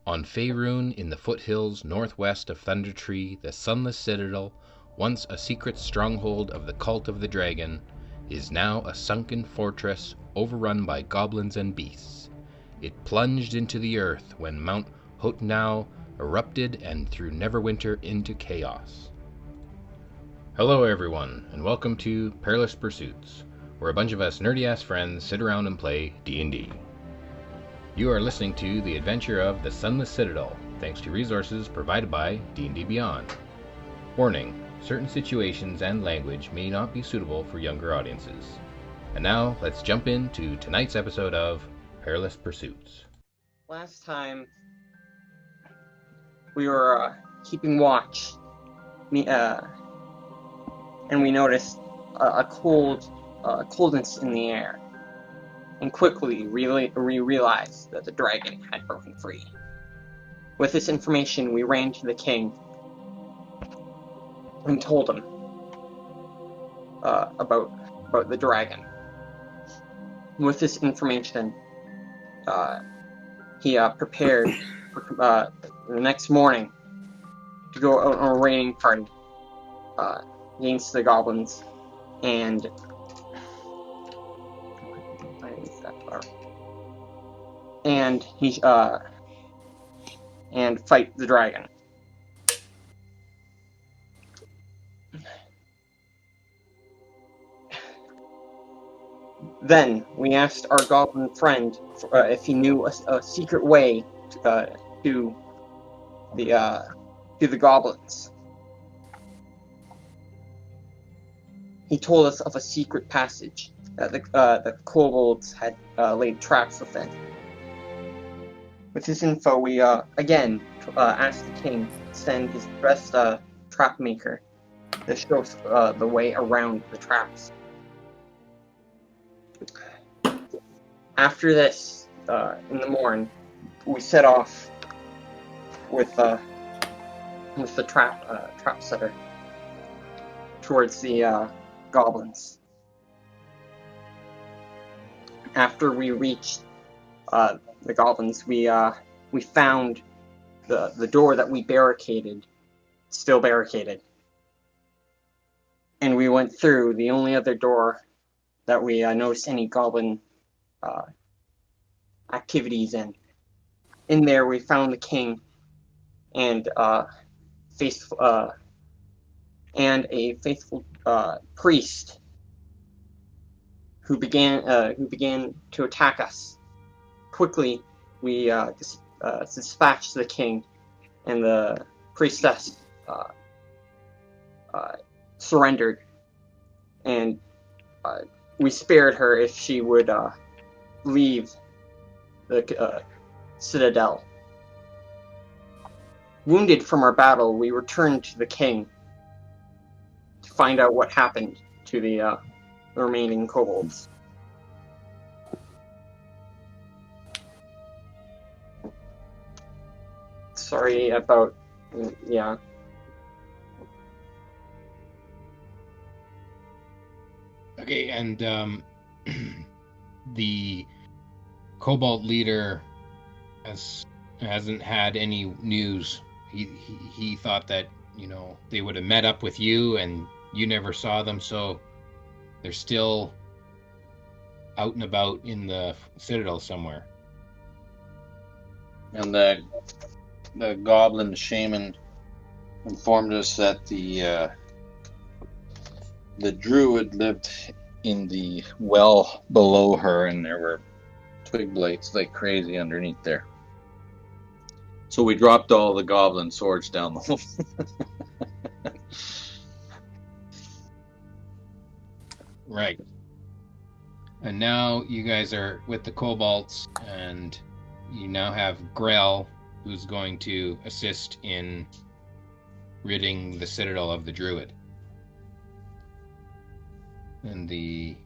On Faerun, in the foothills northwest of Thunder Tree, the Sunless Citadel, once a secret stronghold of the cult of the dragon, is now a sunken fortress overrun by goblins and beasts. It plunged into the earth when Mount Hotnau erupted and threw Neverwinter into chaos. Hello everyone, and welcome to Perilous Pursuits, where a bunch of us nerdy-ass friends sit around and play D&D. You are listening to the adventure of the Sunless Citadel, thanks to resources provided by D&D Beyond. Warning, certain situations and language may not be suitable for younger audiences. And now, let's jump into tonight's episode of Perilous Pursuits. Last time, we were keeping watch, and we noticed a coldness in the air. And quickly we realized that the dragon had broken free. With this information, we ran to the king and told him about the dragon. With this information, he prepared for, the next morning to go out on a raiding party against the goblins and and fight the dragon. Then we asked our goblin friend if he knew a secret way to the goblins. He told us of a secret passage that the kobolds had laid traps within. With this info, we again asked the king to send his best trap maker to show us the way around the traps. After this, in the morning, we set off with the trap setter towards the goblins. After we reached the goblins, we found the door that we barricaded, still barricaded. And we went through the only other door that we noticed any goblin activities in. In there, we found the king and a faithful priest who began to attack us. Quickly, we dispatched the king, and the priestess surrendered, and we spared her if she would leave the Citadel. Wounded from our battle, we returned to the king to find out what happened to the remaining kobolds. Sorry about, yeah. Okay, and the kobold leader hasn't had any news. He thought that, they would have met up with you and you never saw them, so they're still out and about in the Citadel somewhere. And the goblin shaman informed us that the druid lived in the well below her, and there were twig blights like crazy underneath there. So we dropped all the goblin swords down the hole. Right. And now you guys are with the kobolds, and you now have Grell, who's going to assist in ridding the Citadel of the druid. And the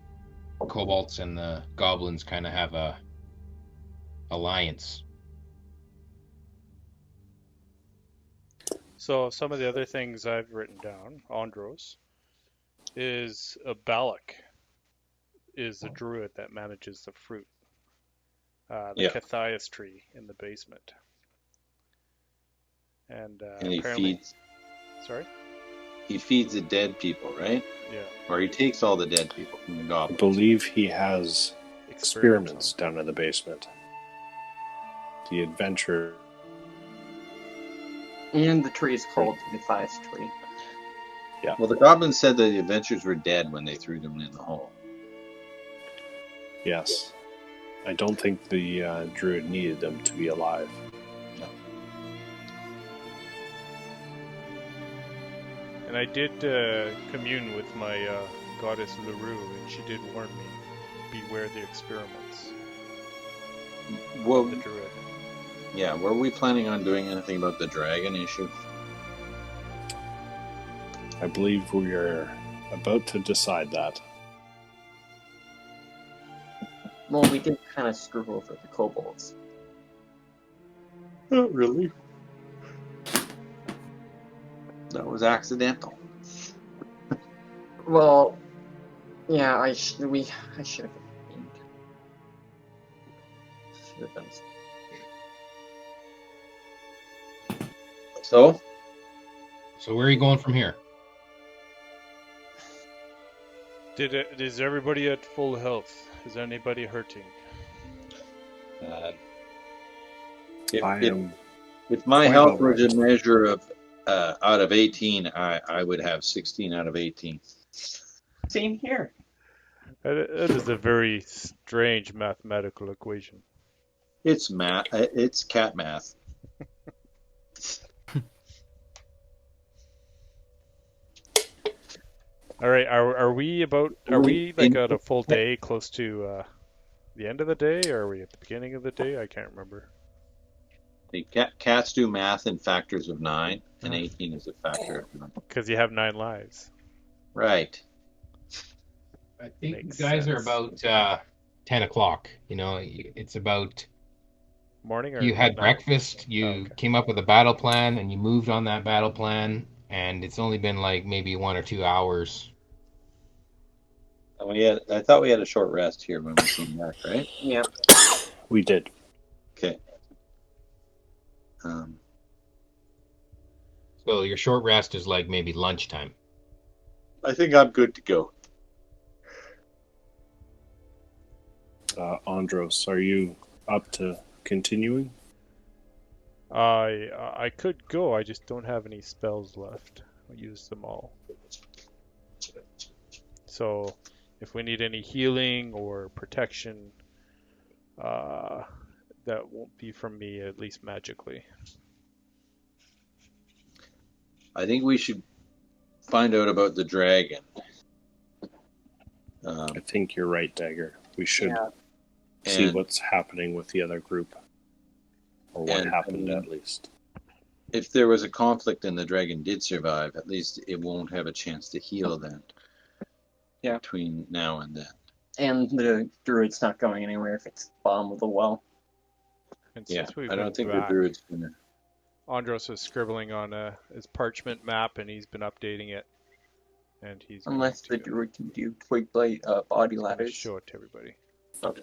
kobolds and the goblins kind of have a alliance. So some of the other things I've written down, Andros, is a Balak is the druid that manages the fruit. The Cathias tree in the basement. And And he apparently, feeds. sorry, He feeds the dead people, right? yeah, Or he takes all the dead people from the I goblins. believe he has experiments on down in the basement. The adventure. And the tree is called the Matthias tree. Well, the goblins said that the adventurers were dead when they threw them in the hole. Yes. I don't think the druid needed them to be alive. And I did commune with my goddess LaRue, and she did warn me, beware the experiments Well, of the druid. yeah, were we planning on doing anything about the dragon issue? I believe we are about to decide that. Well, we did kind of screw over the kobolds. Not really. That was accidental. Well, yeah, I should have. Should have done. So, So where are you going from here? Is everybody at full health? Is anybody hurting? if my quite health all was a right. measure of out of 18, I would have 16 out of 18. Same here. That is a very strange mathematical equation. It's math. It's cat math. All right, are we like at a full day, close to the end of the day, or are we at the beginning of the day? I can't remember. The cats do math in factors of 9, and 18 is a factor of 9. Because you have 9 lives. Right. I think Makes you guys are sense. about 10 o'clock. You know, it's about, Morning or you had night? breakfast, you okay. came up with a battle plan, and you moved on that battle plan, and it's only been like maybe 1 or 2 hours. I thought we had a short rest here when we came back, right? Yeah. We did. Okay. So your short rest is like maybe lunchtime. I think I'm good to go. Andros, are you up to continuing? I could go. I just don't have any spells left. I used them all. So, if we need any healing or protection, that won't be from me, at least magically. I think we should find out about the dragon. I think you're right, Dagger. We should Yeah. see And- what's happening with the other group. Or what And, happened, I mean, at least. If there was a conflict and the dragon did survive, at least it won't have a chance to heal then. Yeah. Between now and then. And the druid's not going anywhere if it's bottom of the well. And Yeah, since we've I don't been think back, the druid's gonna. Andros is scribbling on his parchment map, and he's been updating it. And he's Unless the going to druid can do twig blade body I'll ladders. show it to everybody. Okay.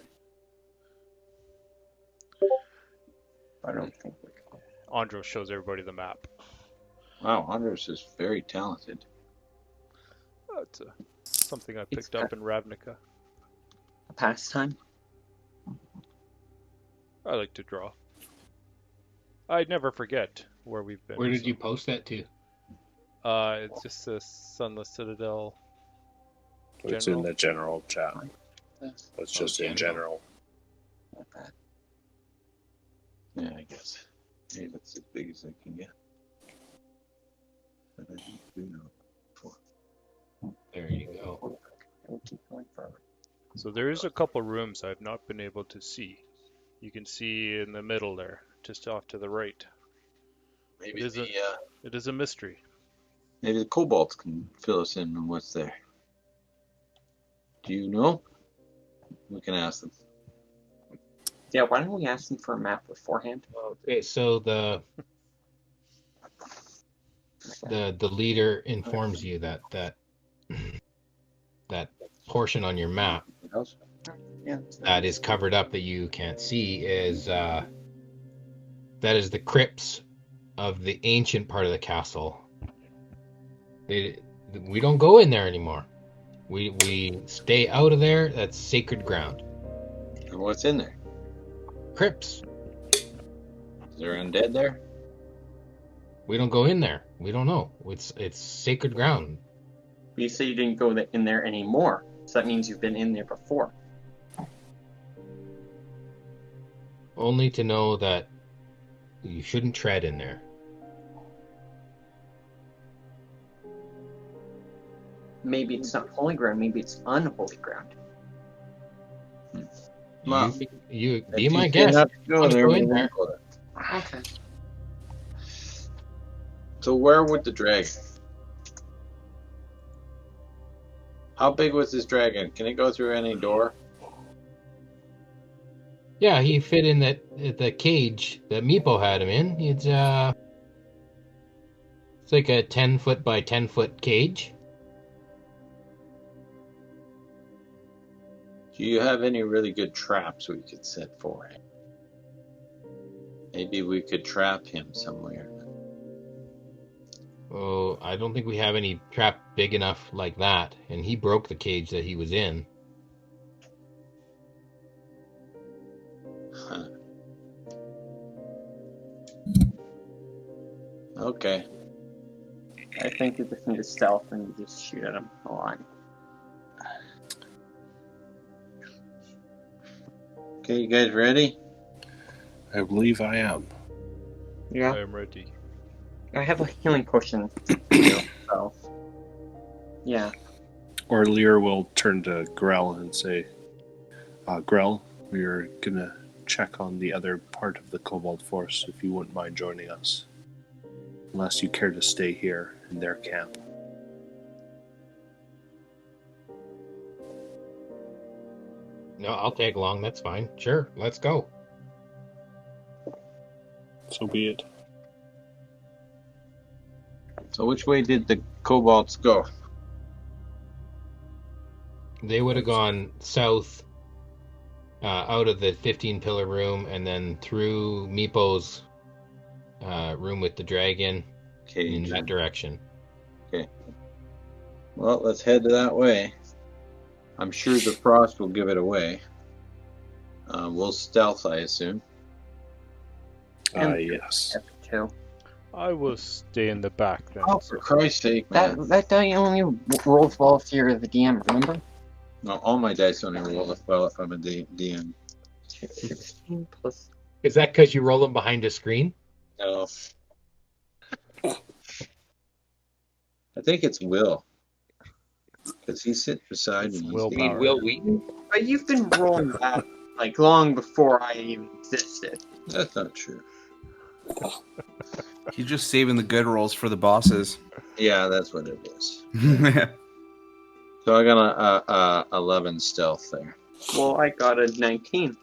I don't think we can. Andros shows everybody the map. Wow, Andros is very talented. It's something I picked up in Ravnica. A pastime. I like to draw. I'd never forget where we've been. Where did you post that to? It's just the Sunless Citadel. It's General? in the general chat. That's just in general. general. Not bad. Yeah, I guess. Maybe that's as big as I can get. But I do know before. There you go. We'll keep going forward. So there is a couple rooms I've not been able to see. You can see in the middle there, just off to the right. Maybe It is a mystery. maybe the kobolds can fill us in on what's there. Do you know? We can ask them. Yeah, why don't we ask them for a map beforehand? Okay, so the leader informs you that that portion on your map Yeah. that is covered up that you can't see is that is the crypts of the ancient part of the castle. We don't go in there anymore. We stay out of there. That's sacred ground. And what's in there? Crypts. Is there undead there? We don't go in there. We don't know. It's sacred ground. You say you didn't go in there anymore, so that means you've been in there before. Only to know that you shouldn't tread in there. Maybe it's not holy ground, maybe it's unholy ground. Well, You if be you my cannot guest. Go Let's there, go we in won't there. go there. Okay. So where would the dragon? How big was this dragon? Can it go through any door? Yeah, he fit in the cage that Meepo had him in. It's like a 10-foot by 10-foot cage. Do you have any really good traps we could set for him? Maybe we could trap him somewhere. Oh, I don't think we have any trap big enough like that. And he broke the cage that he was in. Huh. Okay. I think you just need to stealth and you just shoot at him a lot. Okay, you guys ready? I believe I am. Yeah. I am ready. I have a healing potion. So. Yeah. Or Lear will turn to Grell and say, Grell, we're gonna check on the other part of the kobold force if you wouldn't mind joining us. Unless you care to stay here in their camp. No, I'll tag along. That's fine. Sure, let's go. So be it. So which way did the kobolds go? They would have gone south, out of the 15-pillar room, and then through Meepo's room with the dragon in Cage. that direction. Well, let's head that way. I'm sure the frost will give it away. We'll stealth, I assume. Yes. Too. I will stay in the back then. Oh, for Christ's sake, man. That die only rolls well if you're the DM, remember? No, all my dice only roll well if I'm a DM. 16 plus. Is that because you roll them behind a screen? No. I think it's Will. Because he sits beside me. willpower. Will Wheaton? But you've been rolling that like long before I even existed. That's not true. He's just saving the good rolls for the bosses. Yeah, that's what it is. So I got a 11 stealth there. Well, I got a 19.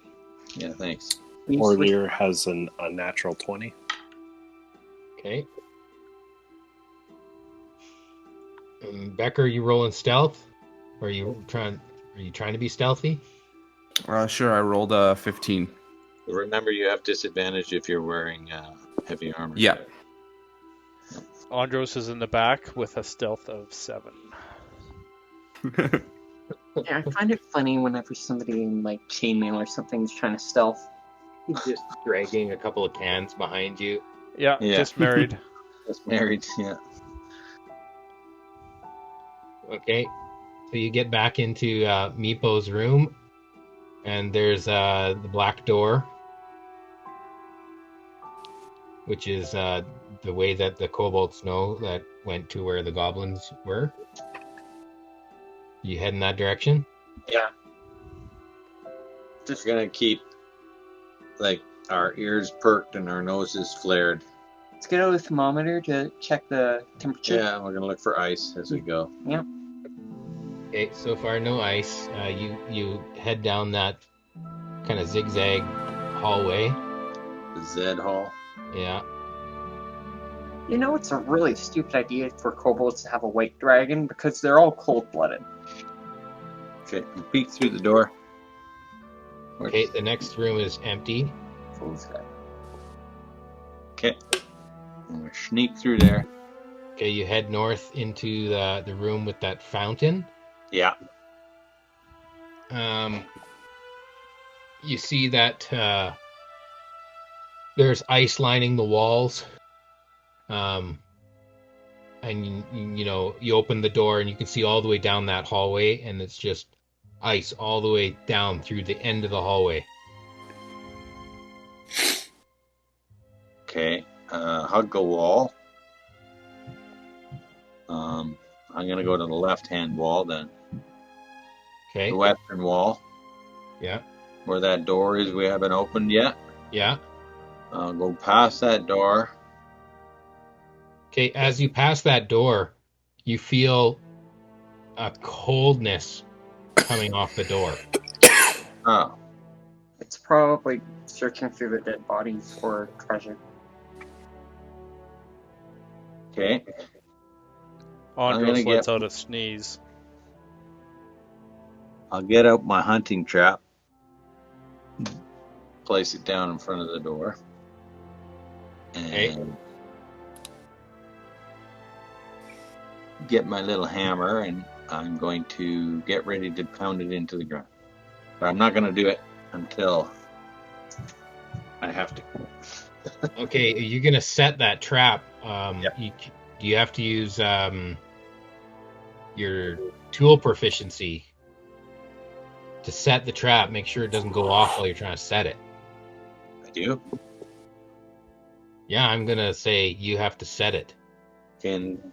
Yeah, thanks. Or Lear has a natural 20. Okay. Becker, you rolling stealth? Or are you trying to be stealthy? Sure, I rolled a 15. Remember, you have disadvantage if you're wearing heavy armor. Yeah. Andros is in the back with a stealth of 7. Yeah, I find it funny whenever somebody in like chainmail or something is trying to stealth. He's just dragging a couple of cans behind you. Yeah, Yeah. just married. Just married, yeah. Okay. So you get back into Meepo's room, and there's the black door, which is the way that the kobolds know that went to where the goblins were. You head in that direction? Yeah. Just gonna keep like our ears perked and our noses flared. Let's get out the thermometer to check the temperature. Yeah, we're gonna look for ice as we go. Yep. Okay, so far no ice. You head down that kind of zigzag hallway. The Zed Hall. Yeah. You know, it's a really stupid idea for kobolds to have a white dragon because they're all cold-blooded. Okay, we peek through the door. Okay, the next room is empty. Fool's guy. Okay. I'm gonna sneak through there. Okay, you head north into the room with that fountain. Yeah. You see that there's ice lining the walls. And you open the door and you can see all the way down that hallway, and it's just ice all the way down through the end of the hallway. Okay. Hug the wall. I'm gonna go to the left-hand wall then. Okay. The western wall, Yeah. where that door is. We haven't opened yet. Yeah. I'll go past that door. Okay. As you pass that door, you feel a coldness coming off the door. Oh. It's probably searching through the dead bodies for treasure. Okay. Andros gonna lets get- out a sneeze. I'll get out my hunting trap. Place it down in front of the door. And Okay. get my little hammer, and I'm going to get ready to pound it into the ground. But I'm not going to do it until I have to. Okay, you're gonna set that trap. Yep. Do you have to use your tool proficiency to set the trap? Make sure it doesn't go off while you're trying to set it. I do. Yeah, I'm gonna say you have to set it. Can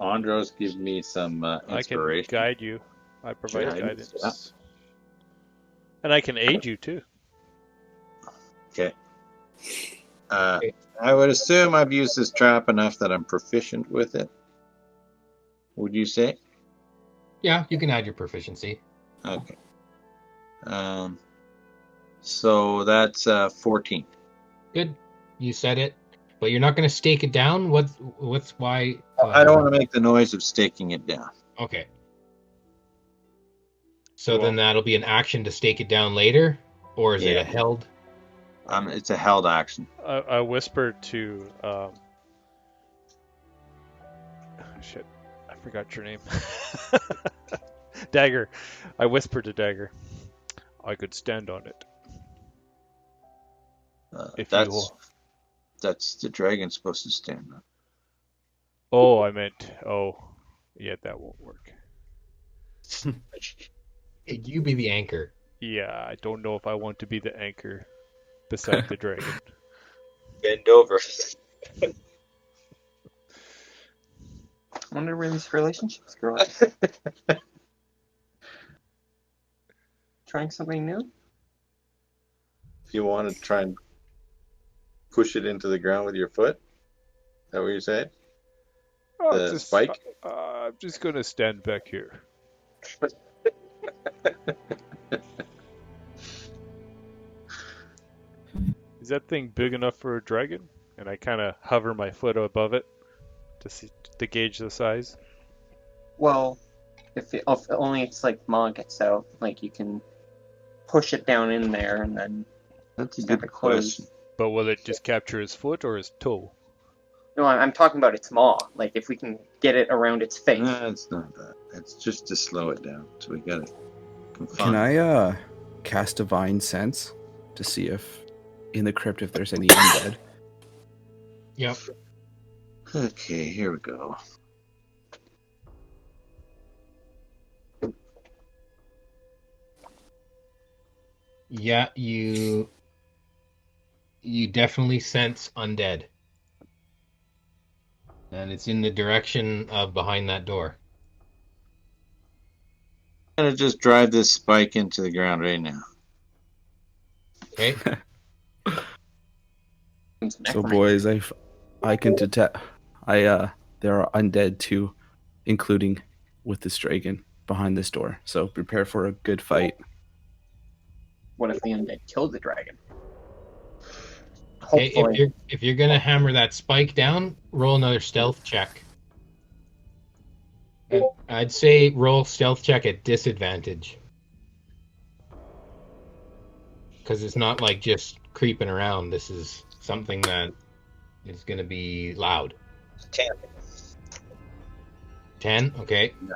Andros give me some I can inspiration? guide you. I provide Guidance, guidance. And I can aid you too. Okay. I would assume I've used this trap enough that I'm proficient with it. Would you say? Yeah, you can add your proficiency. Okay. So that's 14. Good. You set it, but you're not gonna stake it down. What's why? I don't want to make the noise of staking it down. Okay. So then that'll be an action to stake it down later, or is it Yeah. a held? It's a held action. I whispered to shit, I forgot your name. Dagger. I whispered to Dagger. I could stand on it. If you will. That's the dragon supposed to stand on. Oh, I meant. Oh, yeah, that won't work. You be the anchor. Yeah, I don't know if I want to be the anchor beside the dragon. Bend over. I wonder where these relationships grow up. Trying something new? If you want to try and push it into the ground with your foot, is that what you're saying? The spike? I'm just gonna stand back here. Is that thing big enough for a dragon? And I kind of hover my foot above it to gauge the size. Well, if only it's like Mog gets out, like you can push it down in there and then That's a snap good it closed. question. But will it just capture his foot or his toe? No, I'm talking about its maw. Like if we can get it around its face. No, it's not that. It's just to slow it down. So we got to Can I cast Divine Sense to see if in the crypt if there's any undead? Yep. Okay, here we go. Yeah, you definitely sense undead. And it's in the direction of behind that door. I'm going to just drive this spike into the ground right now. Okay? So boys, I can detect there are undead too, including with this dragon behind this door. So prepare for a good fight. What if the undead killed the dragon? Okay, Hopefully. if you're gonna hammer that spike down, roll another stealth check. And I'd say roll stealth check at disadvantage. Because it's not like just creeping around. This is something that It's going to be loud. 10. 10? Okay. Yeah.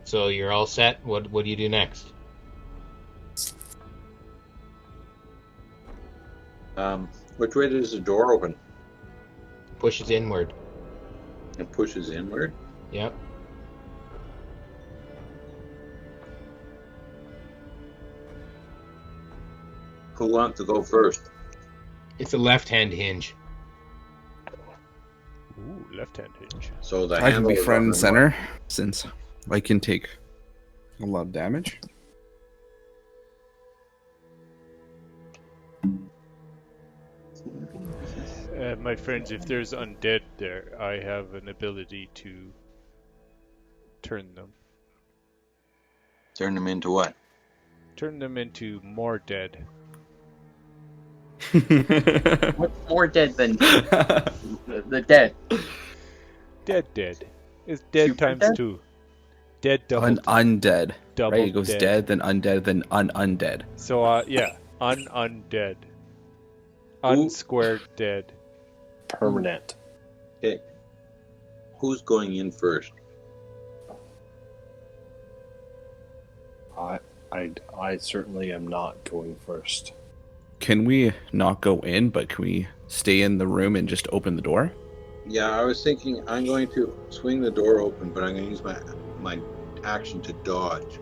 So you're all set. What do you do next? Which way does the door open? Pushes inward. It pushes inward? Yep. Who wants to go first? It's a left-hand hinge. Ooh, left-hand hinge. So the I can handle be is front on and the center since I can take a lot of damage. My friends, if there's undead there, I have an ability to turn them. Turn them into what? Turn them into more dead. What's more dead than the dead? Dead. It's dead Super times dead? 2. Dead double. Undead. double Right? It goes dead, then undead, then undead. So, yeah. Undead. Unsquared dead. Permanent. Okay. Who's going in first? I certainly am not going first. Can we not go in, but can we stay in the room and just open the door? Yeah, I was thinking I'm going to swing the door open, but I'm going to use my action to dodge.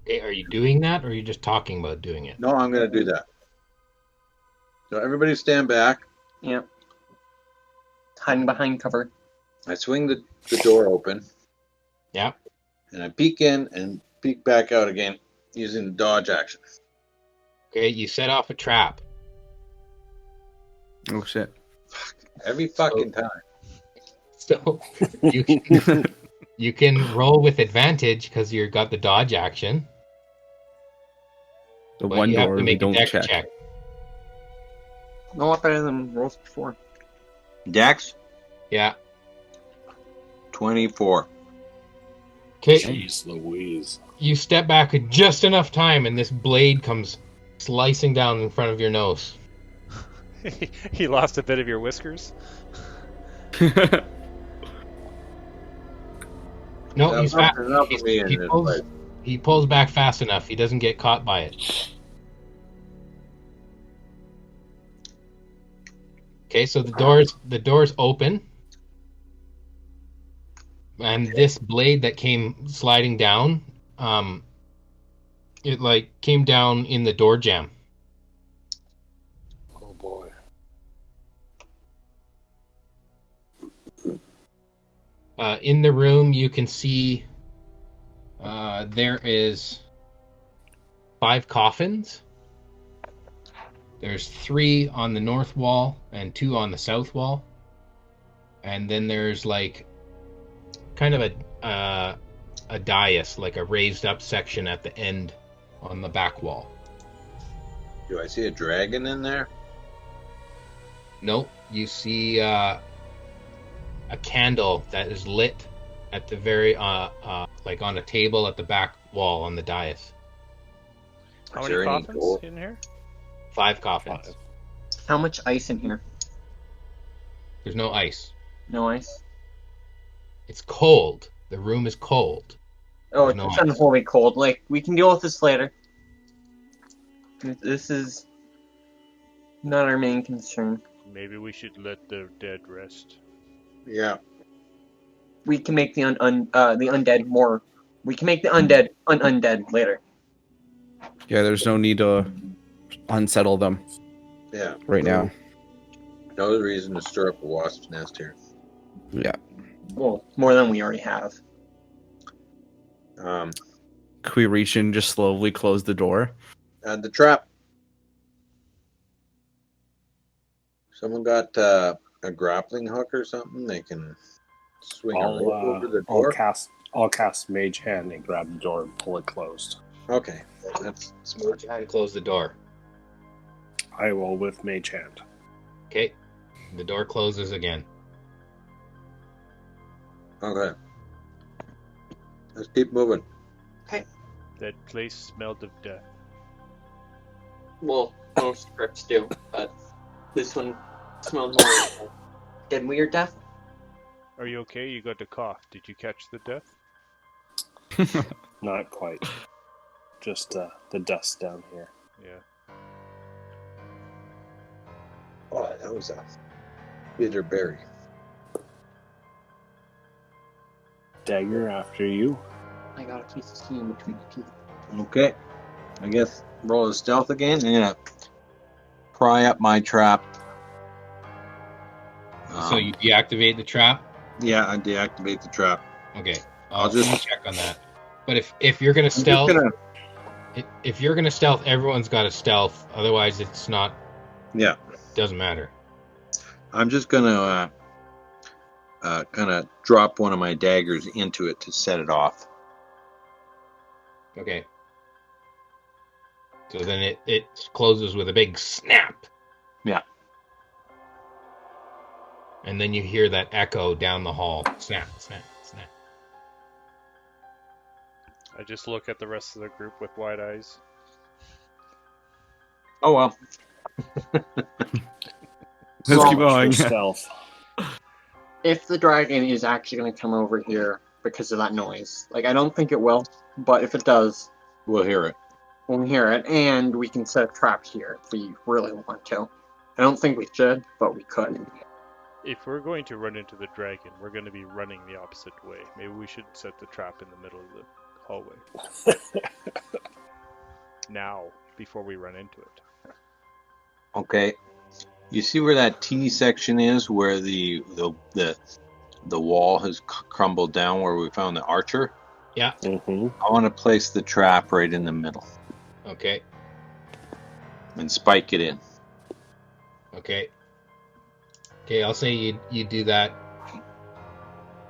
Okay, are you doing that, or are you just talking about doing it? No, I'm going to do that. So everybody stand back. Yep. Hiding behind cover. I swing the door open, Yeah. and I peek in and peek back out again using the dodge action. Okay, you set off a trap. Oh shit. Every fucking time. So you can roll with advantage because you got the dodge action. The But one you have door to we make a don't dex check. check. A lot better than rolls before. Dex, Yeah. 24. Okay, Jeez Louise. you step back at just enough time, and this blade comes slicing down in front of your nose. He lost a bit of your whiskers. No, That he's was fast. enough for me in this place. He pulls back fast enough. He doesn't get caught by it. Okay, so the doors open, and this blade that came sliding down, it like came down in the door jamb. Oh boy. In the room, you can see there is 5 coffins. There's 3 on the north wall and 2 on the south wall. And then there's like kind of a dais, like a raised up section at the end on the back wall. Do I see a dragon in there? Nope, you see a candle that is lit at the very like on a table at the back wall on the dais. How Is many there any coffins door? in here? 5 coffins. 5. How much ice in here? There's no ice. No ice. It's cold. The room is cold. Oh, There's no it's ice. unholy cold. Like, we can deal with this later. This is not our main concern. Maybe we should let the dead rest. Yeah. We can make the undead more. We can make the undead undead later. Yeah, there's no need to unsettle them Yeah. right now. No reason to stir up a wasp's nest here. Yeah. Well, more than we already have. Can we reach in and just slowly close the door? The trap. Someone got a grappling hook or something? They can swing a rope over the door. I'll cast Mage Hand and grab the door and pull it closed. Okay, that's smart. Try to close the door. I will with Mage Hand. Okay. The door closes again. Okay. Let's keep moving. That place smelled of death. Well, most scripts do, but this one smelled more like dead weird death. Are you okay? You got the cough. Did you catch the death? Not quite. Just the dust down here. Yeah. Oh, that was a bitter berry. Dagger after you. I got a piece of steam between my teeth. Okay. I guess roll a stealth again. I'm gonna pry up my trap. So you deactivate the trap? Yeah, I deactivate the trap. Okay. I'll just- let me check on that. But if you're gonna stealth, if you're gonna stealth, everyone's got to stealth. Otherwise, it's not. Yeah. Doesn't matter. I'm just gonna kind of drop one of my daggers into it to set it off. Okay. So then it closes with a big snap. Yeah. And then you hear that echo down the hall. Snap, snap, snap. I just look at the rest of the group with wide eyes. Oh well. Let's keep For going. stealth. If the dragon is actually going to come over here because of that noise, like I don't think it will, but if it does, We'll hear it. we'll hear it, and we can set a trap here if we really want to. I don't think we should, but we could. If we're going to run into the dragon, we're going to be running the opposite way. Maybe we should set the trap in the middle of the hallway. Now, before we run into it. Okay. You see where that T section is, where the wall has crumbled down, where we found the archer? Yeah. Mm-hmm. I want to place the trap right in the middle Okay. and spike it in. Okay. Okay, I'll say you do that.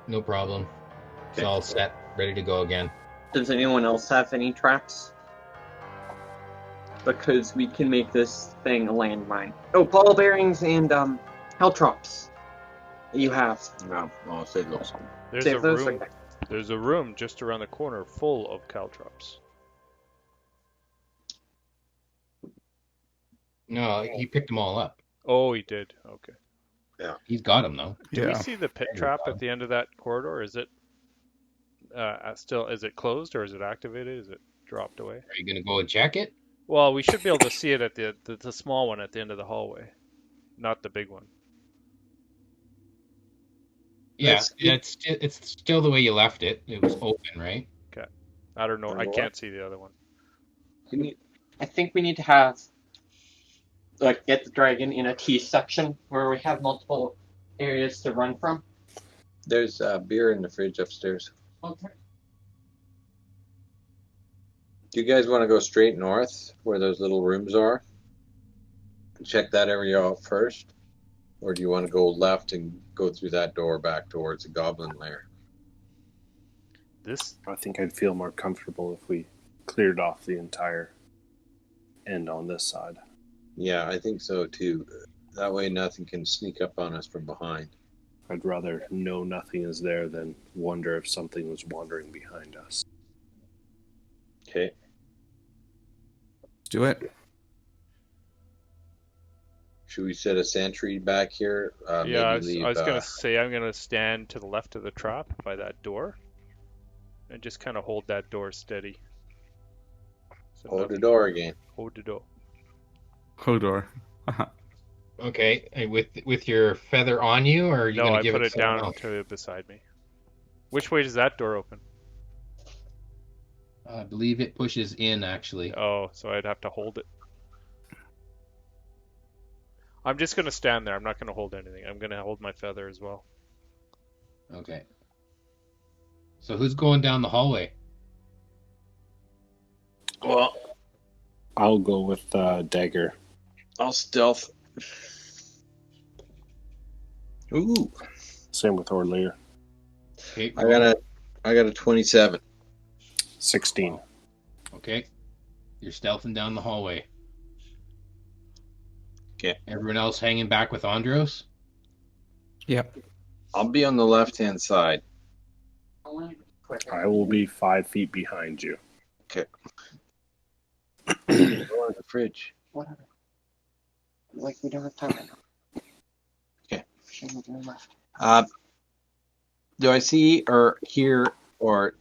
No problem. It's Okay. all set, ready to go again. Does anyone else have any traps? Because we can make this thing a landmine. Oh, ball bearings and caltrops. You have. No, I'll save those. There's Save a those room. for- There's a room just around the corner full of caltrops. No, he picked them all up. Oh, he did. Okay. He's got them though. Do we Yeah. see the pit trap at the end of that corridor? Is it is it closed or is it activated? Is it dropped away? Are you gonna go and check it? Well, we should be able to see it at the small one at the end of the hallway, not the big one. Yeah, it's still the way you left it. It was open, right? I don't know. I can't see the other one. I think we need to have, like, get the dragon in a T section where we have multiple areas to run from. There's beer in the fridge upstairs. Okay. Do you guys want to go straight north, where those little rooms are? And check that area out first? Or do you want to go left and go through that door back towards the goblin lair? I think I'd feel more comfortable if we cleared off the entire end on this side. Yeah, I think so too. That way nothing can sneak up on us from behind. I'd rather know nothing is there than wonder if something was wandering behind us. Okay. Do it. Should we set a sentry back here? Yeah, I maybe was leave, gonna say I'm gonna stand to the left of the trap by that door, and just kind of hold that door steady. So hold the nothing- door again. Hold the door. Hodor. Okay, and with your feather on you, or are you No, gonna I give put it it someone down else? to beside me. Which way does that door open? I believe it pushes in, actually. Oh, so I'd have to hold it. I'm just gonna stand there. I'm not gonna hold anything. I'm gonna hold my feather as well. Okay. So who's going down the hallway? Well, I'll go with dagger. I'll stealth. Ooh, Same with Orlear. Okay. I got a 27. 16. Okay. You're stealthing down the hallway. Okay. Everyone else hanging back with Andros? Yep. I'll be on the left-hand side. I will be 5 feet behind you. Okay. Or the fridge. Whatever. Like, we don't have time right now. Okay. Shouldn't do left. Do I see or hear or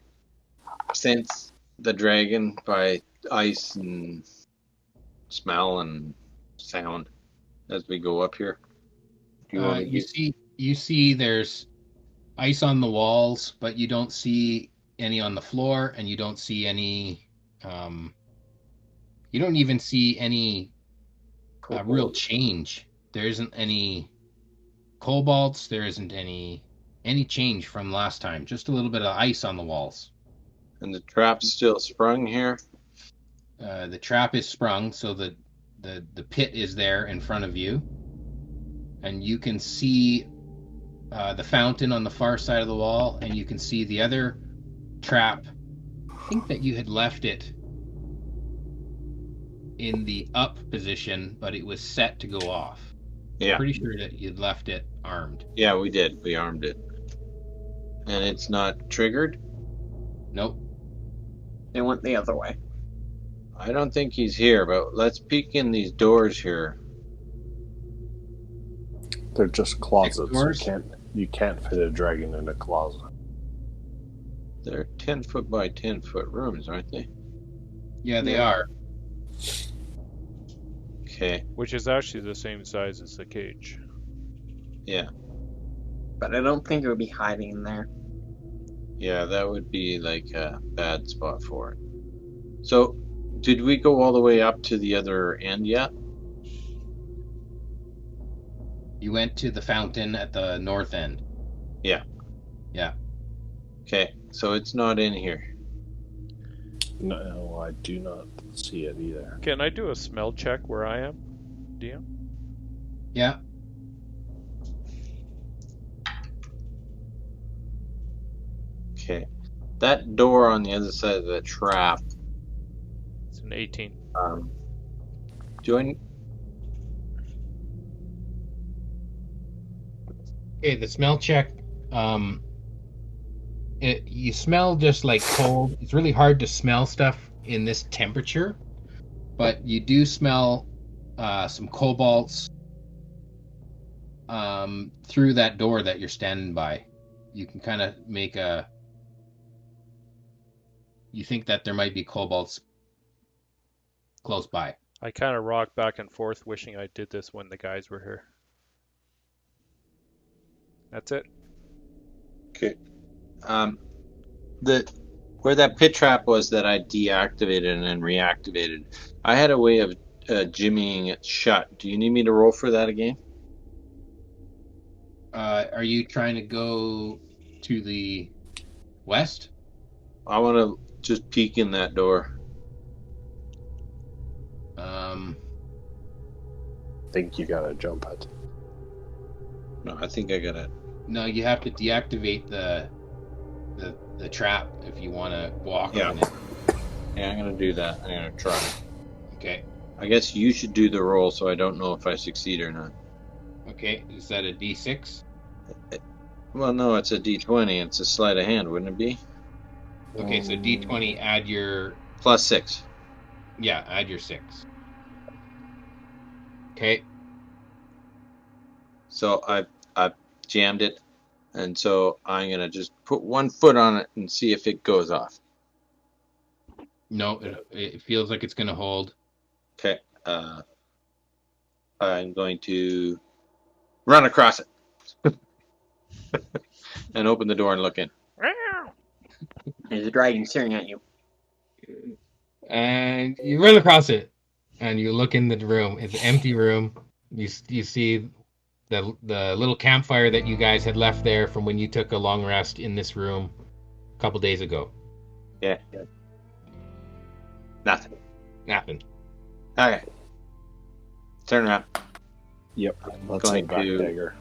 sense the dragon by ice and smell and sound as we go up here? Do you want me to You see there's ice on the walls, but you don't see any on the floor, and you don't see any. You don't even see any real change. There isn't any kobolds. There isn't any change from last time. Just a little bit of ice on the walls. And the trap's still sprung here? The trap is sprung, so the pit is there in front of you, and you can see the fountain on the far side of the wall, and you can see the other trap. I think that you had left it in the up position, but it was set to go off. Yeah. Pretty sure that you'd left it armed. Yeah, we did. We armed it. And it's not triggered? Nope. They went the other way. I don't think he's here, but let's peek in these doors here. They're just closets. Doors? You can't fit a dragon in a closet. They're 10 foot by 10 foot rooms, aren't they? Yeah, they are. Okay. Which is actually the same size as the cage. Yeah. But I don't think it would be hiding in there. Yeah, that would be like a bad spot for it. So, did we go all the way up to the other end yet? You went to the fountain at the north end. Yeah. Yeah. Okay, so it's not in here. No, I do not see it either. Can I do a smell check where I am, DM? Yeah. Okay. That door on the other side of the trap. It's an 18. Do I... Okay, the smell check. You smell just like cold. It's really hard to smell stuff in this temperature, but you do smell some kobolds through that door that you're standing by. You can kind of make a. You think that there might be kobolds close by. I kind of rock back and forth, wishing I did this when the guys were here. That's it. Okay. Where that pit trap was that I deactivated and then reactivated, I had a way of jimmying it shut. Do you need me to roll for that again? Are you trying to go to the west? I want to just peek in that door. I think you gotta jump it. No, I think I got it. No, you have to deactivate the trap if you want to walk Yeah. on it. Yeah, I'm gonna do that. I'm gonna try. Okay. I guess you should do the roll, so I don't know if I succeed or not. Okay. Is that a D6? Well, no, it's a D20. It's a sleight of hand, wouldn't it be? Okay, so D20, add your +6. add your 6. Okay. So I've jammed it, and so I'm gonna just put one foot on it and see if it goes off. No, it feels like it's gonna hold. Okay. I'm going to run across it and open the door and look in. There's a dragon staring at you. And you run across it, and you look in the room. It's an empty room. You see the little campfire that you guys had left there from when you took a long rest in this room a couple days ago. Yeah. Nothing. Okay. Turn around. Yep. Let's Going head back, to- Dagger.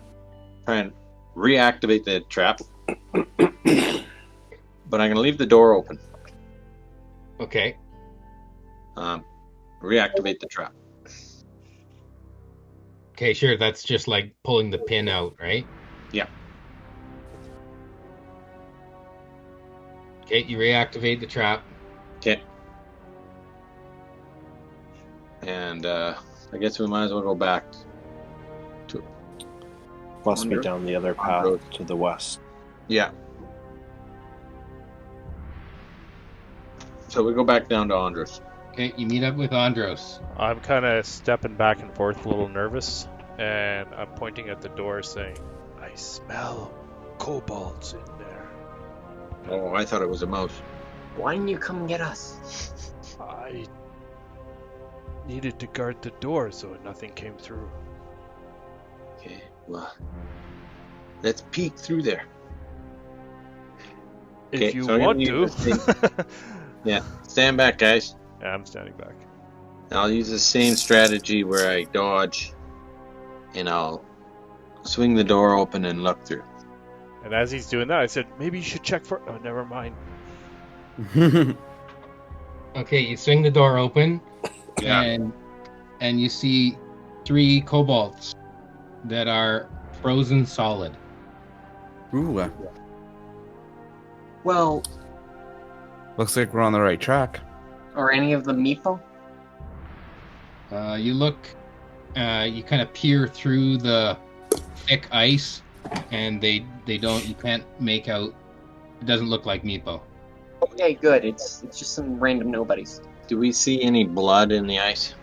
Try and reactivate the trap. But I'm going to leave the door open. Okay. Reactivate the trap. Okay, sure. That's just like pulling the pin out, right? Yeah. Okay, you reactivate the trap. Okay. And I guess we might as well go back to. Must be Andros? down the other path Andros. to the west. Yeah. So we go back down to Andros. Okay, you meet up with Andros. I'm kind of stepping back and forth, a little nervous, and I'm pointing at the door, saying, "I smell kobolds in there. Oh, I thought it was a mouse. Why didn't you come and get us? I needed to guard the door so nothing came through." Okay, well, let's peek through there. Okay, If you so I'm gonna want use to. this Yeah, stand back, guys. Yeah, I'm standing back. I'll use the same strategy where I dodge, and I'll swing the door open and look through. And as he's doing that, I said, "Maybe you should check for." Oh, never mind. Okay, you swing the door open, Yeah. and you see 3 kobolds that are frozen solid. Ooh, Well, looks like we're on the right track. are any of them Meepo? You look, you kind of peer through the thick ice, and you can't make out. It doesn't look like Meepo. Okay, good. It's just some random nobodies. Do we see any blood in the ice?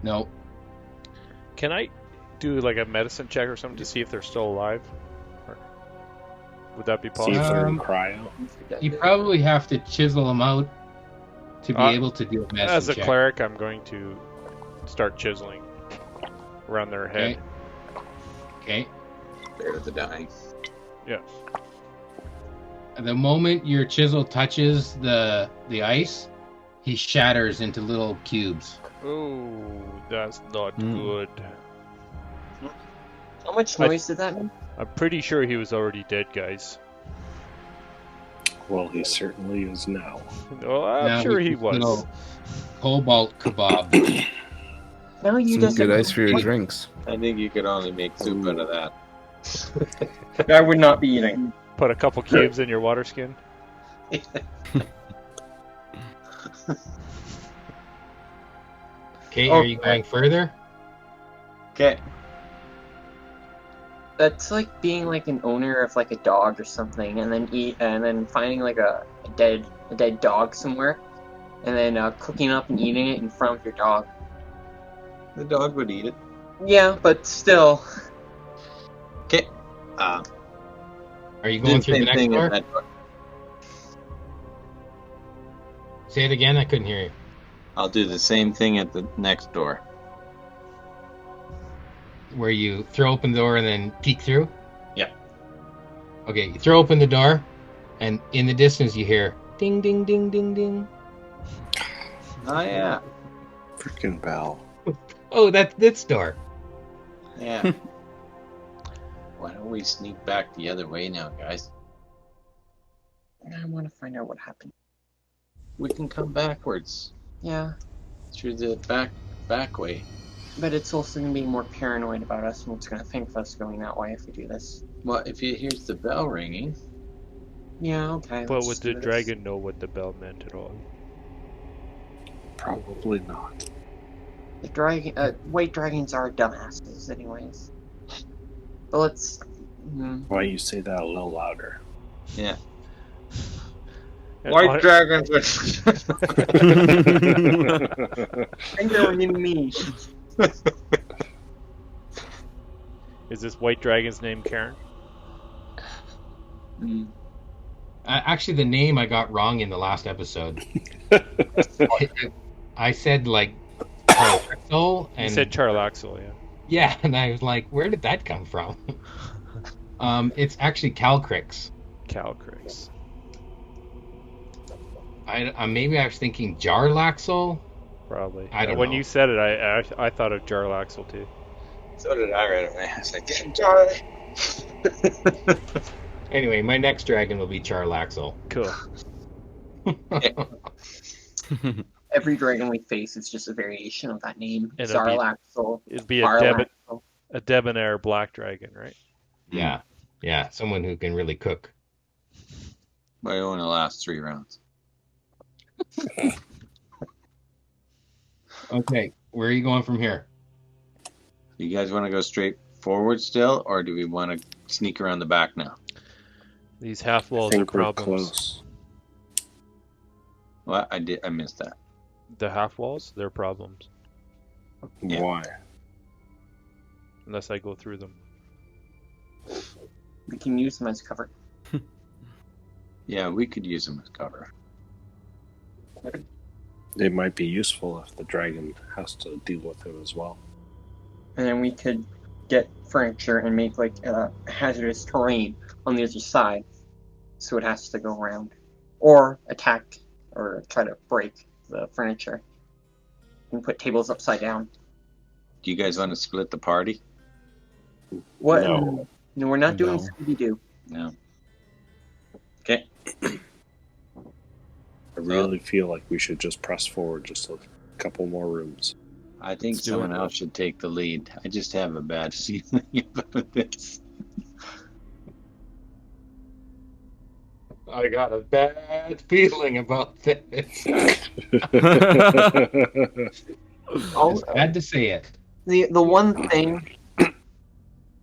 No. Can I do like a medicine check or something to see if they're still alive? Or would that be See if possible? they're in cryo. You probably have to chisel them out to be able to do a medicine As a check. cleric, I'm going to start chiseling around their head. Okay. They're the dying. Yeah. The moment your chisel touches the ice, he shatters into little cubes. Oh, that's not Hmm. good. How much noise did that make? I'm pretty sure he was already dead, guys. Well, he certainly is now. No, I'm Now sure we he can was. little Cobalt kebab. No, you Some just good ice for your drinks. I think you could only make soup out of that. I would not be eating. Put a couple cubes in your water skin. Okay, Oh, are you going further? Okay. That's like being like an owner of like a dog or something, and then finding like a dead dog somewhere, and then cooking up and eating it in front of your dog. The dog would eat it. Yeah, but still. Okay. Are you going through the next thing door? at that door. Say it again, I couldn't hear you. I'll do the same thing at the next door. Where you throw open the door and then peek through? Yeah. Okay, you throw open the door, and in the distance you hear ding, ding, ding, ding, ding. Oh, yeah. Freaking bell. Oh, that's this door. Yeah. Why don't we sneak back the other way now, guys? I want to find out what happened. We can come backwards Yeah, through the back way. but it's also gonna be more paranoid about us, and it's gonna think of us going that way if we do this. Well, if it hears the bell ringing, Yeah, okay. But let's would the do this. dragon know what the bell meant at all? Probably not. The dragon, white dragons are dumbasses, anyways. But let's. Why you say that a little louder? yeah. And White on- dragons are. Fingering in me. Is this white dragon's name Karen? Actually, the name I got wrong in the last episode. I said like Charlaxle, You and said Charlaxle, yeah. yeah, and I was like, where did that come from? It's actually Calcrix. Calcrix. Maybe I was thinking Jarlaxle. Probably. I don't when know. you said it, I thought of Jarlaxle too. So did I right away. I was like, Charlie. Anyway, my next dragon will be Charlaxle. Cool. Every dragon we face is just a variation of that name. And it'll be- Zarlaxle, It'd be Barlaxle. a debonair black dragon, right? Yeah, someone who can really cook. But it only lasts 3 rounds. Okay, where are you going from here? Do you guys want to go straight forward still, or do we want to sneak around the back now? These half I walls are think we're problems. close. What? I missed that. The half walls, they're problems. Yeah. Why? Unless I go through them. We can use them as cover. Yeah, we could use them as cover. They might be useful if the dragon has to deal with it as well. And then we could get furniture and make like hazardous terrain on the other side, so it has to go around, or attack or try to break the furniture and put tables upside down. Do you guys want to split the party? What? No. No, we're not doing No. Scooby-Doo. No. Okay. I really feel like we should just press forward just a couple more rooms. I think Let's do someone it. else should take the lead. I just have a bad feeling about this. I got a bad feeling about this. Oh, Had to say it. the one thing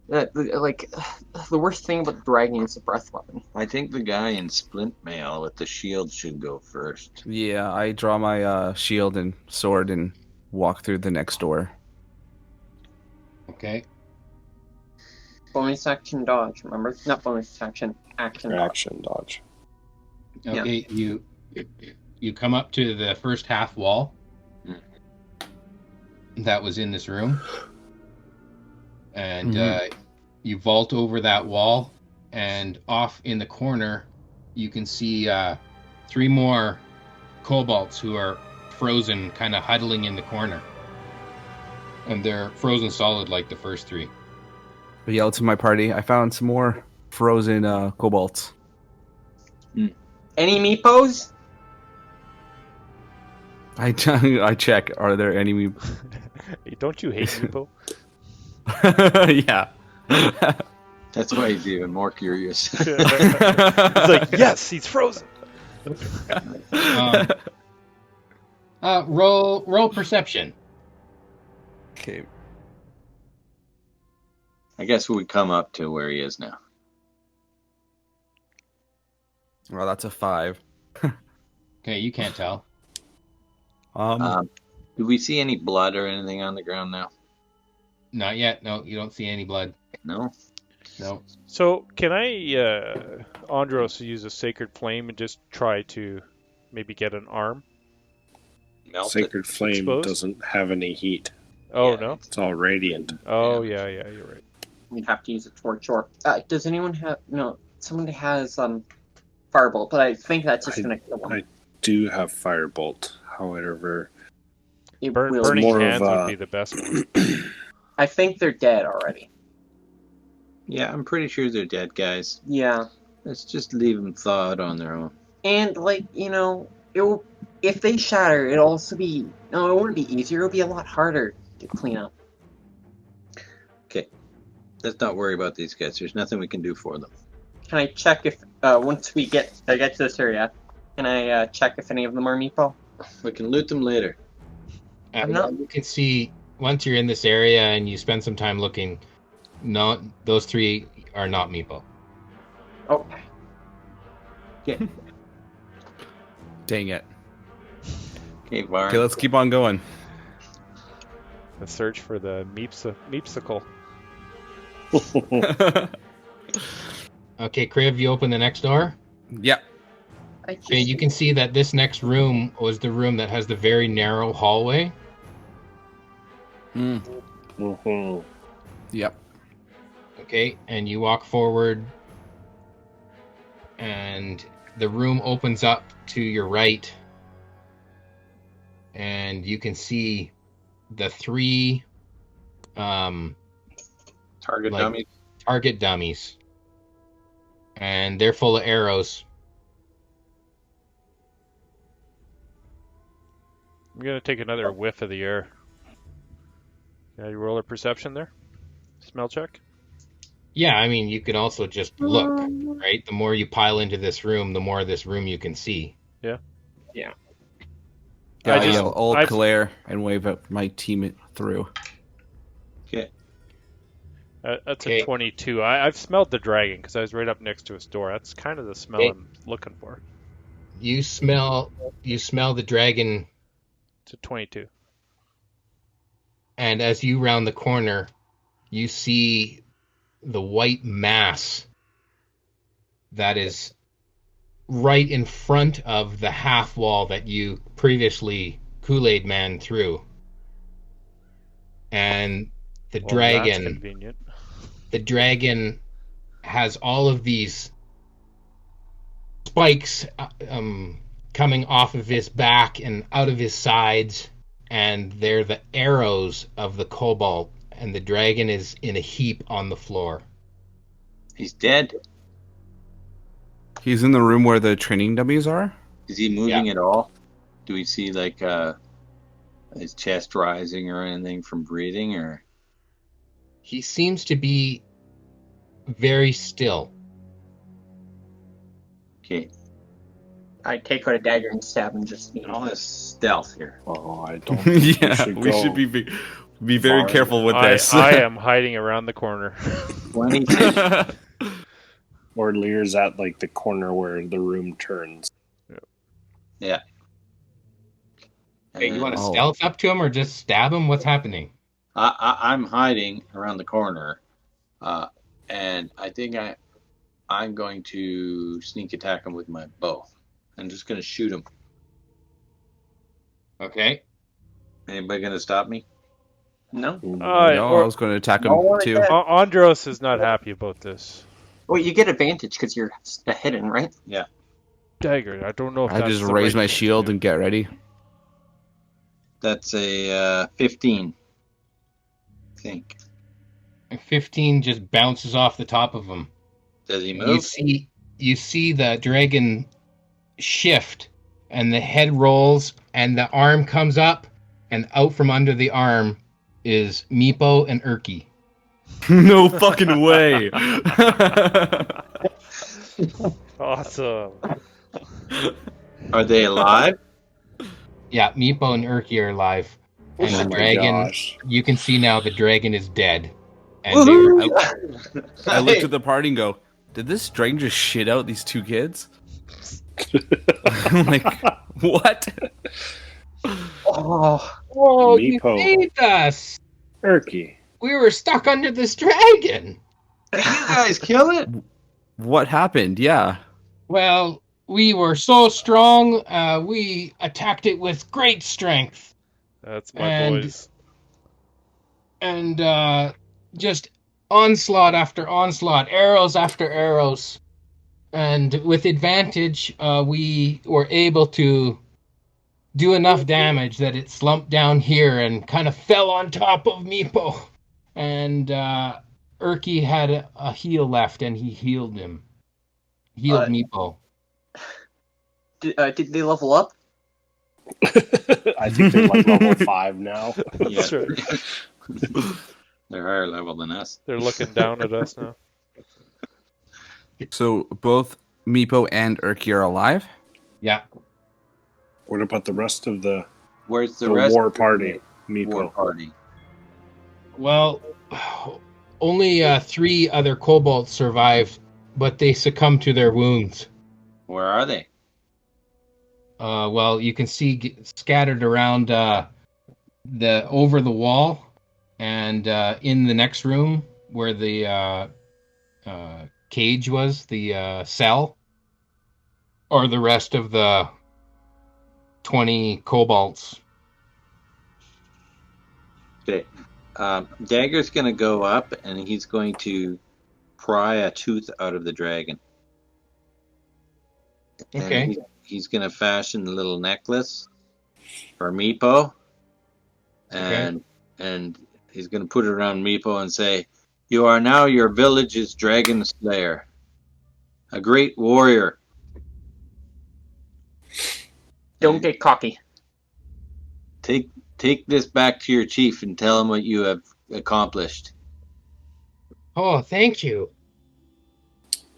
that the worst thing about the dragon is the breath weapon. I think the guy in splint mail with the shield should go first. Yeah, I draw my shield and sword and walk through the next door. Okay. Bonus action dodge. Remember, not bonus action. Action dodge. Action dodge. Okay, you come up to the first half wall that was in this room, and you vault over that wall, and off in the corner you can see 3 more kobolds who are frozen, kind of huddling in the corner, and they're frozen solid like the first 3. I yell to my party, I found some more frozen kobolds. Any meepos? I check, are there any Don't you hate Meepo? Yeah. That's why he's even more curious. It's like, yes, he's frozen. Roll perception. Okay. I guess we come up to where he is now. Well, that's a 5. Okay, you can't tell. Do we see any blood or anything on the ground now? Not yet. No, you don't see any blood. No? No. So, can I, Andros, use a Sacred Flame and just try to maybe get an arm? Melt it? Sacred Flame Exposed? doesn't have any heat. Oh, Yeah. no? It's all radiant. Oh, yeah, you're right. We'd have to use a torch or does anyone have no? Someone has firebolt, but I think that's just gonna kill them. I do have Firebolt. However, It will. Burning more of Hands would a- be the best one. I think they're dead already. Yeah, I'm pretty sure they're dead, guys. Yeah, Let's just leave them thawed on their own. and it will. If they shatter, it'll also be it won't be easier. It'll be a lot harder to clean up. Okay. Let's not worry about these guys. There's nothing we can do for them. Can I check if once we get to this area, can I check if any of them are meepo? We can loot them later. I'm not- You can see once you're in this area and you spend some time looking. No, those 3 are not meepo. Okay. Dang it. Okay, Varn. Okay, let's keep on going. The search for the meepsicle. Okay, Kriv, you open the next door. Yep. Okay, you can see that this next room was the room that has the very narrow hallway. Mhm. Yep. Okay, and you walk forward, and the room opens up to your right, and you can see the 3 Target like- dummies. target dummies, and they're full of arrows. I'm gonna take another whiff of the air. Can you roll a perception there? Smell check? Yeah, I mean, you can also just look, right? The more you pile into this room, the more of this room you can see. Yeah, I I just- yell old I've- Claire and wave at my team through. Okay. That's Okay. a 22. I've smelled the dragon because I was right up next to his door. That's kind of the smell Okay. I'm looking for. You smell the dragon, It's a 22. and as you round the corner, you see the white mass that is right in front of the half wall that you previously Kool-Aid Man through. And the Well, that's dragon, convenient. the dragon has all of these spikes coming off of his back and out of his sides, and they're the arrows of the kobold, and the dragon is in a heap on the floor. He's dead. He's in the room where the training dummies are. Is he moving at all? Do we see like his chest rising or anything from breathing? Or He seems to be very still. okay, I take out a dagger and stab him just, you know. all this stealth here. Oh, I don't. think Yeah, we should be very far. careful with this. I am hiding around the corner. 22. Or Lear's at like the corner where the room turns. Yeah. Hey, you want to Oh. stealth up to him or just stab him? What's happening? I'm hiding around the corner, and I think I'm going to sneak attack him with my bow. I'm just going to shoot him. Okay. Anybody going to stop me? No? No, I was going to attack him No one too. attack. Andros is not happy about this. Well, you get advantage because you're hidden, right? Dagger, I don't know if I that's just the raise right my thing to shield do. and get ready. That's a 15. I think. 15 just bounces off the top of him. Does he You move? see the dragon shift, and the head rolls, and the arm comes up, and out from under the arm is Meepo and Erky. No fucking way. Awesome. Are they alive? Yeah, Meepo and Erky are alive. And Oh the my dragon, gosh. you can see now the dragon is dead. And they were out, I looked at the party and go, did this dragon just shit out these two kids? I'm like, what? Oh, oh, you Meepo. saved us! Erky. We were stuck under this dragon! Did you guys kill it? What happened? Yeah. Well, we were so strong, we attacked it with great strength. That's my And- boys. And just onslaught after onslaught, arrows after arrows. And with advantage, we were able to do enough damage that it slumped down here and kind of fell on top of Meepo. And Erky had a heal left, and he healed him. Healed Meepo. did they level up? I think they're like level 5 now. That's right. They're higher level than us. They're looking down at us now. So both Meepo and Erky are alive? Yeah. What about the rest of the Where's the the rest? war of the party? War Meepo. party. Well, only 3 other kobolds survived, but they succumbed to their wounds. Where are they? Well, you can see scattered around over the wall, and in the next room where the cage was, the cell, or the rest of the 20 kobolds. Okay. Dagger's going to go up and he's going to pry a tooth out of the dragon. And Okay. he's going to fashion a little necklace for Meepo. And he's going to put it around Meepo and say, "You are now your village's dragon slayer. A great warrior. Don't get cocky. Take this back to your chief and tell him what you have accomplished." Oh, thank you.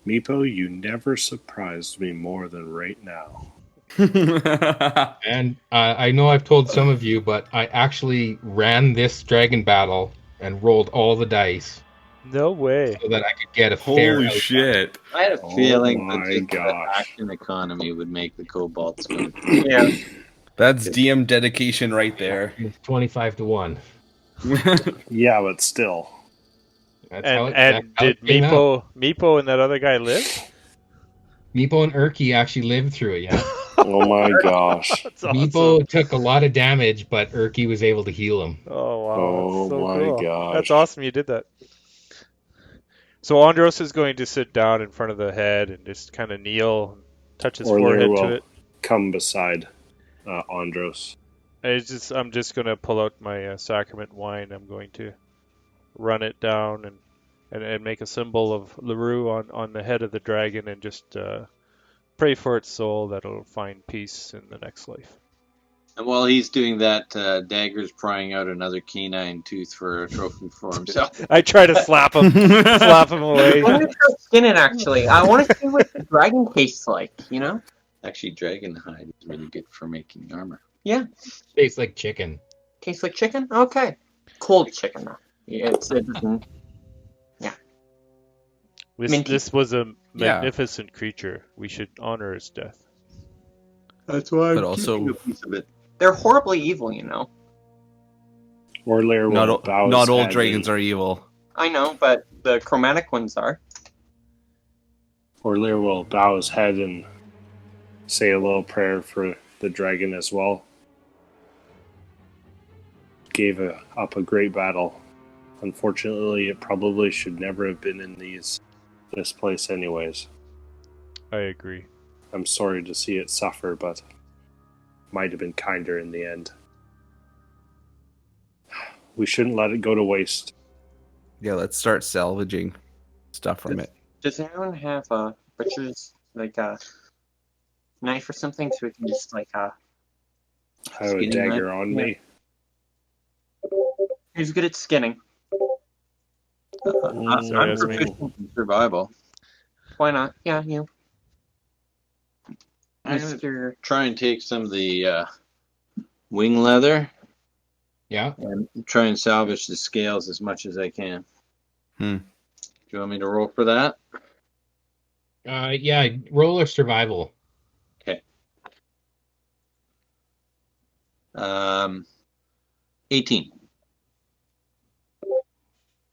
Meepo, you never surprised me more than right now. And I know I've told some of you, but I actually ran this dragon battle and rolled all the dice No way. so that I could get a fair Holy outcome. shit. I had a Oh feeling my that just the gosh. action economy would make the kobolds win. Yeah. That's DM dedication right there. It's 25-1. Yeah, but still. That's how And that's how did it came out. Meepo and that other guy live? Meepo and Erky actually lived through it, yeah. Oh my gosh. That's awesome. Meepo took a lot of damage, but Erky was able to heal him. Oh wow, Oh that's so my cool. gosh. That's awesome you did that. So Andros is going to sit down in front of the head and just kind of kneel, and touch his Or forehead will to it. come beside Andros. I'm just going to pull out my sacrament wine. I'm going to run it down and make a symbol of LaRue on the head of the dragon and just pray for its soul that it'll find peace in the next life. And while he's doing that, Dagger's prying out another canine tooth for a trophy for himself. I try to slap him away. I want to try skin it, actually. I want to see what the dragon tastes like, you know? Actually, dragon hide is really good for making armor. Yeah. Tastes like chicken. Tastes like chicken? Okay. Cold chicken, though. Yeah, it doesn't... Minty. This was a Yeah. magnificent creature. We should honor his death. That's why But also- keeping a piece of it. They're horribly evil, you know? Orlair will bow his Not all head dragons and- are evil. I know, but the chromatic ones are. Orlair will bow his head and say a little prayer for the dragon as well. Gave up a great battle. Unfortunately, it probably should never have been in this place anyways. I agree. I'm sorry to see it suffer, but might have been kinder in the end. We shouldn't let it go to waste. Yeah, let's start salvaging stuff from it. Does anyone have a butcher's, like, a knife or something so we can just, like, I have a Skinning dagger knife? on me. who's good at skinning? I'm that's me. proficient in survival. Why not? Yeah, you. I'm gonna Mr. try and take some of the wing leather Yeah. and try and salvage the scales as much as I can. Hmm. Do you want me to roll for that? Yeah, roll or survival. 18.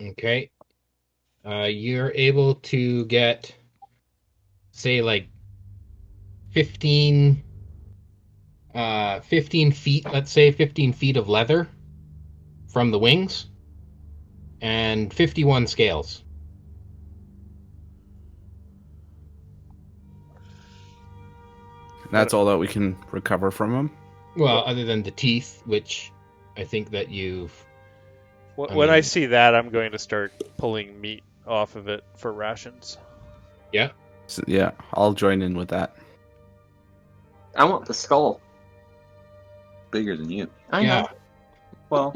Okay. You're able to get, say, like 15 feet, let's say 15 feet of leather from the wings and 51 scales. That's all that we can recover from them. Well, other than the teeth, which I think that you've... When I mean- see that, I'm going to start pulling meat off of it for rations. Yeah. So, yeah, I'll join in with that. I want the skull. Bigger than you. I Yeah. know. Well,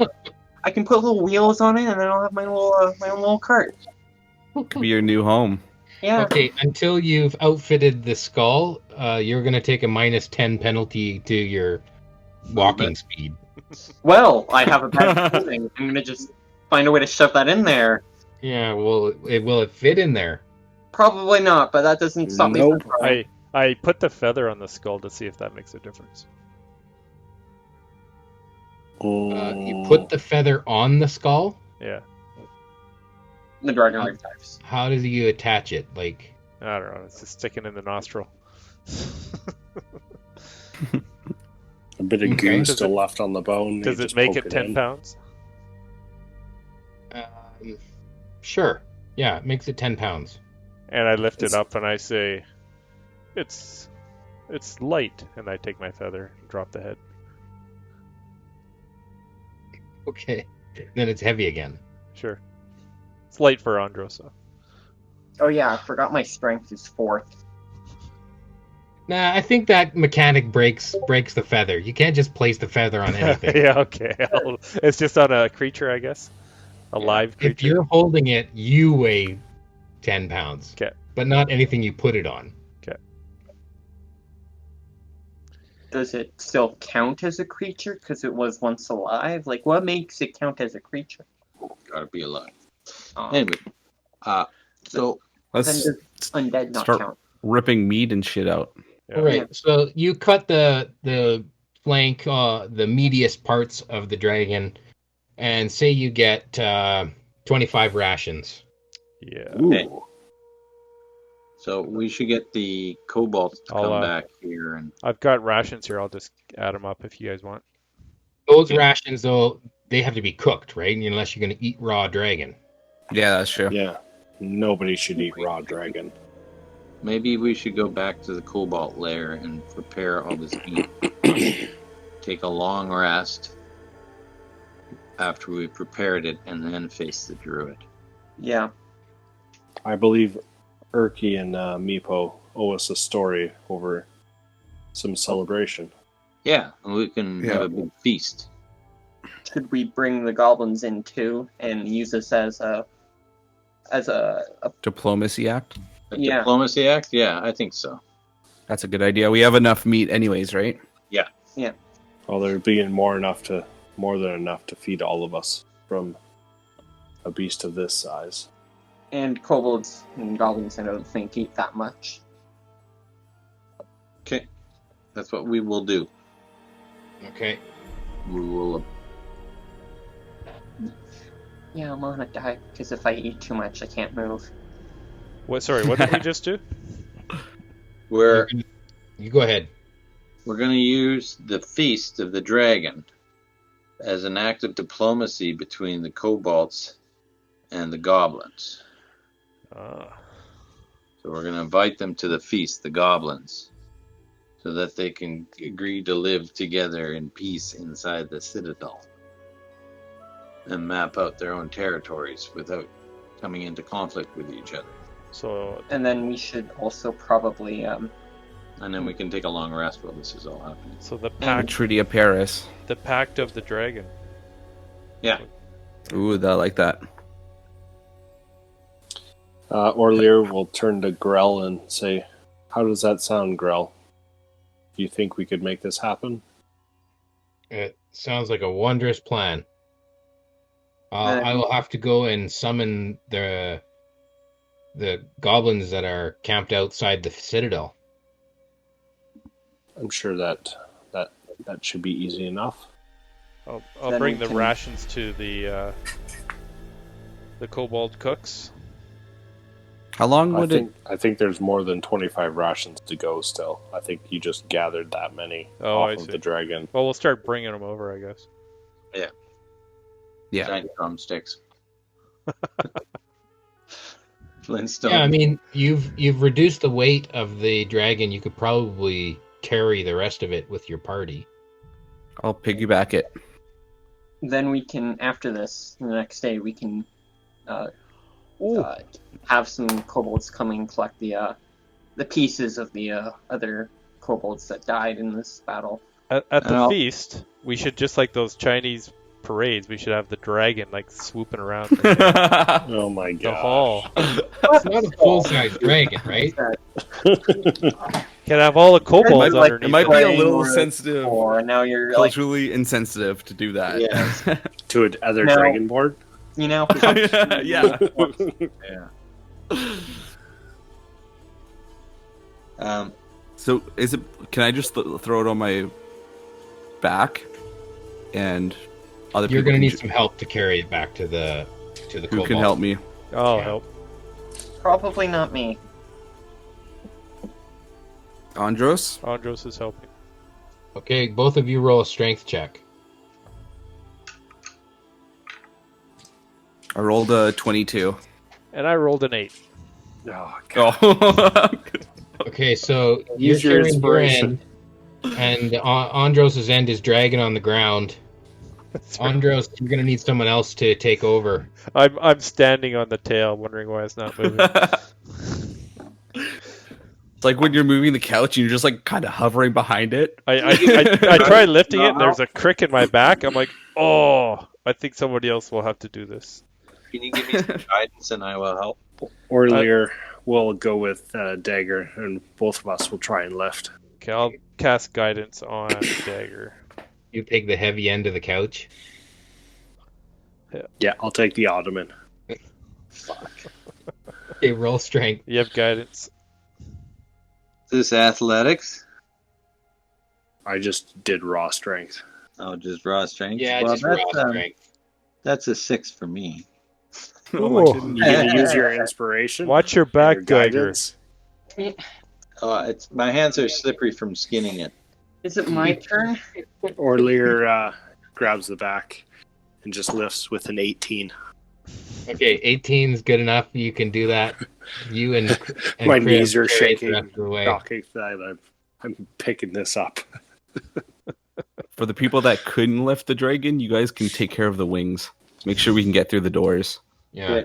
I can put little wheels on it, and then I'll have my own little cart. Could be your new home. Yeah. Okay, until you've outfitted the skull, you're going to take a -10 penalty to your walking speed. Well, I have a bad feeling. I'm gonna just find a way to shove that in there. Yeah, well, will it fit in there? Probably not, but that doesn't stop me Nope. from trying. I put the feather on the skull to see if that makes a difference. You put the feather on the skull? Yeah, The dragon revives. How do you attach it? Like, I don't know. It's just sticking in the nostril. A bit of Okay. goo Does still it- left on the bone. Does you it just make poke it 10 in. pounds? sure. Yeah, it makes it 10 pounds. And I lift it It's- up and I say, "It's light." And I take my feather and drop the head. Okay. Then it's heavy again. Sure. It's light for Androsa. Oh yeah, I forgot my strength is 4. Nah, I think that mechanic breaks the feather. You can't just place the feather on anything. Yeah, okay. It's just on a creature, I guess. A live If creature. you're holding it, you weigh 10 pounds. Okay. But not anything you put it on. Does it still count as a creature because it was once alive? Like, what makes it count as a creature? Gotta be alive. Oh, Anyway, so then Let's does undead not start count? ripping meat and shit out. Yeah. All right. Yeah. So you cut the flank, the meatiest parts of the dragon, and say you get 25 rations. Yeah. Okay. So we should get the kobolds to I'll, come back here and I've got rations here. I'll just add them up if you guys want. Those Okay. rations, though, they have to be cooked, right? Unless you're going to eat raw dragon. Yeah, that's true. Yeah. Nobody should eat raw dragon. maybe we should go back to the cobalt lair and prepare all this meat. Take a long rest after we prepared it and then face the druid. Yeah. I believe Urki and Meepo owe us a story over some celebration. Yeah, and we can have a big feast. Should we bring the goblins in too and use this as a Diplomacy act. A Yeah. diplomacy act? Yeah, I think so. That's a good idea. We have enough meat anyways, right? Well, there'd be more than enough to feed all of us from a beast of this size. and kobolds and goblins I don't think eat that much. Okay, that's what we will do. Okay. We will. Yeah, I'm gonna die because if I eat too much I can't move. What? Sorry, what did we just do? We're You go ahead. going to use the feast of the dragon as an act of diplomacy between the kobolds and the goblins. Ah. So we're going to invite them to the feast, the goblins, so that they can agree to live together in peace inside the Citadel and map out their own territories without coming into conflict with each other. So And then we should also probably And then we can take a long rest while this is all happening. so the The pact Treaty of Paris. of the dragon. Yeah. Ooh, I like that. Orlear will turn to Grell and say, "How does that sound, Grell? Do you think we could make this happen?" It sounds like a wondrous plan. I will have to go and summon the goblins that are camped outside the Citadel. I'm sure that should be easy enough. I'll Then bring we the can- rations to the kobold cooks. How long would I think there's more than 25 rations to go still. I think you just gathered that many Oh, I off of see. the dragon. Well, we'll start bringing them over, I guess. Yeah. Giant drumsticks. Flintstone. Yeah, I mean, you've reduced the weight of the dragon. You could probably carry the rest of it with your party. I'll piggyback it. then we can after this the next day we can have some kobolds come and collect the pieces of the other kobolds that died in this battle. At the Well- feast, we should just like those Chinese parades. We should have the dragon like swooping around Oh my the god! hall. It's not a full-size dragon, right? Can have all the kobolds like- underneath. It might it. be a Playing little or- sensitive, Or now you're like, culturally insensitive to do that. Yes. To another No. dragon board. you know, Yeah. Yeah. So is it? Can I just throw it on my back, and other You're people going to can need some help to carry it back to the who kobold. can help me? I'll Yeah. help. probably not me. Andros. Andros is helping. Okay, both of you roll a strength check. I rolled a 22. And I rolled an 8. Oh, Oh. Okay, so Use you're your carrying your inspiration. end, and Andros' end is dragging on the ground. Andros, you're going to need someone else to take over. I'm standing on the tail, wondering why it's not moving. It's like when you're moving the couch and you're just like kind of hovering behind it. I tried lifting it, and there's a crick in my back. I'm like, oh, I think somebody else will have to do this. Can you give me some guidance and I will help? Orlear will go with Dagger, and both of us will try and lift. Okay, I'll cast guidance on Dagger. You take the heavy end of the couch. Yeah, I'll take the ottoman. Fuck. Okay, roll strength. You have guidance. Is this athletics? I just did raw strength. Oh, just raw strength? Yeah, Well, just raw that's, strength. That's a 6 for me. Ooh. You gonna use your inspiration? Watch your and back, your Dagger. guidance? It's my hands are slippery from skinning it. Is it my turn? Orlear grabs the back and just lifts with an 18. Okay, 18's good enough. You can do that. You and My Chris knees are carry it the shaking. rest of the way. Shocking that I'm picking this up. For the people that couldn't lift the dragon, you guys can take care of the wings. Make sure we can get through the doors. Yeah.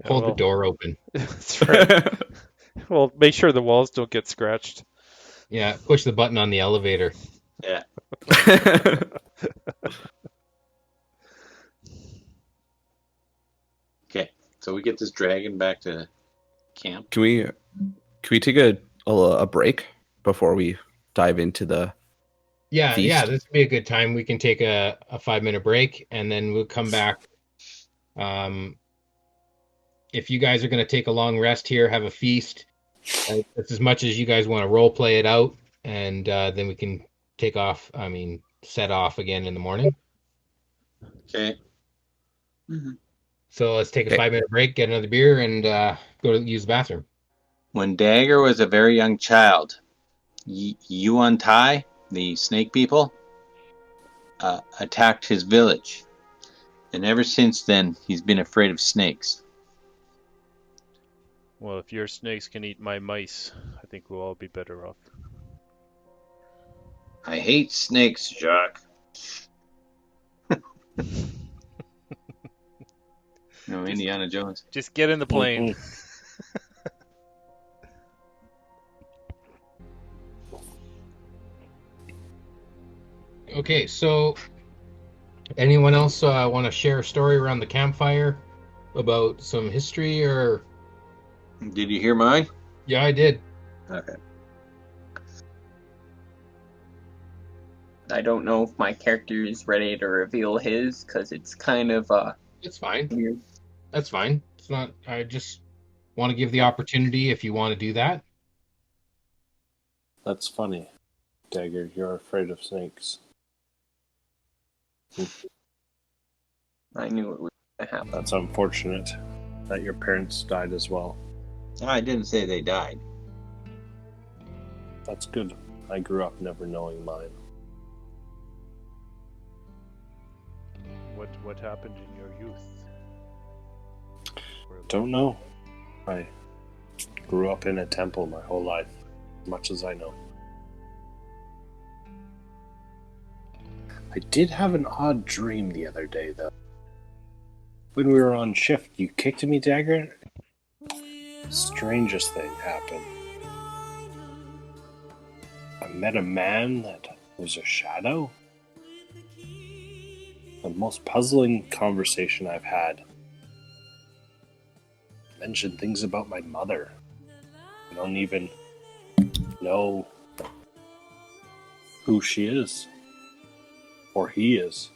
Hold the door open. That's right. Well, make sure the walls don't get scratched. Yeah, push the button on the elevator. Yeah. Okay, so we get this dragon back to camp. Can we take a break before we dive into the Yeah, feast? yeah, this would be a good time. We can take a 5-minute break, and then we'll come back. If you guys are going to take a long rest here, have a feast, that's as much as you guys want to role play it out, and then we can set off again in the morning. Okay. Mm-hmm. So let's take a Okay. 5-minute break, get another beer, and go to use the bathroom. When Dagger was a very young child, Yuan-Tai, the snake people, attacked his village. And ever since then, he's been afraid of snakes. Well, if your snakes can eat my mice, I think we'll all be better off. I hate snakes, Jacques. No, Indiana Jones. Just get in the plane. Okay, so anyone else want to share a story around the campfire about some history or? Did you hear mine? Yeah, I did. Okay. I don't know if my character is ready to reveal his, because it's kind of It's fine. weird. That's fine. It's not. I just want to give the opportunity if you want to do that. That's funny. Dagger, you're afraid of snakes. I knew it was going to happen. That's unfortunate that your parents died as well. I didn't say they died. That's good. I grew up never knowing mine. What happened in your youth? Don't know. I grew up in a temple my whole life, as much as I know. I did have an odd dream the other day, though. When we were on shift, you kicked me, Dagger. Strangest thing happened. I met a man that was a shadow. The most puzzling conversation I've had. Mentioned things about my mother. I don't even know who she is. Or he is.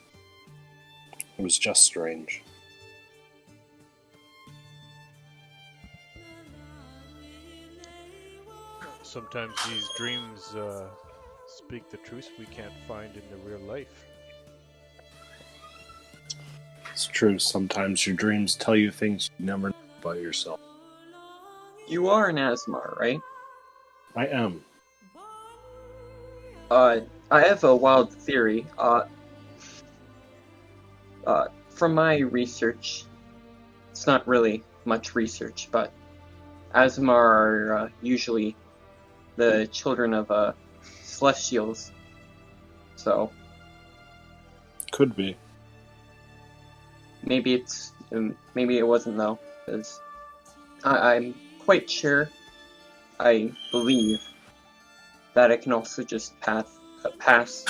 It was just strange. Sometimes these dreams speak the truth we can't find in the real life. It's true, sometimes your dreams tell you things you never know about yourself. You are an Asmar, right? I am. I have a wild theory. From my research, it's not really much research, but Asmar are usually the children of Celestials. So Could be. maybe it wasn't though, because I'm quite sure. I believe that it can also just pass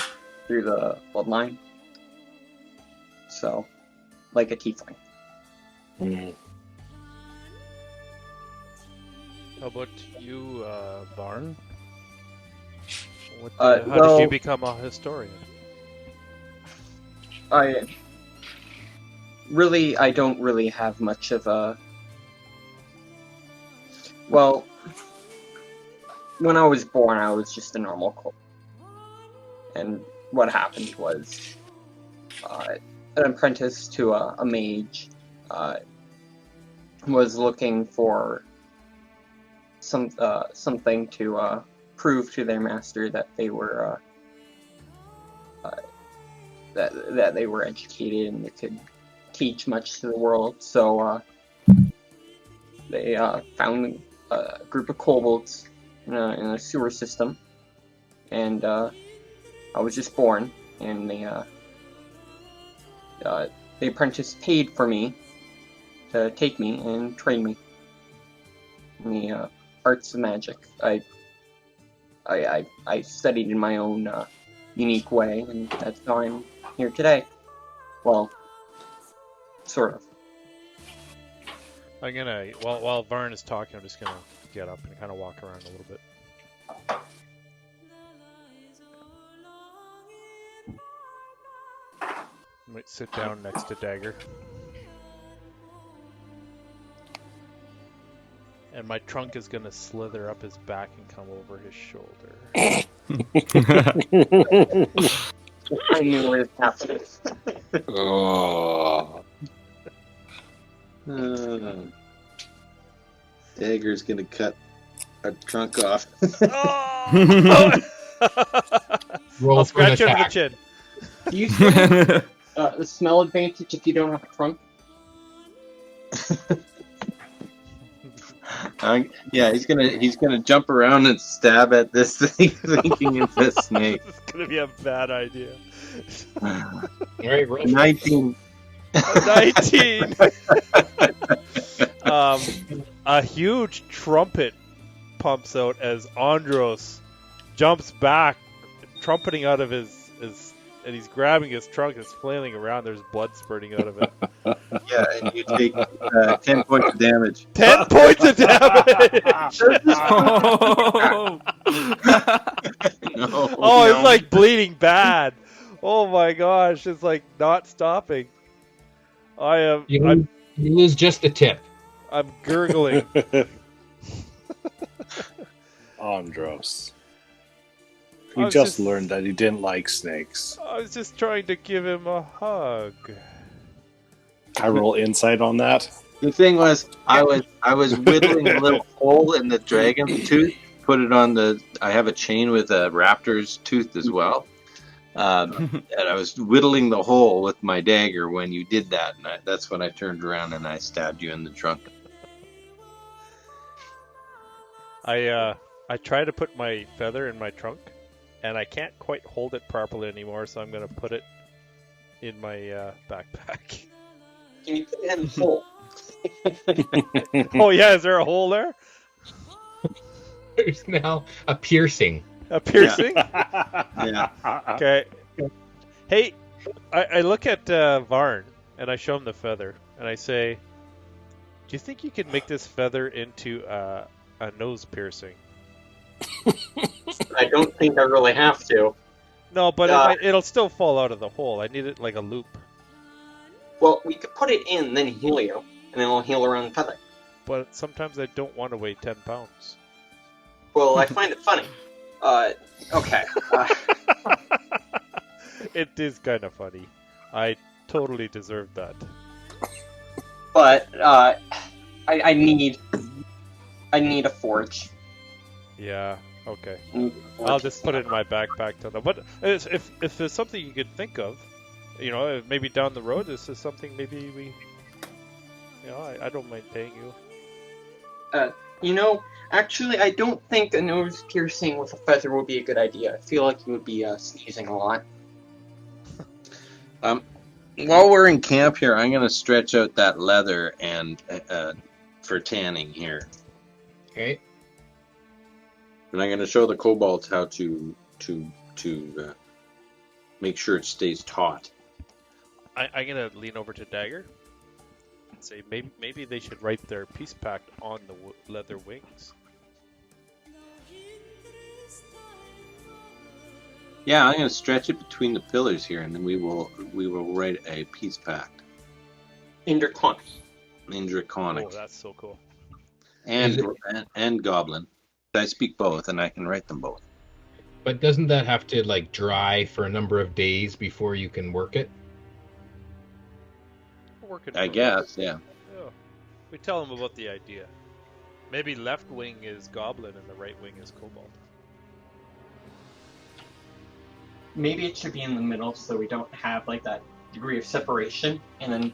through the bloodline. So, like a tiefling. Mm. How about you, Varn? Uh, How did well- you become a historian? I don't really have much of a. Well, when I was born, I was just a normal kobold, and what happened was, an apprentice to a mage was looking for something to prove to their master that they were that they were educated and they could teach much to the world. So they found a group of kobolds in a sewer system, and I was just born, and the apprentice paid for me to take me and train me in the arts of magic. I studied in my own unique way, and that's how I'm here today. Well, sort of. I'm gonna while Varn is talking, I'm just gonna get up and kind of walk around a little bit. Might sit down next to Dagger. And my trunk is gonna slither up his back and come over his shoulder. I knew where this happened. Oh. Dagger's gonna cut a trunk off. Oh! Roll I'll for an scratch him in the attack. chin. Do you still have the smell advantage if you don't have a trunk? Yeah, he's gonna jump around and stab at this thing, thinking it's a snake. This is gonna be a bad idea. All right, roll. 19. 19. A huge trumpet pumps out as Andros jumps back, trumpeting out of his and he's grabbing his trunk. It's flailing around. There's blood spurting out of it. Yeah, and you take 10 points of damage. 10 points of damage. Oh. No, Oh, it's no. like bleeding bad. Oh my gosh, it's like not stopping. I'm You lose just the tip. gurgling. Andros. I He was just just- learned that he didn't like snakes. I was just trying to give him a hug. I roll insight on that. The thing was, I was whittling a little hole in the dragon's tooth. Put it on I have a chain with a raptor's tooth as well. And I was whittling the hole with my dagger when you did that. And that's when I turned around and I stabbed you in the trunk. I try to put my feather in my trunk, and I can't quite hold it properly anymore, so I'm gonna put it in my backpack. Can you put it in the hole? Oh yeah, is there a hole there? There's now a piercing. A piercing? Yeah. Okay. Hey, I look at Varn, and I show him the feather, and I say, do you think you could make this feather into a nose piercing? I don't think I really have to. No, but Uh, it'll still fall out of the hole. I need it like a loop. Well, we could put it in, then heal you, and then it'll heal around the feather. But sometimes I don't want to weigh 10 pounds. Well, I find it funny. Okay. It is kind of funny. I totally deserve that. But I need a forge. Yeah, okay. I need a forge. I'll just put it in my backpack till now. But if there's something you could think of, maybe down the road, this is something maybe we, I don't mind paying you. Actually, I don't think a nose piercing with a feather would be a good idea. I feel like you would be sneezing a lot. While we're in camp here, I'm going to stretch out that leather and for tanning here. Okay. And I'm going to show the kobolds how to make sure it stays taut. I'm gonna lean over to Dagger. say maybe they should write their peace pact on the leather wings. Yeah, I'm going to stretch it between the pillars here, and then we will write a peace pact. In Draconic. In Draconic. Oh, that's so cool. And Goblin. I speak both, and I can write them both. But doesn't that have to like dry for a number of days before you can work it? I guess, yeah. Yeah. We tell them about the idea. Maybe left wing is Goblin and the right wing is Kobold. Maybe it should be in the middle so we don't have like that degree of separation, and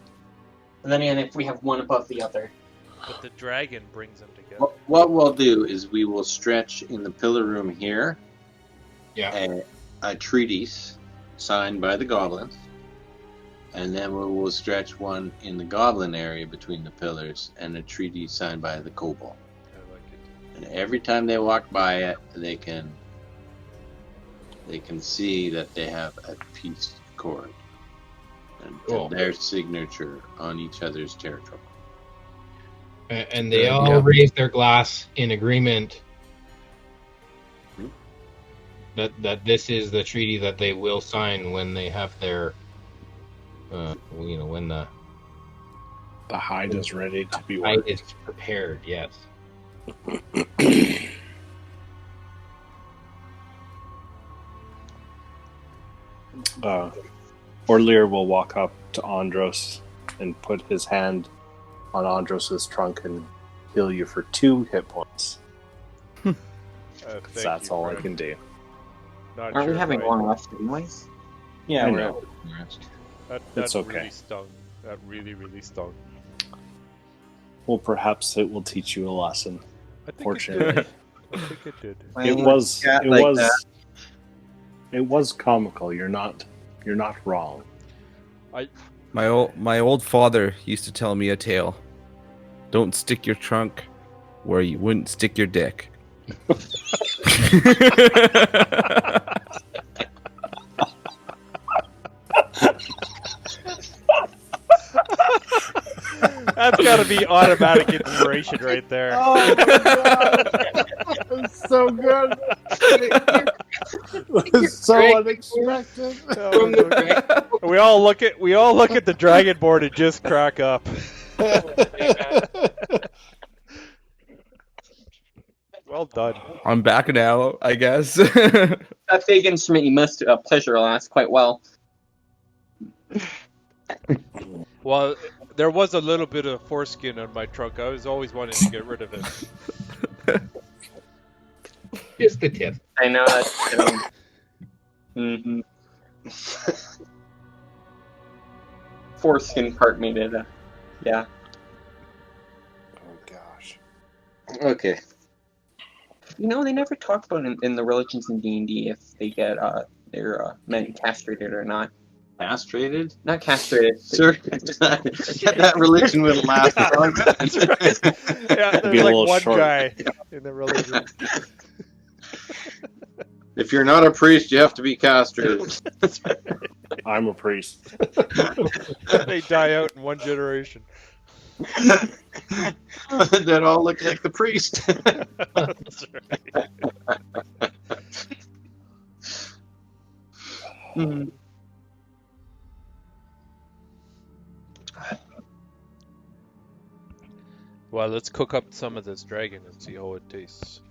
then if we have one above the other. But the dragon brings them together. What we'll do is we will stretch in the pillar room here. Yeah. A treatise signed by the goblins, and then we will stretch one in the goblin area between the pillars, and a treatise signed by the kobold. I like it. And every time they walk by it, they can see that they have a peace cord and their signature on each other's territory. And they all raise their glass in agreement that this is the treaty that they will sign when they have their, when the hide is ready to be hide worked. is prepared. Yes. Orlear will walk up to Andros and put his hand on Andros's trunk and heal you for 2 hit points. That's all I can do. Not Aren't sure we having if long rest anyways? Yeah, I we're know. That It's okay. really stung. That really, really stung. Well, perhaps it will teach you a lesson. I think Fortunately. it did. I think it did. It was comical. You're not wrong. My old father used to tell me a tale. Don't stick your trunk where you wouldn't stick your dick. That's got to be automatic inspiration right there. Oh my god! That's so good. That's so unexpected. We all look at the dragon board and just crack up. Well done. I'm back now, I guess. That fake instrument you must pleasure last quite well. Well, there was a little bit of foreskin on my trunk. I was always wanting to get rid of it. Just the tip. I know that's mm-hmm. Foreskin part made it. Yeah. Oh gosh. Okay. You know, they never talk about in the religions in D&D if they get their men castrated or not. Castrated? Not castrated. Sir, that religion would last. That's right. Yeah, Be there's a like little one short. guy in the religion. If you're not a priest, you have to be castrated. I'm a priest. They die out in one generation. That all look like the priest. That's right. Mm. Well, let's cook up some of this dragon and see how it tastes.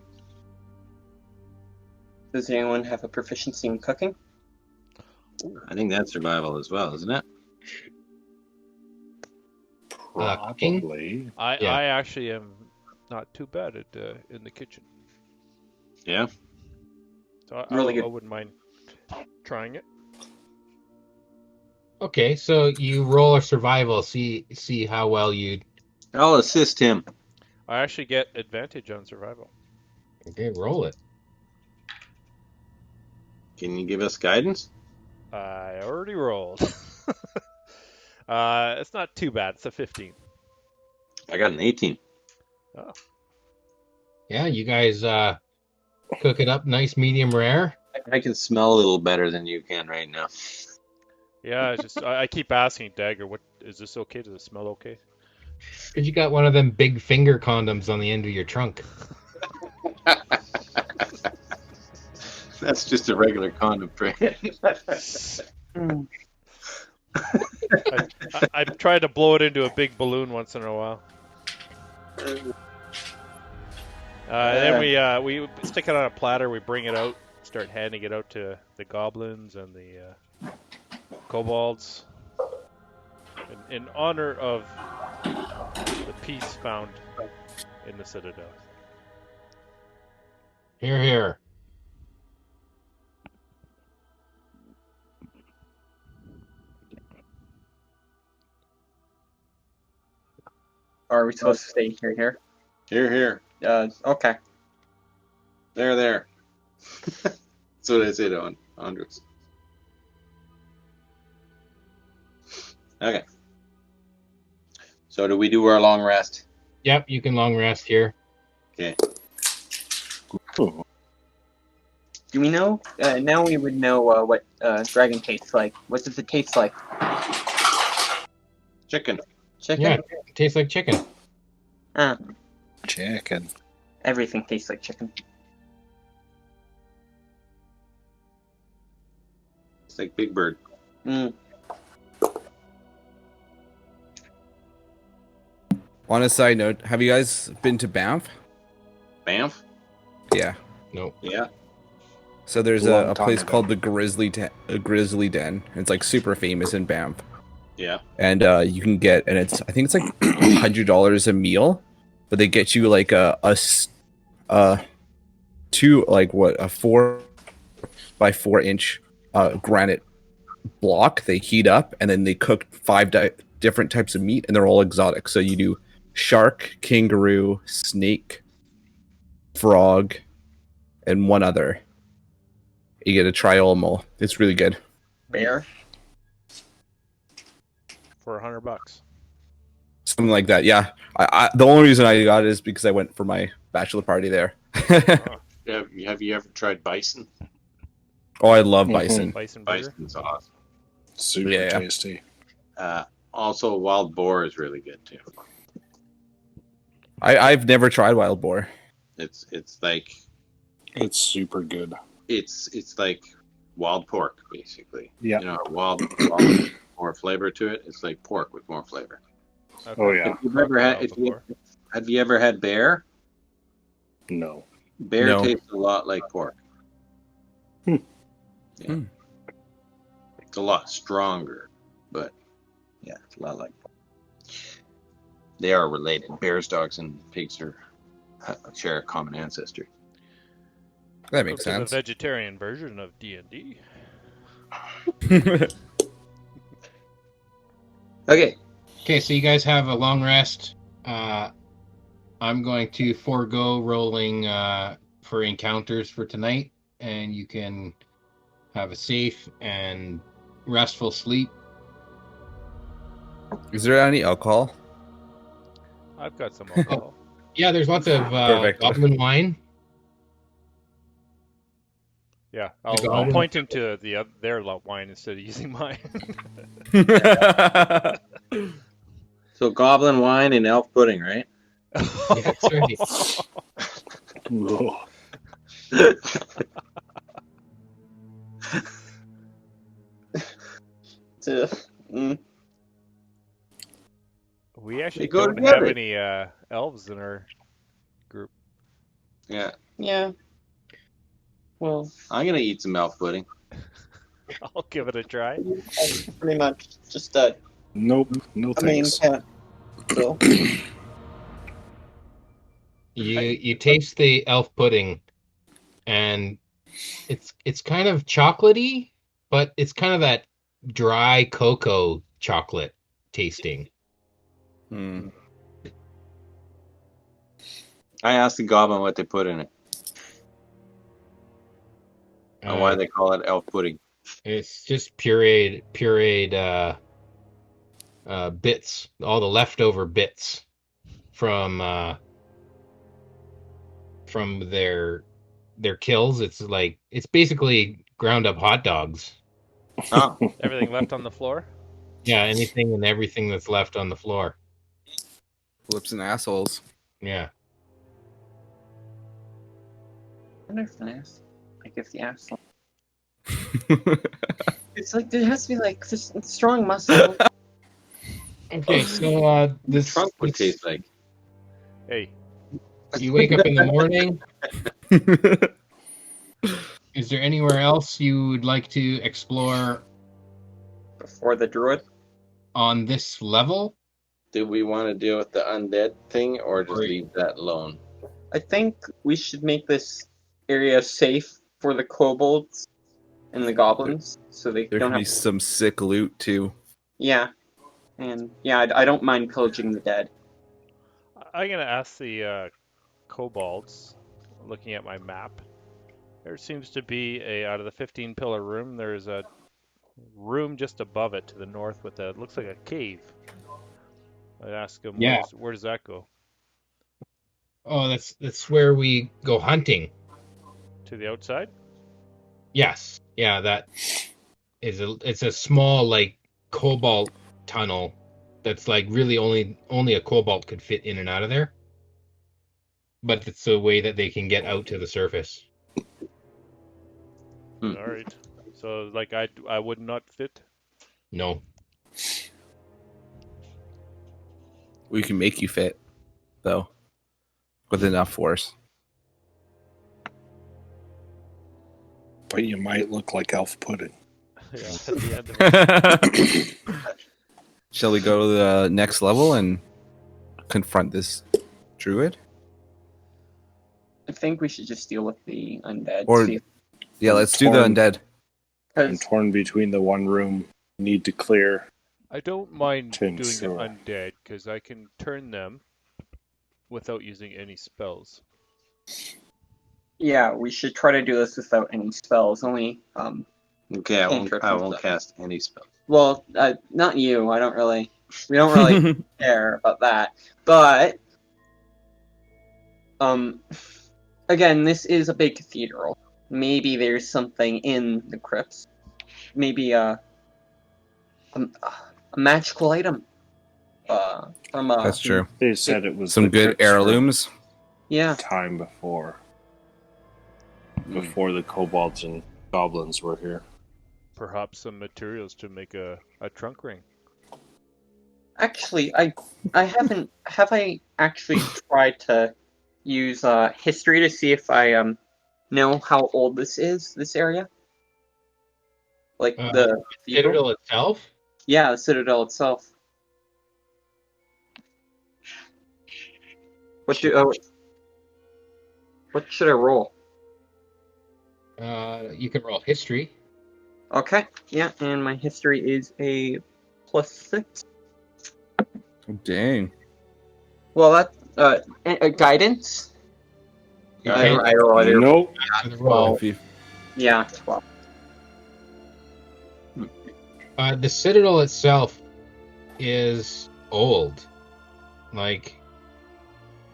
Does anyone have a proficiency in cooking? I think that's survival as well, isn't it? Cooking? Probably. I Yeah. actually am not too bad at in the kitchen, Yeah. so Really I good. wouldn't mind trying it. Okay, so you roll a survival. See how well you. I'll assist him. I actually get advantage on survival. Okay, roll it. Can you give us guidance? I already rolled. It's not too bad. It's a 15. I got an 18. Oh, Yeah, you guys cook it up nice, medium rare. I can smell a little better than you can right now. yeah. It's just I keep asking Dagger, "What is this okay? Does it smell okay?" Because you got one of them big finger condoms on the end of your trunk. That's just a regular condom tray. I try to blow it into a big balloon once in a while. Then we stick it on a platter. We bring it out, start handing it out to the goblins and the kobolds in honor of the peace found in the Citadel. Here, here. Or are we supposed to stay here? Here. Okay. There. That's what I say to Andres. Okay. So do we do our long rest? Yep, you can long rest here. Okay. Oh, Do we know? Now we would know what dragon tastes like. What does it taste like? Chicken. Chicken? Yeah, it tastes like chicken. chicken. Everything tastes like chicken. It's like Big Bird. Mm. On a side note, have you guys been to Banff? Banff? Yeah. Nope. Yeah. So there's Long a time place ago. called the Grizzly Den. It's like super famous in Banff, Yeah. and you can get, and I think it's like $100 a meal, but they get you like a 4x4-inch granite block. They heat up, and then they cook 5 different types of meat, and they're all exotic. So you do shark, kangaroo, snake, frog, and one other. You get to try all them all. It's really good. Bear? For $100. Something like that. Yeah. I the only reason I got it is because I went for my bachelor party there. Have you ever tried bison? Oh, I love Mhm. bison. Bison burger. Bison's awesome. Super Yeah. tasty. Also, wild boar is really good too. I've never tried wild boar. It's like It's super good. it's like wild pork basically. Yeah. You know, wild more flavor to it. It's like pork with more flavor. Okay. Oh, yeah. If you've ever had, Before. have you ever had bear? No. Bear No. tastes a lot like pork. Hmm. Yeah. Hmm. It's a lot stronger, but yeah, it's a lot like pork. They are related. Bears, dogs, and pigs share a common ancestry. That makes Welcome to sense. the vegetarian version of D&D. Okay. Okay, so you guys have a long rest. I'm going to forego rolling for encounters for tonight, and you can have a safe and restful sleep. Is there any alcohol? I've got some alcohol. Yeah, there's lots of Perfect. goblin wine. Yeah, The I'll goblin- point him to their wine instead of using mine. So goblin wine and elf pudding, right? Yeah, that's right. Ugh. Mm. We actually They go don't have together. any elves in our group. Yeah. Yeah. Well, I'm gonna eat some elf pudding. I'll give it a try. pretty much just Nope. No thanks. yeah. So You taste the elf pudding, and it's kind of chocolatey, but it's kind of that dry cocoa chocolate tasting. Hmm. I asked the goblin what they put in it and why they call it elf pudding. It's just pureed bits, all the leftover bits from their kills. It's basically ground up hot dogs. Oh, Everything left on the floor? Yeah, anything and everything that's left on the floor. Lips and assholes. Yeah. I wonder if nice. Like if the asshole. It's like there has to be like this strong muscle. Okay, so this Trunk would taste like. Hey, you wake up in the morning. Is there anywhere else you would like to explore Before the druid. on this level? Do we want to deal with the undead thing or just Or- leave that alone? I think we should make this area safe for the kobolds and the goblins, so they There don't could be have. some sick loot too. Yeah, and yeah, I don't mind pillaging the dead. I'm gonna ask the kobolds. Looking at my map, there seems to be out of the 15-pillar room. There's a room just above it to the north with a looks like a cave. I'd ask them, Yeah. where does that go? Oh, that's where we go hunting. To the outside? Yes. Yeah, that is it's a small like cobalt tunnel that's like really only a cobalt could fit in and out of there. But it's a way that they can get out to the surface. Hmm. All right. So like I would not fit. No. We can make you fit, though, with enough force. But you might look like elf pudding. Yeah, at the end of it. Shall we go to the next level and confront this druid? I think we should just deal with the undead. Or- see if- Yeah, let's do the Torn. undead. I'm 'cause- torn between the one room need to clear. I don't mind Tin doing the sewer. undead because I can turn them without using any spells. yeah, we should try to do this without any spells. Only Okay, I Cantrips won't and stuff. cast any spell. well, not you. I don't really. We don't really care about that. But again, this is a big cathedral. Maybe there's something in the crypts. Maybe a magical item. From That's true. They said it was Some the good crypts were heirlooms. Yeah. time before the kobolds and goblins were here. Perhaps some materials to make a trunk ring. Actually, I haven't. Have I actually tried to use history to see if I know how old this is? This area, like the cathedral? Citadel itself? Yeah, the citadel itself. What should I roll? You can roll history. Okay, yeah, and my history is a +6. Dang. Well, that guidance. You I can't roll it. Nope. for the roll. If you- Yeah, 12. The Citadel itself is old, like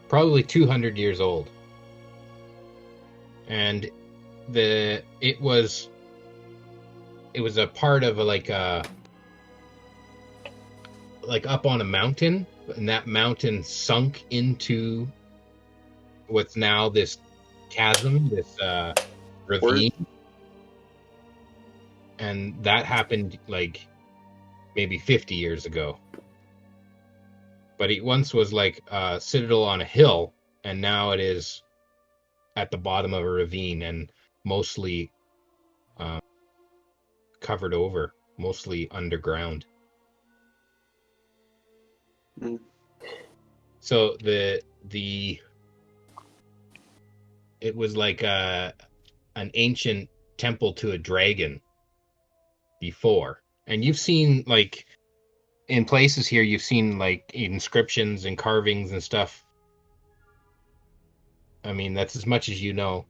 probably 200 years old, and it was a part of like up on a mountain, and that mountain sunk into what's now this chasm, this ravine. And that happened like maybe 50 years ago. But it once was like a citadel on a hill, and now it is at the bottom of a ravine and mostly covered over, mostly underground. Mm. So it was like an ancient temple to a dragon before. And you've seen like in places here, you've seen like inscriptions and carvings and stuff. I mean, that's as much as you know.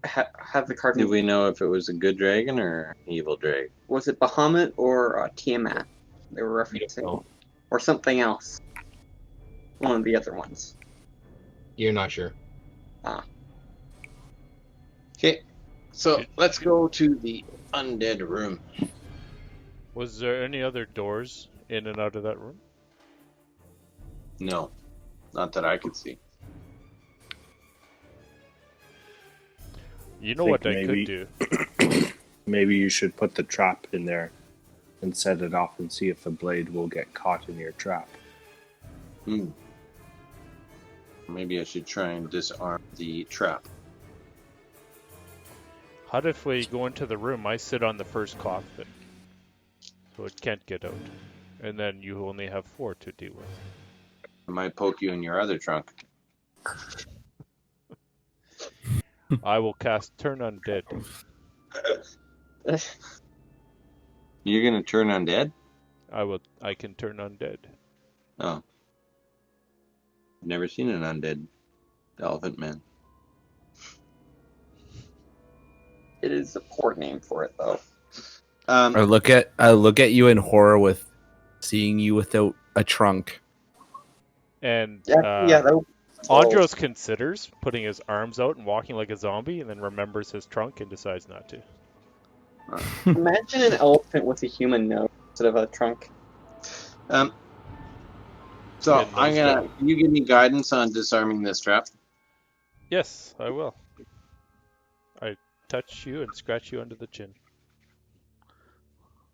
Have the carving. Do we know if it was a good dragon or an evil dragon? Was it Bahamut or Tiamat? They were You don't referencing, know. or something else. One of the other ones. You're not sure. Okay, so let's go to the undead room. Was there any other doors in and out of that room? No, not that I could see. You know Think what I maybe- could do? Maybe you should put the trap in there and set it off and see if the blade will get caught in your trap. Maybe I should try and disarm the trap. How if we go into the room, I sit on the first coffin, so it can't get out, and then you only have 4 to deal with. I might poke you in your other trunk. I will cast Turn Undead. You're gonna turn undead? I can turn undead. Oh. I've never seen an undead elephant man. It is a poor name for it, though. I look at you in horror with seeing you without a trunk. And That Andros considers putting his arms out and walking like a zombie, and then remembers his trunk and decides not to. Imagine an elephant with a human nose instead of a trunk. So Yeah, I'm gonna. Can you give me guidance on disarming this trap? Yes, I will. I touch you and scratch you under the chin.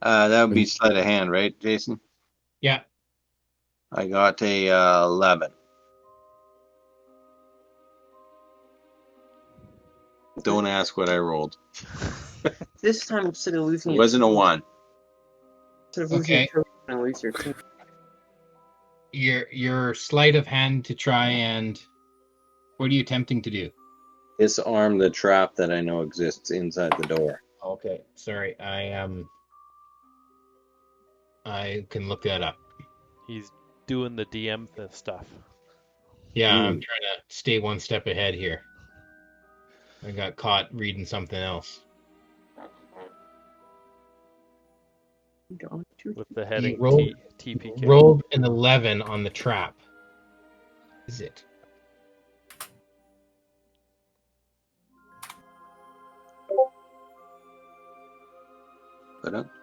That would be sleight of hand, right, Jason? Yeah. I got a 11. Don't ask what I rolled. This time, instead of losing It wasn't a 1. instead of losing Okay. your trophy, you're gonna lose your team. Your sleight of hand to try and what are you attempting to do? Disarm the trap that I know exists inside the door. Okay, sorry. I can look that up. He's doing the DM stuff. Yeah, I'm trying to stay one step ahead here. I got caught reading something else. With the heading rolled- TPK. Rolled an 11 on the trap. Is it?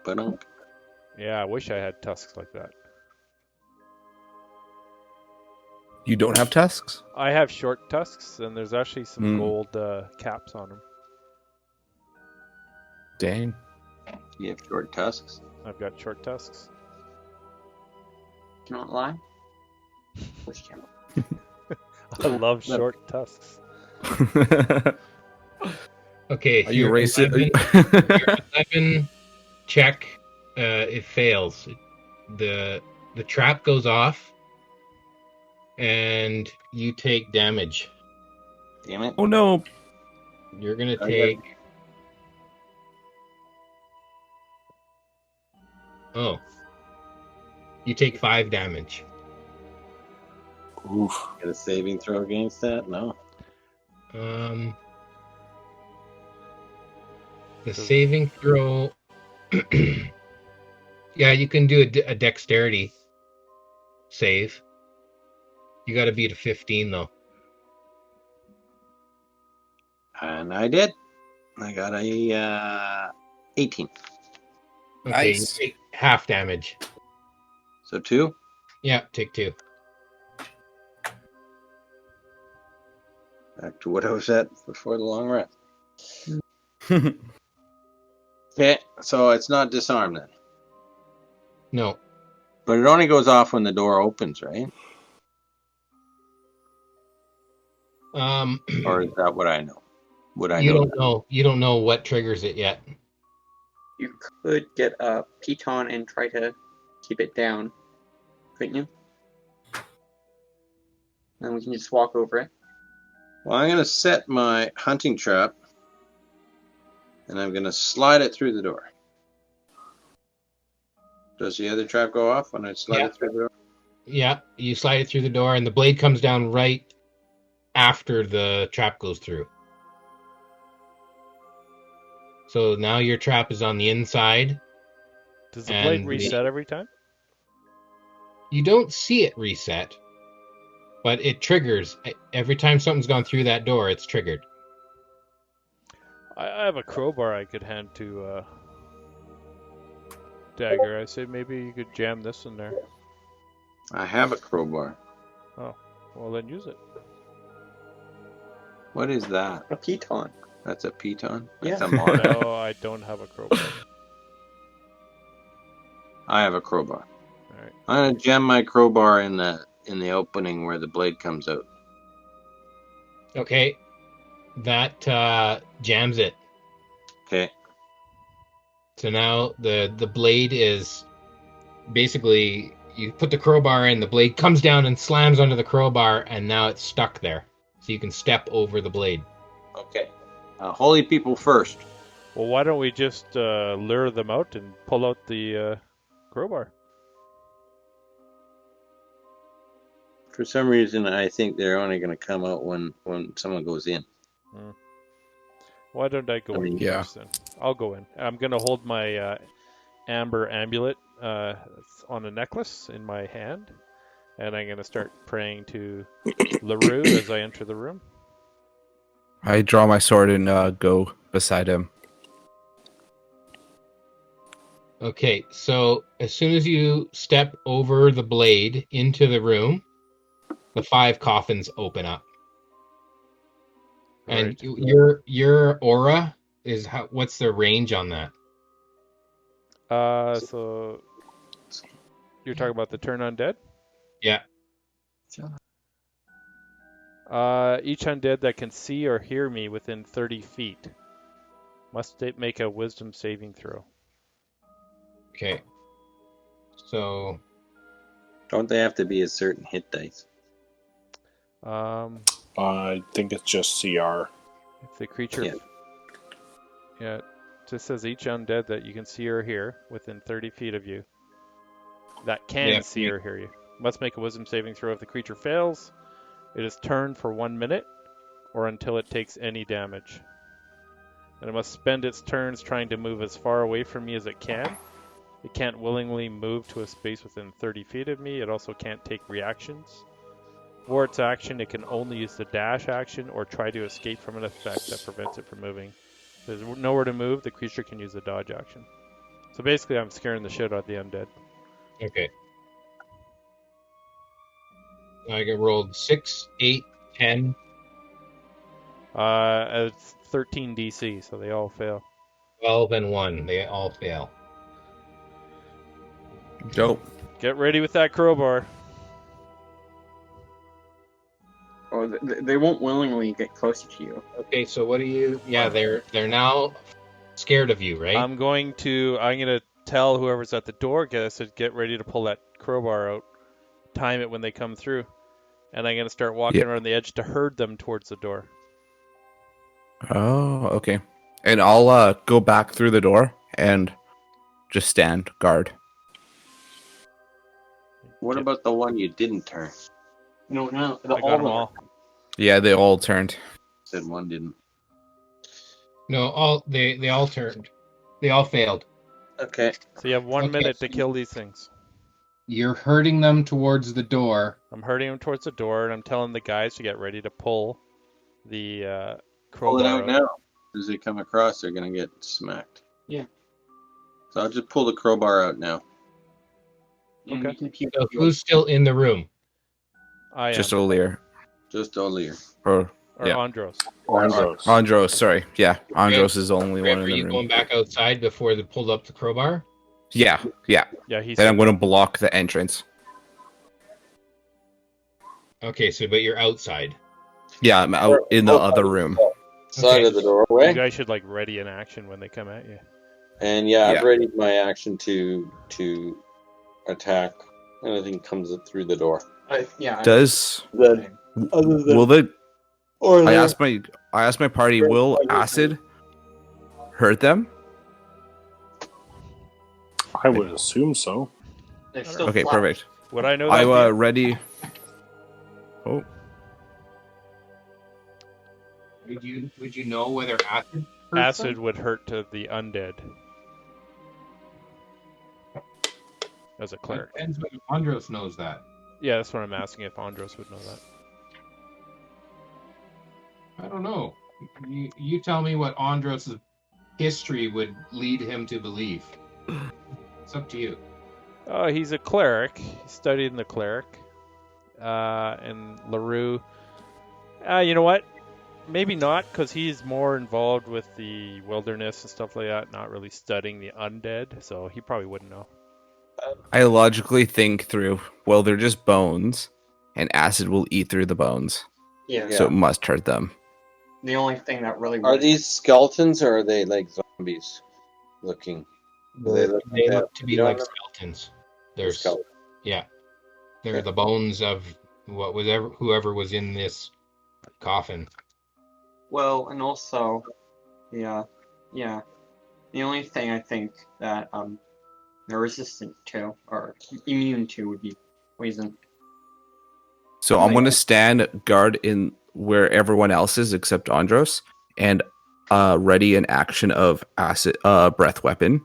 Ba-dum. Yeah, I wish I had tusks like that. You don't have tusks? I have short tusks, and there's actually some gold caps on them. Dang. You have short tusks. I've got short tusks. Cannot lie. Wish camera. I love short tusks. Okay, Are you racist? 11 check. It fails. The trap goes off, and you take damage. Damn it. Oh no. You're gonna Okay. take. Oh. You take 5 damage. Oof. Get a saving throw against that? No. The saving throw. Yeah, you can do a dexterity save. You got to beat a 15 though. And I did. I got a 18. Okay, Nice. you take half damage. So 2. Yeah, take 2. Back to what I was at before the long rest. Okay, so it's not disarmed then. No. But it only goes off when the door opens, right? Or is that what I know? Would I you know? don't know. You don't know what triggers it yet. You could get a piton and try to keep it down, couldn't you? And we can just walk over it. Well, I'm going to set my hunting trap, and I'm going to slide it through the door. Does the other trap go off when I slide Yeah. it through the door? Yeah, you slide it through the door, and the blade comes down right after the trap goes through. So now your trap is on the inside. Does the blade And reset every time? You don't see it reset, but it triggers. Every time something's gone through that door, it's triggered. I have a crowbar I could hand to Dagger. I say maybe you could jam this in there. I have a crowbar. Well, then use it. What is that? A piton. That's a piton? Yeah. That's a mark. No, I don't have a crowbar. I have a crowbar. Alright. I'm gonna jam my crowbar in the opening where the blade comes out. Okay. That jams it. Okay. So now the blade is basically, you put the crowbar in, the blade comes down and slams onto the crowbar, and now it's stuck there. So you can step over the blade. Okay. Holy people first. Well, why don't we just lure them out and pull out the crowbar? For some reason, I think they're only going to come out when someone goes in. Why don't I go in yeah. first then? I'll go in. I'm going to hold my amber amulet on a necklace in my hand, and I'm going to start praying to LaRue as I enter the room. I draw my sword and go beside him. Okay, so as soon as you step over the blade into the room, the 5 coffins open up. And Right. your aura is what's the range on that? So you're talking about the turn undead? Yeah. Each undead that can see or hear me within 30 feet must make a wisdom saving throw. Okay. So Don't they have to be a certain hit dice? I think it's just CR. If the creature... Yeah. Yeah, it just says each undead that you can see or hear within 30 feet of you that can see or hear you must make a wisdom saving throw. If the creature fails, it is turned for 1 minute or until it takes any damage. And it must spend its turns trying to move as far away from me as it can. It can't willingly move to a space within 30 feet of me. It also can't take reactions. For its action, it can only use the dash action or try to escape from an effect that prevents it from moving. If there's nowhere to move, the creature can use the dodge action. So basically, I'm scaring the shit out of the undead. okay. I get rolled 6, 8, 10. It's 13 DC, so they all fail. 12 and 1. They all fail. Dope. Get ready with that crowbar. Or they won't willingly get closer to you. Okay, so what do you? Yeah, they're now scared of you, right? I'm gonna tell whoever's at the door, get ready to pull that crowbar out. Time it when they come through, and I'm gonna start walking around the edge to herd them towards the door. Oh, okay. And I'll go back through the door and just stand guard. What about the one you didn't turn? No, I got them all. Yeah, they all turned. Said one didn't. No, they all turned. They all failed. Okay. So you have 1 minute to kill these things. You're herding them towards the door. I'm herding them towards the door, and I'm telling the guys to get ready to pull the Pull crowbar it out now. As they come across, they're gonna get smacked. Yeah. So I'll just pull the crowbar out now. And Okay. you can keep So who's still in the room? I am. Just O'Lear. Just O'Lear. Or Or yeah. Andros. Andros, sorry. Yeah, Andros is the only Greg, one are in the you room. going back outside before they pulled up the crowbar? Yeah. Yeah, he's. And I'm going to block the entrance. Okay, but you're outside. Yeah, I'm out in the other room. Side Okay. of the You doorway. guys should ready an action when they come at you. And yeah, Yeah. I've readied my action to attack anything comes through the door. Does Then will the I asked my party, will acid hurt them? I would assume so. They're still Okay, flat. perfect. Would I know I that? ready. Oh, Would you know whether acid hurts Acid them? would hurt to the undead. As a cleric. Depends whether Andros knows that. Yeah, that's what I'm asking, if Andros would know that. I don't know. You tell me what Andros' history would lead him to believe. It's up to you. He's a cleric. He studied in the cleric. and LaRue. You know what? Maybe not, because he's more involved with the wilderness and stuff like that, not really studying the undead, so he probably wouldn't know. I logically think through, well, they're just bones, and acid will eat through the bones, Yeah. so it must hurt them. The only thing that really Are these skeletons or are they like zombies looking? They look have to be meat on like them? skeletons. They're They're skeletons. yeah, they're Okay. the bones of whoever was in this coffin. Well, and also, yeah. The only thing I think that they're resistant to or immune to would be poison. So I'm going to stand guard in where everyone else is except Andros, and ready an action of acid breath weapon.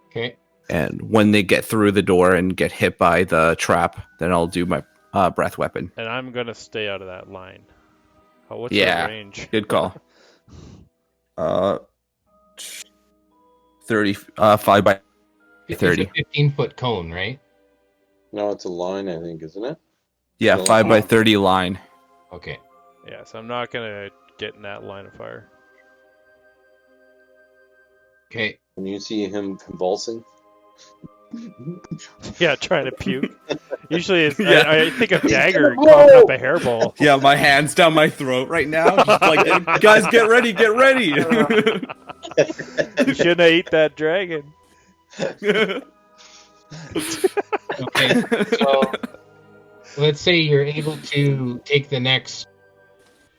Okay. And when they get through the door and get hit by the trap, then I'll do my breath weapon. And I'm going to stay out of that line. Oh, what's Yeah. your range? Good call. 5 by 30. It's a 15-foot cone, right? No, it's a line, I think, isn't it? Yeah, So- 5 by 30 line. Okay. Yeah, so I'm not going to get in that line of fire. Okay. When you see him convulsing, Yeah, trying to puke. Usually, it's, Yeah. I think of Dagger coughing up a hairball. Yeah, my hand's down my throat right now. Just like, guys, get ready, get ready. You shouldn't have eat that dragon. Okay. So let's say you're able to take the next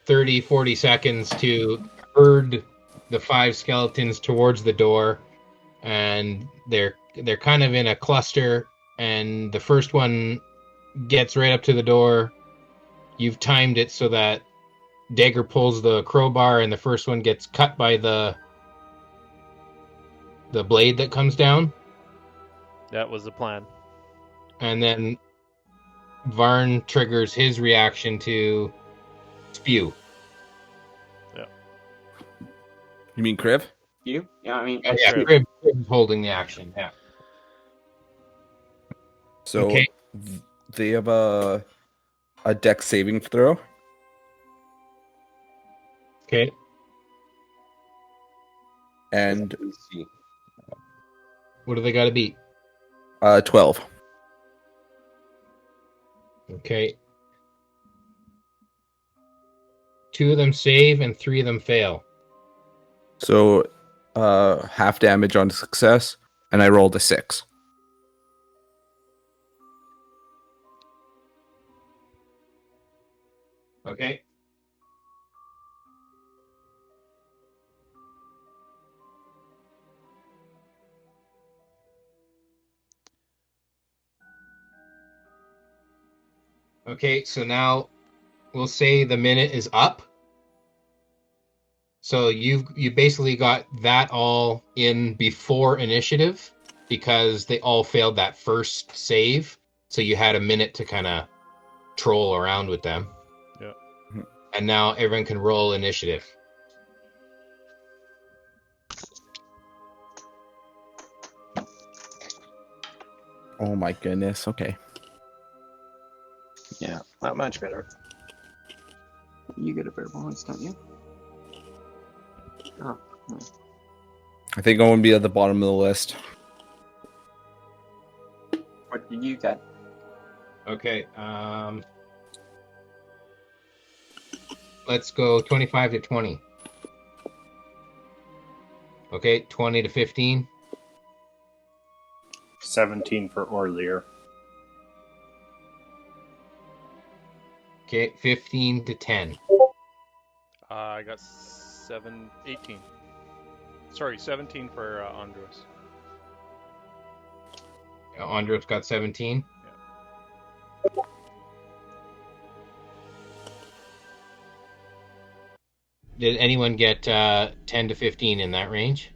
30, 40 seconds to herd the 5 skeletons towards the door, and they're kind of in a cluster, and the first one gets right up to the door. You've timed it so that Dagger pulls the crowbar and the first one gets cut by the blade that comes down, That was the plan. and then Varn triggers his reaction to spew. You mean Kriv? You? Yeah, I mean, Oh, yeah, True. Crib is holding the action. Yeah. So Okay. they have a dex saving throw. Okay. And see. What do they got to beat? 12. Okay. 2 of them save and 3 of them fail. So half damage on success, and I rolled a 6. Okay. Okay, so now we'll say the minute is up. So you basically got that all in before initiative because they all failed that first save. So you had a minute to kind of troll around with them. Yeah. And now everyone can roll initiative. Oh my goodness. Okay. Yeah, not much better. you get a better bonus, don't you? Oh, I think I'm going to be at the bottom of the list. what did you get? Okay. Let's go 25 to 20. Okay, 20 to 15. 17 for Orlear. Okay, 15 to 10. I got 18. Sorry, 17 for Andros. Andros got 17. Did anyone get 10 to 15 in that range?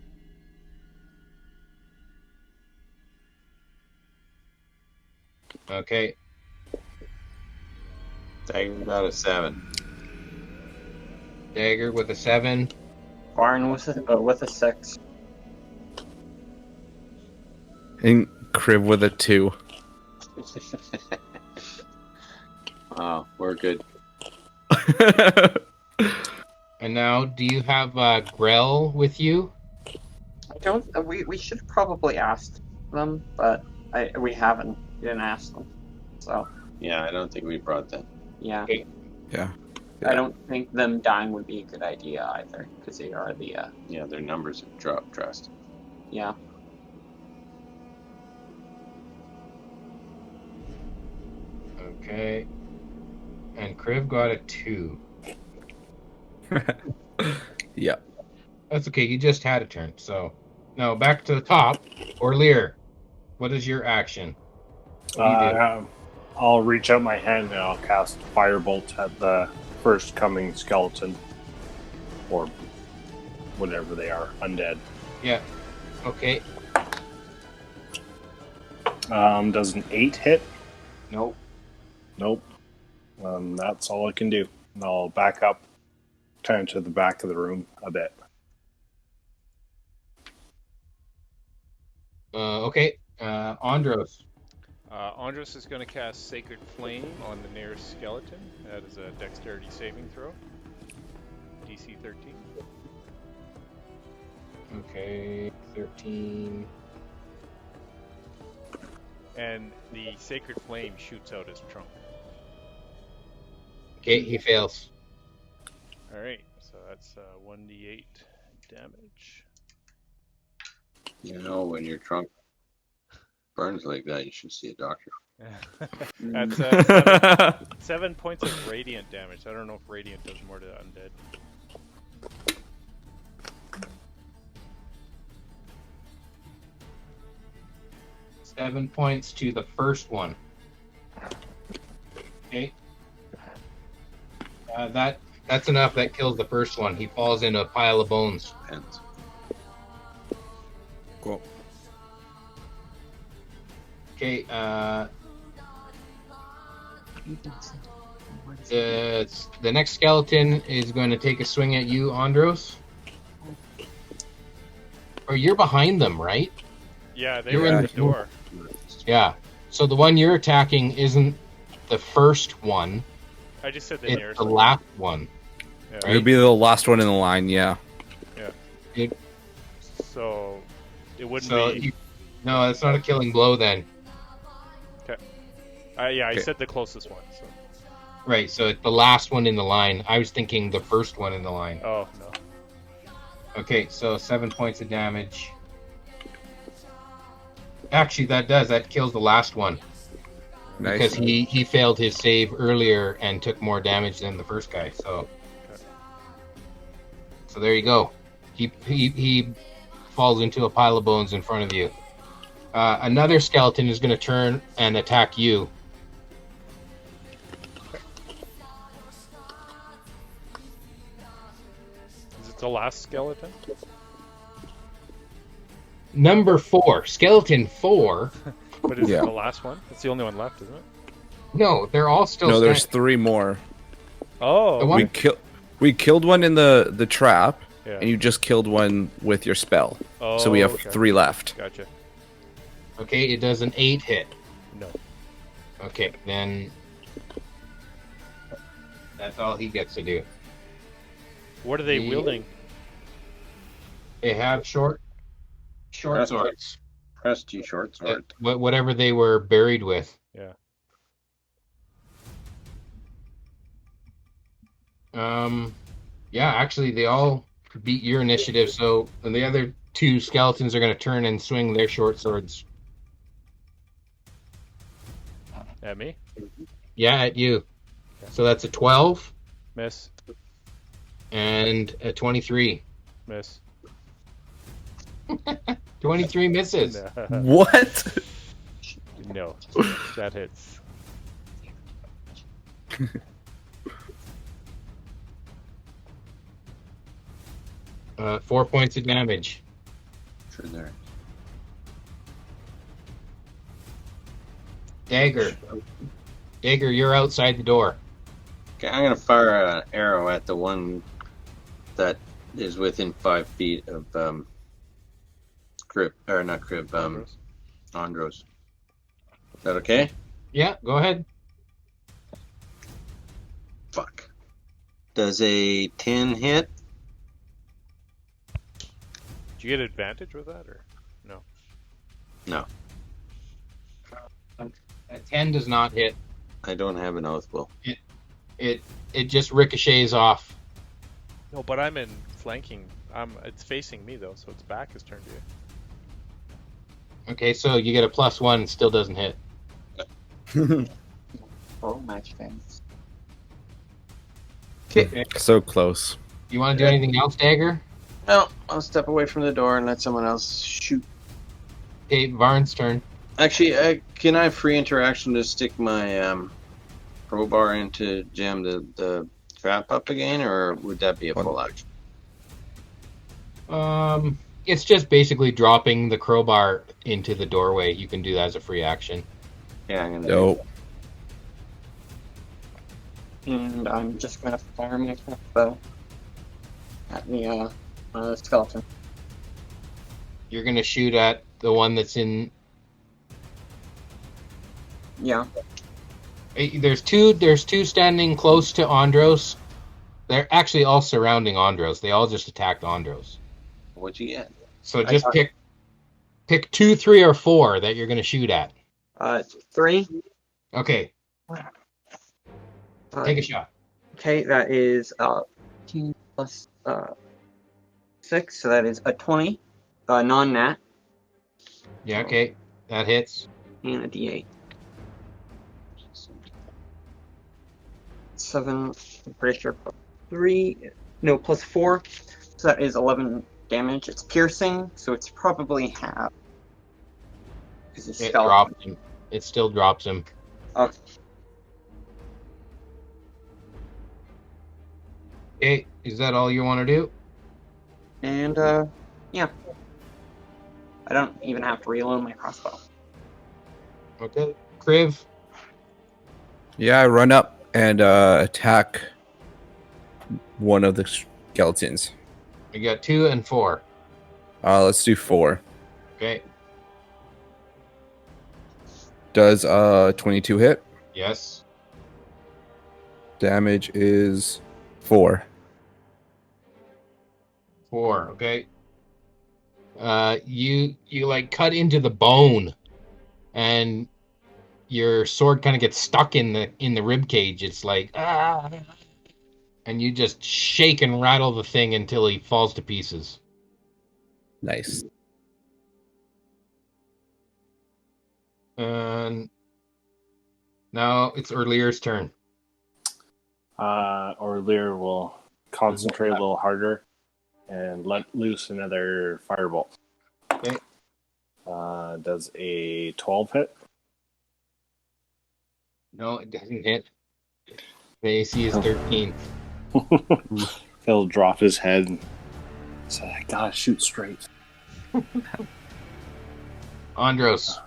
Okay. Dagger got a 7. Dagger with a 7. Barn with a 6. And Kriv with a 2. We're good. And now, do you have Grell with you? I don't. We should probably ask them, but we haven't. We didn't ask them. So Yeah, I don't think we brought that. yeah. Okay. Yeah. I don't think them dying would be a good idea either, because they are the Yeah, their numbers have dropped drastically. yeah. Okay. And Kriv got a 2. Yeah. That's okay, you just had a turn, so... Now, back to the top. Orlear, what is your action? What do you do? I'll reach out my hand and I'll cast Firebolt at the first coming skeleton. Or whatever they are, undead. Yeah. Okay. Does an 8 hit? Nope. Nope. That's all I can do. And I'll back up, turn to the back of the room a bit. Okay. Andros. Andros is going to cast Sacred Flame on the nearest skeleton. That is a Dexterity saving throw. DC 13. Okay. 13. And the Sacred Flame shoots out his trunk. Okay, he fails. Alright, so that's 1d8 damage. You know, when your trunk burns like that, you should see a doctor. That's 7 points of radiant damage. I don't know if radiant does more to undead. Seven points to the first one. Okay. That's enough. That kills the first one. He falls into a pile of bones. Depends. Cool. Okay. The next skeleton is going to take a swing at you, Andros. Or you're behind them, right? Yeah, they You're were in at the the door. Yeah. So the one you're attacking isn't the first one. I just said the It's nearest the one. last one. Yeah. Right. It'll be the last one in the line, yeah. So it wouldn't So be. no, it's not a killing blow then. Yeah, I Okay. said the closest one. So. Right. So it's the last one in the line. I was thinking the first one in the line. Oh no. Okay. So 7 points of damage. Actually, that kills the last one because Nice. he failed his save earlier and took more damage than the first guy. So there you go. He falls into a pile of bones in front of you. Another skeleton is going to turn and attack you. Is it the last skeleton? Number 4, skeleton 4. But is Yeah. it the last one? It's the only one left, isn't it? No, they're all still. No, there's standing. 3 more. Oh. The one- We killed one in the trap, Yeah. and you just killed one with your spell. So we have okay. 3 left. Gotcha. Okay, it does an 8 hit. No. Okay, then that's all he gets to do. What are they The- wielding? They have short swords. Press G short sword. Whatever they were buried with. Yeah. Yeah, actually, they all beat your initiative. So the other 2 skeletons are going to turn and swing their short swords. At me? Yeah, at you. So that's a 12 Miss. and a 23. Miss. 23 misses. What? No. That hits. 4 points of damage. Sure there. Dagger, you're outside the door. Okay, I'm gonna fire an arrow at the one that is within 5 feet of Andros. Is that okay? Yeah, go ahead. Does a 10 hit? Do you get advantage with that, or no? No, A 10 does not hit. I don't have an oath bow. It just ricochets off. No, but I'm in flanking. It's facing me though, so its back is turned to you. Okay, so you get a +1, still doesn't hit. Oh, match fans. Okay. So close. You want to do anything else, Dagger? No, I'll step away from the door and let someone else shoot. Okay, Varn's turn. Actually, can I have free interaction to stick my crowbar in to jam the trap up again, or would that be a full action? It's just basically dropping the crowbar into the doorway. You can do that as a free action. Yeah, I'm gonna Nope. And I'm just gonna fire my crossbow at the skeleton. You're gonna shoot at the one that's in. Yeah. There's two standing close to Andros. They're actually all surrounding Andros. They all just attacked Andros. What'd you get? So just pick 2, 3, or 4 that you're gonna shoot at. 3. Okay, take a shot. Okay, that is 15 plus 6, so that is a 20. Non-nat. Yeah, okay, that hits. And a d8. 7, I'm pretty sure, plus 3, no, plus 4, so that is 11 damage. It's piercing, so it's probably half. It dropped him. It still drops him. Okay. Okay, is that all you want to do? And, yeah. I don't even have to reload my crossbow. Okay, Kriv. Yeah, I run up and attack one of the skeletons. We got 2 and 4. Let's do 4. Okay, Does 22 hit? yes. Damage is 4. 4, okay. You like cut into the bone, and your sword kind of gets stuck in the rib cage. It's like and you just shake and rattle the thing until he falls to pieces. Nice. And now it's Earlier's turn. Orlear will concentrate a little harder and let loose another firebolt. Okay. Does a 12 hit? No, it doesn't hit. The AC is 13. He'll drop his head and say, I gotta shoot straight. Andros.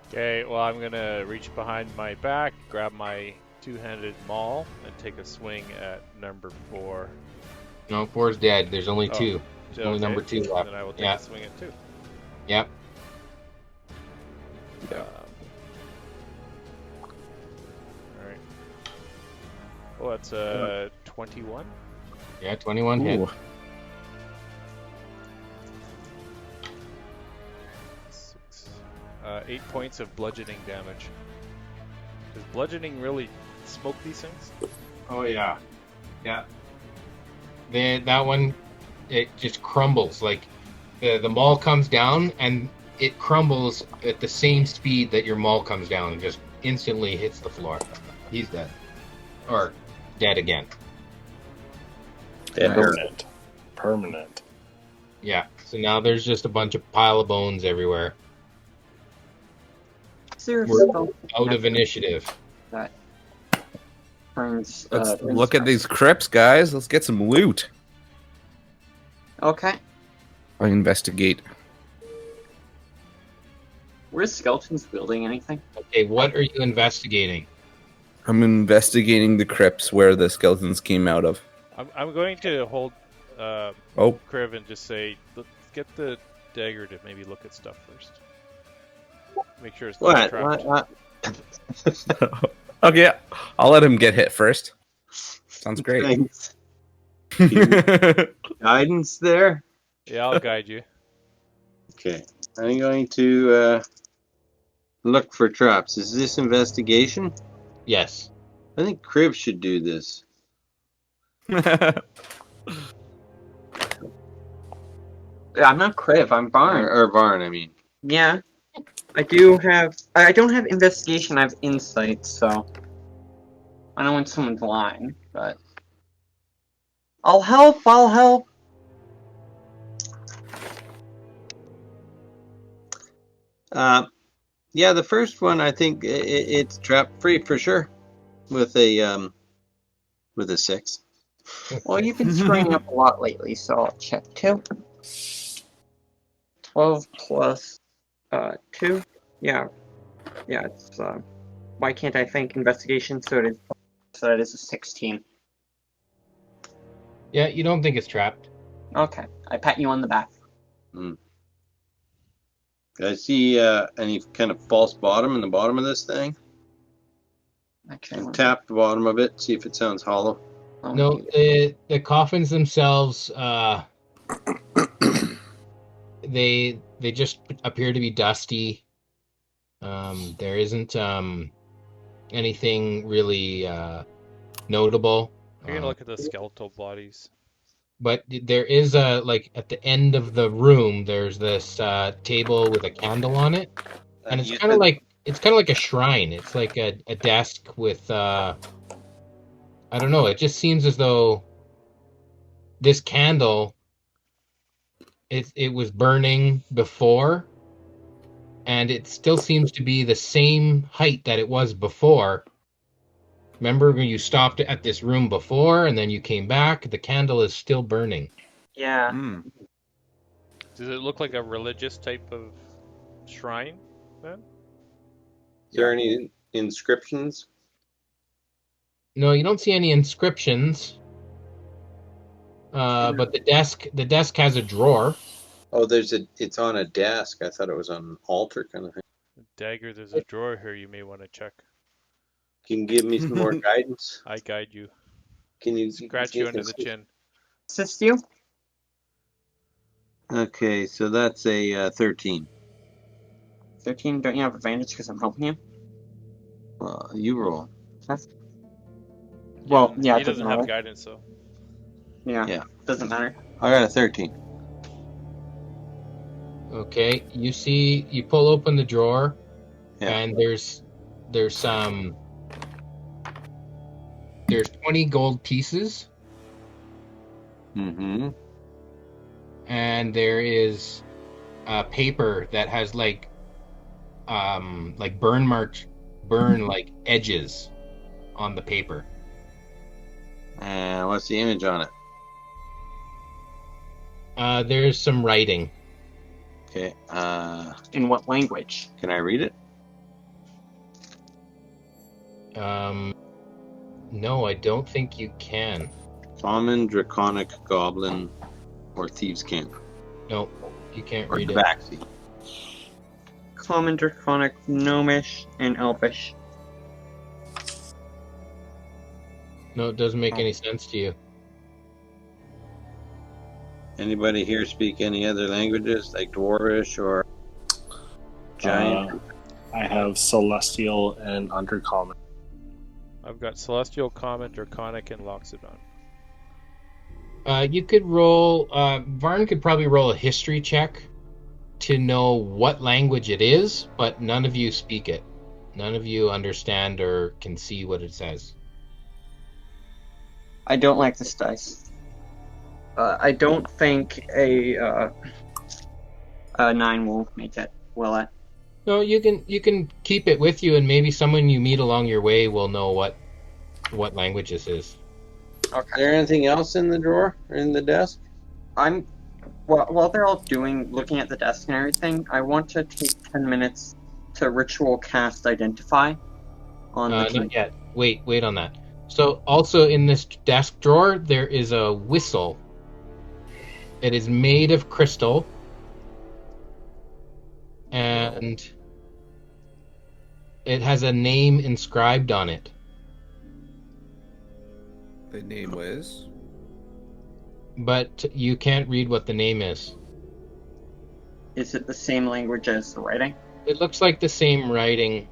Okay, well, I'm gonna reach behind my back, grab my two-handed maul, and take a swing at number 4. No, 4's dead. There's only 2. So, There's only number 2 left. Then I will take Yeah. a swing at 2. Yep. Alright. Oh, that's 21. Yeah, 21 hit. Ooh. 6. 8 points of bludgeoning damage. Does bludgeoning really smoke these things? Oh yeah, yeah. That one, it just crumbles. Like the maul comes down and it crumbles at the same speed that your maul comes down and just instantly hits the floor. He's dead, or dead again. Permanent. Yeah. So now there's just a bunch of pile of bones everywhere. Seriously, Out of initiative. that turns. Let's look at these crypts, guys. Let's get some loot. Okay. I investigate. Were skeletons building anything? Okay, what are you investigating? I'm investigating the crypts where the skeletons came out of. I'm going to hold Oh, Kriv and just say, let's get the dagger to maybe look at stuff first. Make sure it's not trapped. What? okay. I'll let him get hit first. Sounds great. Thanks. Guidance there? Yeah, I'll guide you. Okay. I'm going to look for traps. Is this investigation? Yes. I think Crib should do this. Yeah, I'm not Kriv, I'm Barn. Or Varn, I mean. Yeah. I don't have investigation, I have insight, so I don't want someone's lying, but I'll help. Yeah, the first one, I think it's trap free for sure. With a 6. Well, you've been screwing up a lot lately, so I'll check 2. 12 plus 2. Yeah, it's why can't I think investigation? So it is a 16. Yeah, you don't think it's trapped. Okay, I pat you on the back. I see any kind of false bottom in the bottom of this thing. Okay. Tap the bottom of it, see if it sounds hollow. No, the coffins themselves, they just appear to be dusty. There isn't anything really notable. You're gonna look at the skeletal bodies. But there is like at the end of the room, there's this table with a candle on it, and it's kind of like a shrine. It's like a desk with I don't know. It just seems as though this candle it was burning before, and it still seems to be the same height that it was before. Remember when you stopped at this room before, and then you came back? The candle is still burning. Yeah. Does it look like a religious type of shrine then? Is there any inscriptions? No, you don't see any inscriptions. But the desk has a drawer. Oh, it's on a desk. I thought it was on an altar kind of thing. Dagger, there's a drawer here you may want to check. Can you give me some more guidance? I guide you. Can you Scratch you under the chin. Assist you? Okay, so that's a 13. 13, don't you have advantage because I'm helping you? You roll. Well, yeah, He it doesn't matter. have guidance, so. Yeah, doesn't matter. I got a 13. Okay, you pull open the drawer, Yeah. and there's 20 gold pieces, Mm-hmm. and there is a paper that has like burn like edges on the paper. And what's the image on it? There's some writing. Okay. In what language? Can I read it? No, I don't think you can. Common, draconic, goblin, or thieves' camp. No, you can't Or read it. tabaxi. Common, draconic, gnomish, and elvish. No, it doesn't make any sense to you. Anybody here speak any other languages, like dwarvish or giant? I have celestial and undercommon. I've got Celestial, Common, Draconic, and Loxodon. You could roll. Varn could probably roll a history check to know what language it is, but none of you speak it. None of you understand or can see what it says. I don't like this dice. I don't think a 9 will make it, will it? No, you can keep it with you, and maybe someone you meet along your way will know what language this is. Is there anything else in the drawer or in the desk? While they're all looking at the desk and everything, I want to take 10 minutes to ritual cast Identify on the Not yet. Wait on that. So also in this desk drawer, there is a whistle. It is made of crystal, and it has a name inscribed on it. The name was. But you can't read what the name is. Is it the same language as the writing? It looks like the same writing.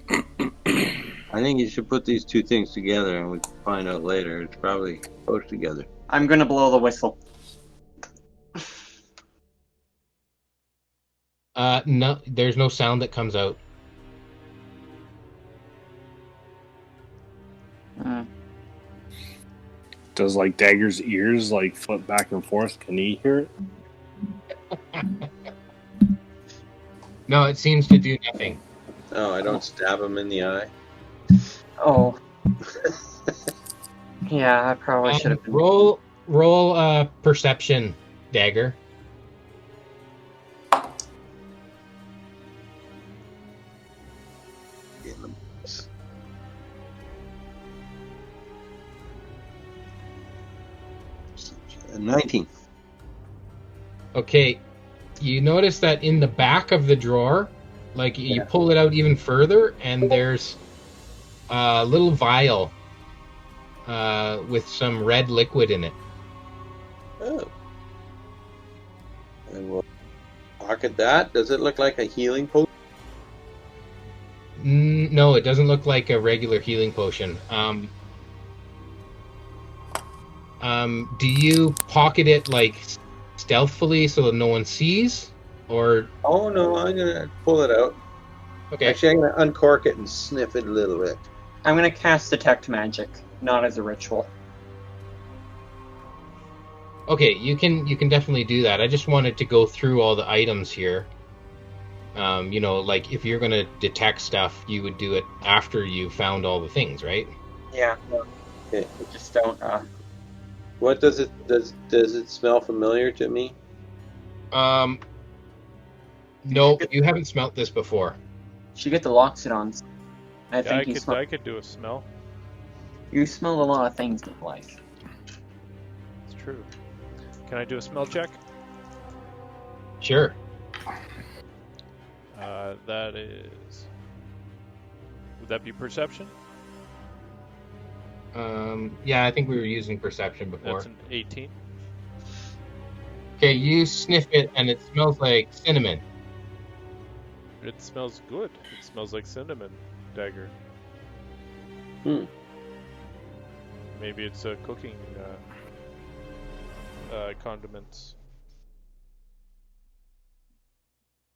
I think you should put these two things together, and we can find out later. It's probably close together. I'm gonna blow the whistle. No, there's no sound that comes out. Does like Dagger's ears like flip back and forth? Can he hear it? No, it seems to do nothing. Oh, I don't stab him in the eye. Oh. Yeah, I probably should have been. Roll perception, Dagger. A 19. Okay, you notice that in the back of the drawer, like you pull it out even further, and there's a little vial with some red liquid in it. Oh. And we'll pocket that. Does it look like a healing potion? No, it doesn't look like a regular healing potion. Do you pocket it like stealthily so that no one sees, or? Oh no, I'm gonna pull it out. Okay. Actually, I'm gonna uncork it and sniff it a little bit. I'm gonna cast Detect Magic, not as a ritual. Okay, you can definitely do that. I just wanted to go through all the items here. Like if you're gonna detect stuff, you would do it after you found all the things, right? Yeah. Okay. I just don't. What does it smell familiar to me? No, you haven't smelt this before. You get the Loxodons. I think I could do a smell. You smell a lot of things in life. It's true. Can I do a smell check? Sure. That is. Would that be perception? Yeah, I think we were using perception before. That's an 18. Okay, you sniff it, and it smells like cinnamon. It smells good. It smells like cinnamon, Dagger. Maybe it's cooking condiments.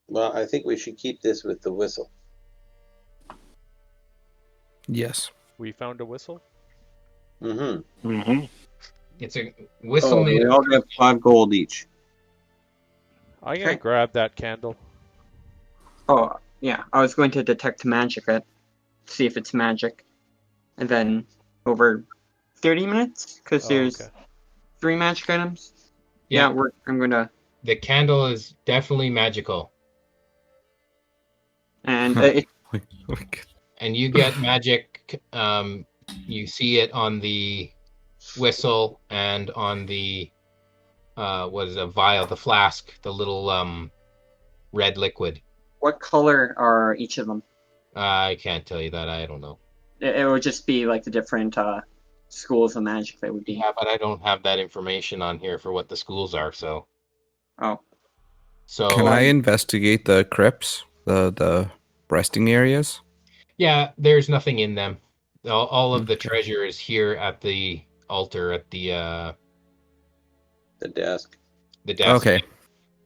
Well, I think we should keep this with the whistle. Yes. We found a whistle? Mm-hmm. It's a whistle made we of. all get 5 gold each. I'm gonna Okay. grab that candle. Oh, yeah. I was going to Detect Magic it, see if it's magic. And then over 30 minutes, because there's Okay. 3 magic items. Yeah. I'm going to. The candle is definitely magical, And and you get magic. You see it on the whistle and on the what is a vial, the flask, the little red liquid. what color are each of them? I can't tell you that. I don't know. It would just be like the different schools of magic that would be. Yeah, but I don't have that information on here for what the schools are. So. Oh. So. Can I investigate the crypts, the resting areas? Yeah, there's nothing in them. All of the treasure is here at the altar, at the desk. The desk. Okay.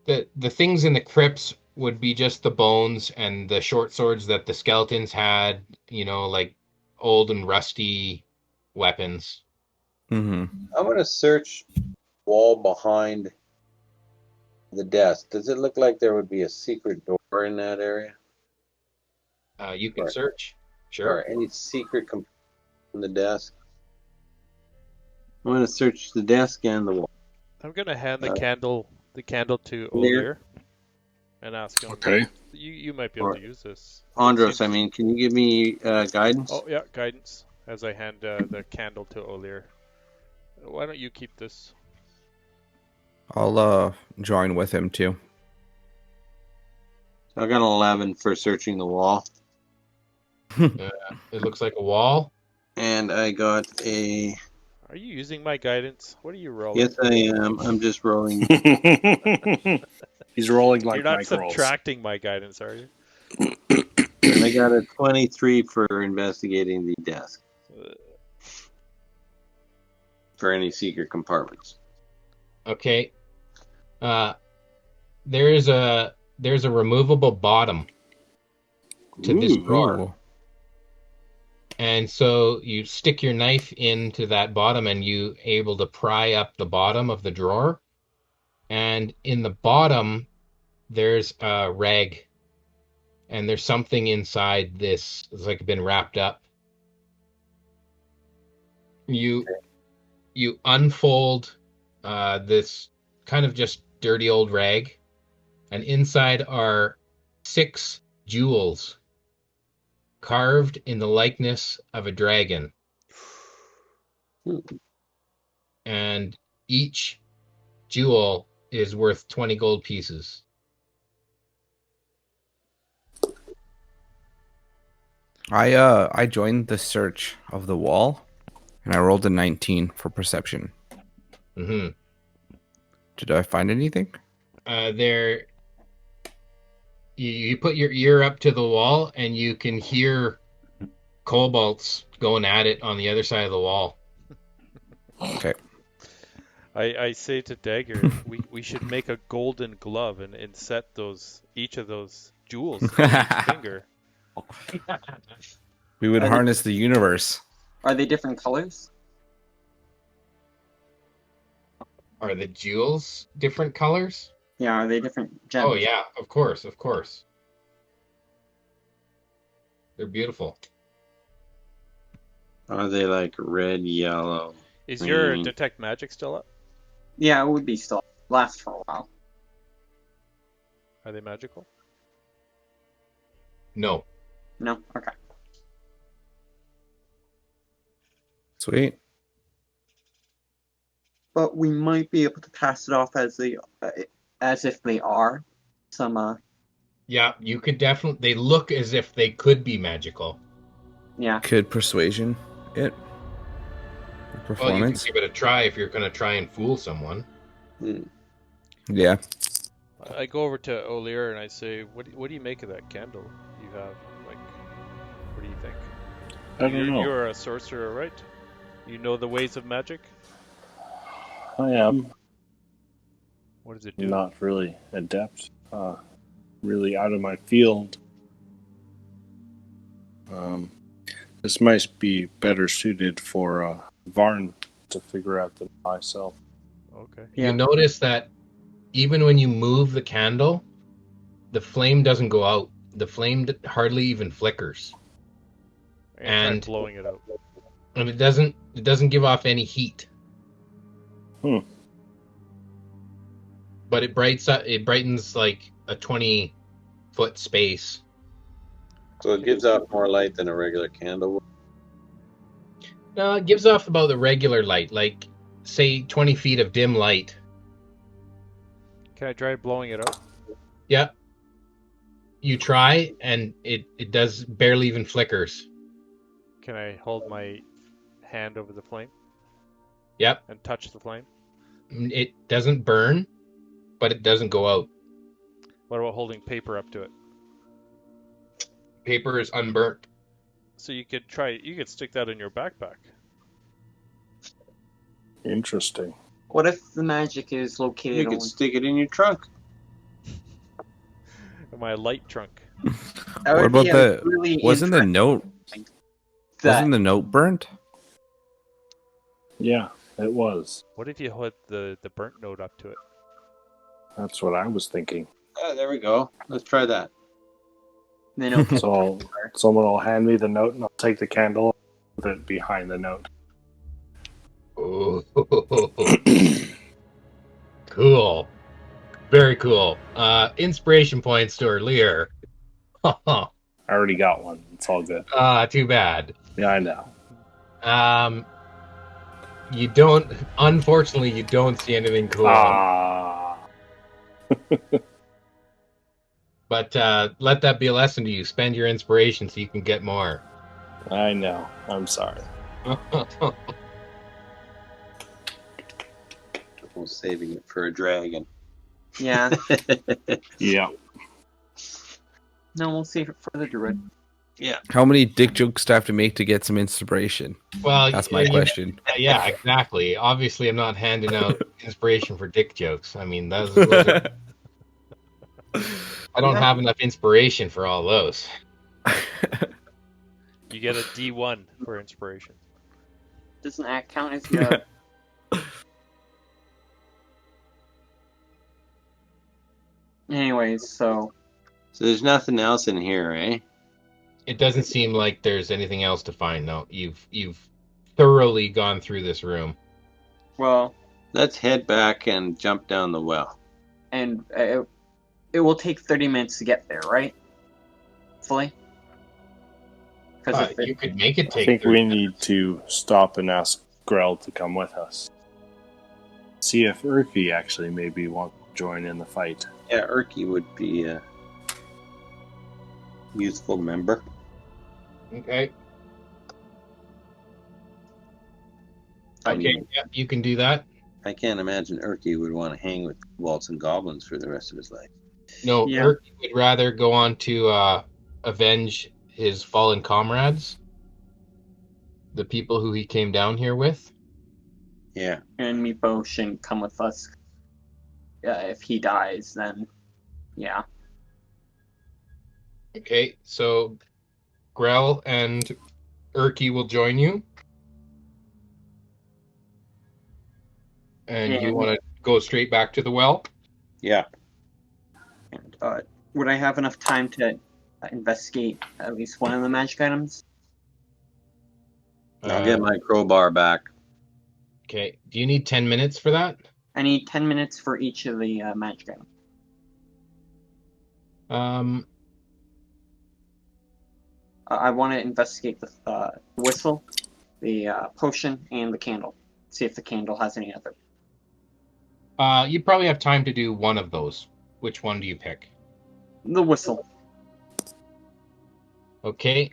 The things in the crypts would be just the bones and the short swords that the skeletons had, like old and rusty weapons. Mm-hmm. I'm going to search the wall behind the desk. Does it look like there would be a secret door in that area? You can search. Or Sure. any secret compartment in the desk? I'm going to search the desk and the wall. I'm gonna hand the candle to Lear? Olir and ask him. Okay. You might be able to use this. Andros, Seems- can you give me guidance? Oh yeah, guidance. As I hand the candle to Olir. Why don't you keep this? I'll join with him too. I got an 11 for searching the wall. It looks like a wall. And I got a... Are you using my guidance? What are you rolling? Yes, I am. I'm just rolling. He's rolling like You're not Mike rolls. subtracting my guidance, are you? I got a 23 for investigating the desk. For any secret compartments. Okay. There's a removable bottom to this drawer. Ooh. And so you stick your knife into that bottom and you able to pry up the bottom of the drawer. And in the bottom, there's a rag. And there's something inside this. It's like been wrapped up. You unfold this kind of just dirty old rag. And inside are 6 jewels carved in the likeness of a dragon. And each jewel is worth 20 gold pieces. I joined the search of the wall, and I rolled a 19 for perception. Mm-hmm. Did I find anything? There, you put your ear up to the wall, and you can hear kobolds going at it on the other side of the wall. Okay. I say to Dagger, we should make a golden glove and set each of those jewels on each finger. We would harness the universe. Are they different colors? Are the jewels different colors? Yeah, are they different gems? Oh yeah, of course. They're beautiful. Are they like red, yellow? Is your green? detect magic still up? Yeah, it would be still last for a while. Are they magical? No. No? Okay. Sweet. But we might be able to pass it off as if they are some Yeah, you could definitely. They look as if they could be magical. yeah. Could persuasion it? Well, you can Performance? give it a try if you're going to try and fool someone. Yeah. I go over to O'Lear and I say, what do you make of that candle you have? Like, what do you think? I don't know. You're a sorcerer, right? You know the ways of magic? I am What does it do? not really adept. Really out of my field. This might be better suited for Varn to figure out than myself. Okay. Yeah. You notice that even when you move the candle, the flame doesn't go out. The flame hardly even flickers, And And- try blowing it out. and it doesn't give off any heat. But it brightens like a 20-foot space. So it gives out more light than a regular candle would. No, it gives off about the regular light, like say 20 feet of dim light. Can I try blowing it out? Yep. You try, and it does barely even flickers. Can I hold my hand over the flame Yep. and touch the flame? It doesn't burn, but it doesn't go out. What about holding paper up to it? Paper is unburnt. So you could stick that in your backpack. Interesting. What if the magic is located You on... could stick it in your trunk. My light trunk. That What would about be a the... really Wasn't the interesting note... thing. Wasn't the note burnt? Yeah, it was. What if you hold the burnt note up to it? That's what I was thinking. Oh, there we go. Let's try that. The note can- So someone will hand me the note and I'll take the candle and put it behind the note. Oh, cool. Very cool. Inspiration points to Lear. I already got one. It's all good. Too bad. Yeah, I know. Unfortunately, you don't see anything cool. But let that be a lesson to you. Spend your inspiration so you can get more. I know. I'm sorry. We're saving it for a dragon. Yeah. Yeah. No, we'll save it for the druid. Yeah. How many dick jokes do I have to make to get some inspiration? Well, That's my question. Yeah, exactly. Obviously, I'm not handing out inspiration for dick jokes. I mean, those are, I don't have enough inspiration for all those. You get a D1 for inspiration. Doesn't that count as your... Anyways, so there's nothing else in here, eh? It doesn't seem like there's anything else to find. No, you've thoroughly gone through this room. well, Let's head back and jump down the well. and it will take 30 minutes to get there, right? Fully. Because You could make it I take. think 30 we minutes. need to stop and ask Grell to come with us. See if Urki actually maybe wants to join in the fight. Yeah, Urki would be a useful member. Okay. I Okay. mean, Yeah, you can do that. I can't imagine Urki would want to hang with kobolds and goblins for the rest of his life. No, Yeah. Urk would rather go on to avenge his fallen comrades, the people who he came down here with. Yeah. and Meepo shouldn't come with us. If he dies, then yeah. Okay, so Grell and Urki will join you. And you And- want to go straight back to the well? Yeah. And would I have enough time to investigate at least one of the magic items? I'll get my crowbar back. Okay, do you need 10 minutes for that? I need 10 minutes for each of the magic items. I want to investigate the whistle, the potion, and the candle. See if the candle has any other. You probably have time to do one of those. Which one do you pick? The whistle. Okay.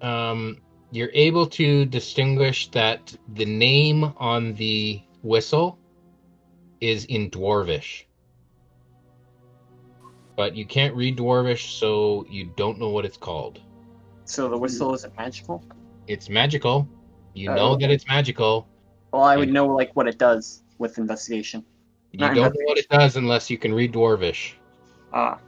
You're able to distinguish that the name on the whistle is in Dwarvish. But you can't read Dwarvish, so you don't know what it's called. So the whistle isn't magical? It's magical. You know that it's magical. Well, I would know like what it does with investigation. You Not don't know what it does unless you can read Dwarvish. Ah.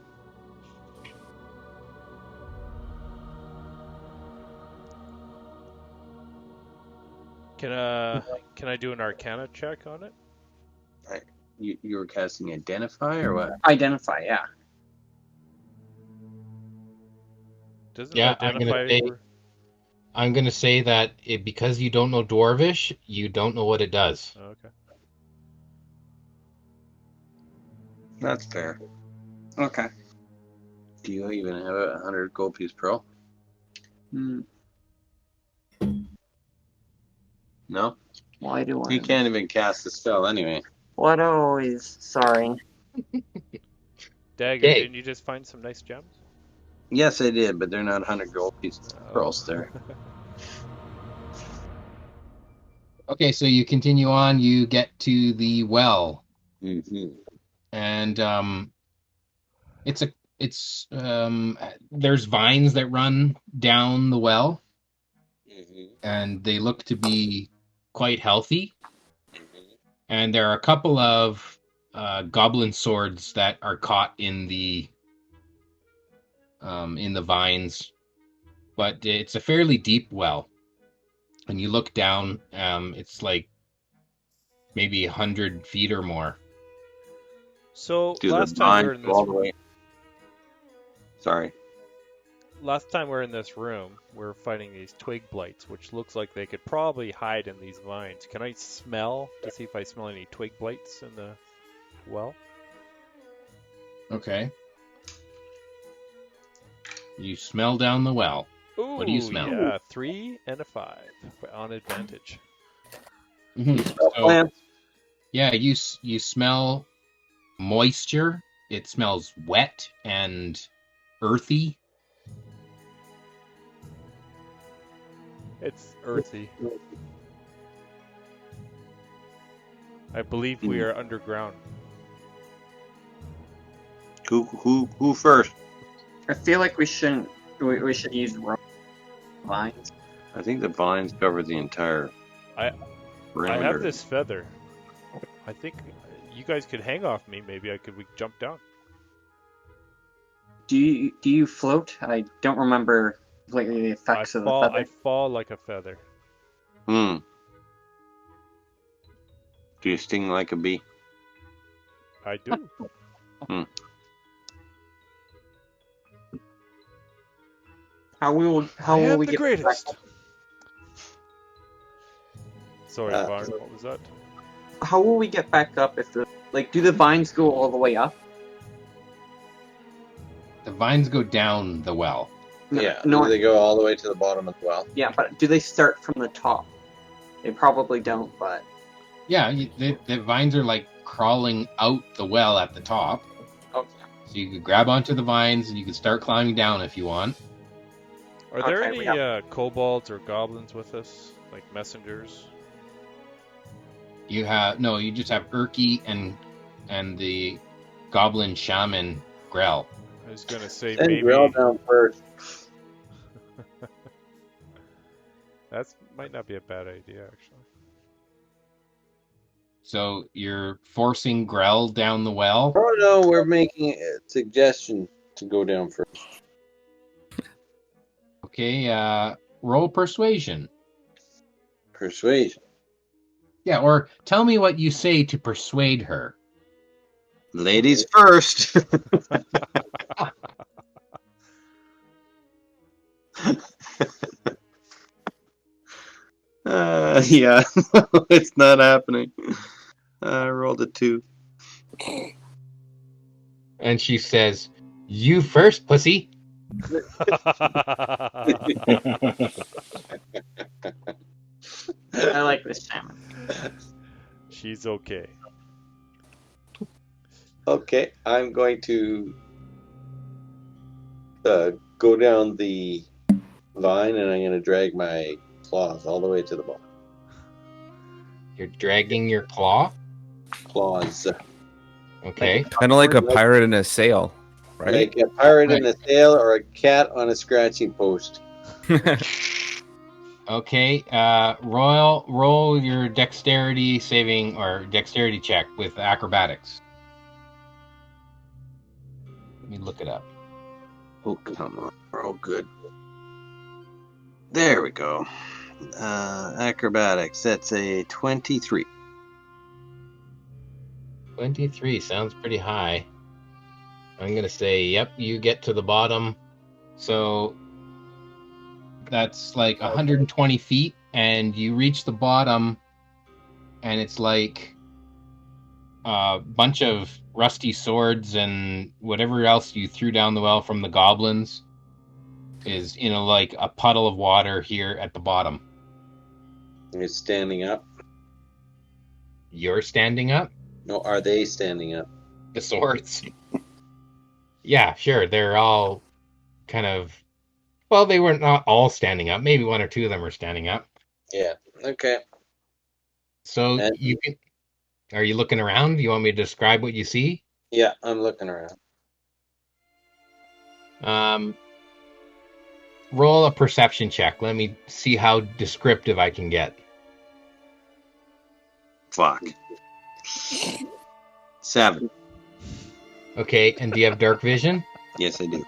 Can I do an Arcana check on it? You were casting Identify or what? Identify, yeah. Doesn't Yeah, identify? I'm gonna say that because you don't know Dwarvish, you don't know what it does. Oh, okay. That's fair. Okay. Do you even have 100 gold piece pro? Hmm. No? Why do I? You can't even cast the spell anyway. What always? Sorry. Dagger, Okay. didn't you just find some nice gems? Yes, I did, but they're not 100 gold pieces of pearls there. Okay, so you continue on. You get to the well, Mm-hmm. and there's vines that run down the well, Mm-hmm. and they look to be quite healthy. And there are a couple of goblin swords that are caught in the vines, but it's a fairly deep well. And you look down, it's like maybe 100 feet or more. So Do last the time we vine were in go all this the way? Sorry. last time we're in this room, we're fighting these twig blights, which looks like they could probably hide in these vines. Can I smell to see if I smell any twig blights in the well? Okay. You smell down the well. Ooh, What do you smell? Yeah, 3 and a 5 on advantage. So, Plants. yeah, you smell moisture. It smells wet and earthy. It's earthy. I believe we are underground. Who first? I feel like we shouldn't. We should use vines. I think the vines cover the entire I perimeter. have this feather. I think you guys could hang off me. Maybe we could jump down. Do you float? I don't remember completely the effects of the feather. I fall like a feather. Do you sting like a bee? I do. How will we get greatest? back? Sorry, Barn, what was that? How will we get back up if do the vines go all the way up? The vines go down the well. Yeah, No, they go all the way to the bottom as well. yeah, but do they start from the top? They probably don't, but Yeah, the vines are like crawling out the well at the top. okay. So you could grab onto the vines and you could start climbing down if you want. Are there Okay, we any kobolds or goblins with us? Like messengers? You just have Urki and the goblin shaman Grell. I was gonna say Send maybe Grell down first. that might not be a bad idea actually. So you're forcing Grell down the well. Oh no, we're making a suggestion to go down first. Okay, roll persuasion. Persuasion. Yeah, or tell me what you say to persuade her. Ladies first. Yeah, it's not happening. I rolled a 2. And she says, "You first, pussy." I like this shaman. She's okay. Okay, I'm going to go down the vine and I'm going to drag my claws all the way to the bottom. You're dragging your claw. Claws. Okay. Kind of like a pirate in a sail, right? Like a pirate in a sail or a cat on a scratching post. Okay. Roll your dexterity saving or dexterity check with acrobatics. Let me look it up. Oh, come on. We're all good. There we go. Acrobatics. That's a 23. 23 sounds pretty high. I'm going to say, yep, you get to the bottom. So that's like 120 feet, and you reach the bottom, and it's like a bunch of rusty swords and whatever else you threw down the well from the goblins is in a puddle of water here at the bottom. You're standing up. You're standing up? No, are they standing up? The swords? Yeah, sure. They're all kind of... Well, they were not all standing up. Maybe one or two of them are standing up. Yeah. Okay. So And- you can... Are you looking around? Do you want me to describe what you see? Yeah, I'm looking around. Roll a perception check. Let me see how descriptive I can get. Fuck. 7. Okay, and do you have dark vision? Yes, I do.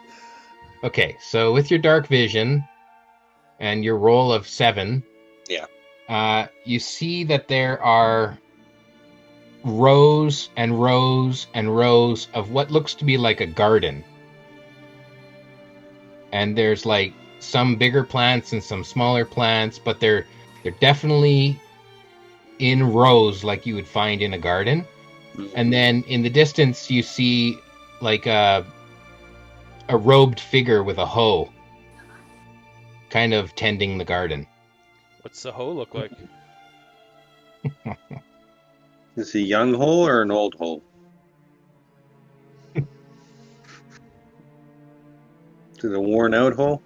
Okay, so with your dark vision and your roll of 7, you see that there are rows and rows and rows of what looks to be like a garden. And there's like some bigger plants and some smaller plants, but they're definitely in rows like you would find in a garden. And then in the distance you see like a robed figure with a hoe kind of tending the garden. What's the hoe look like? Is he a young hole or an old hole? Is it a worn out hole?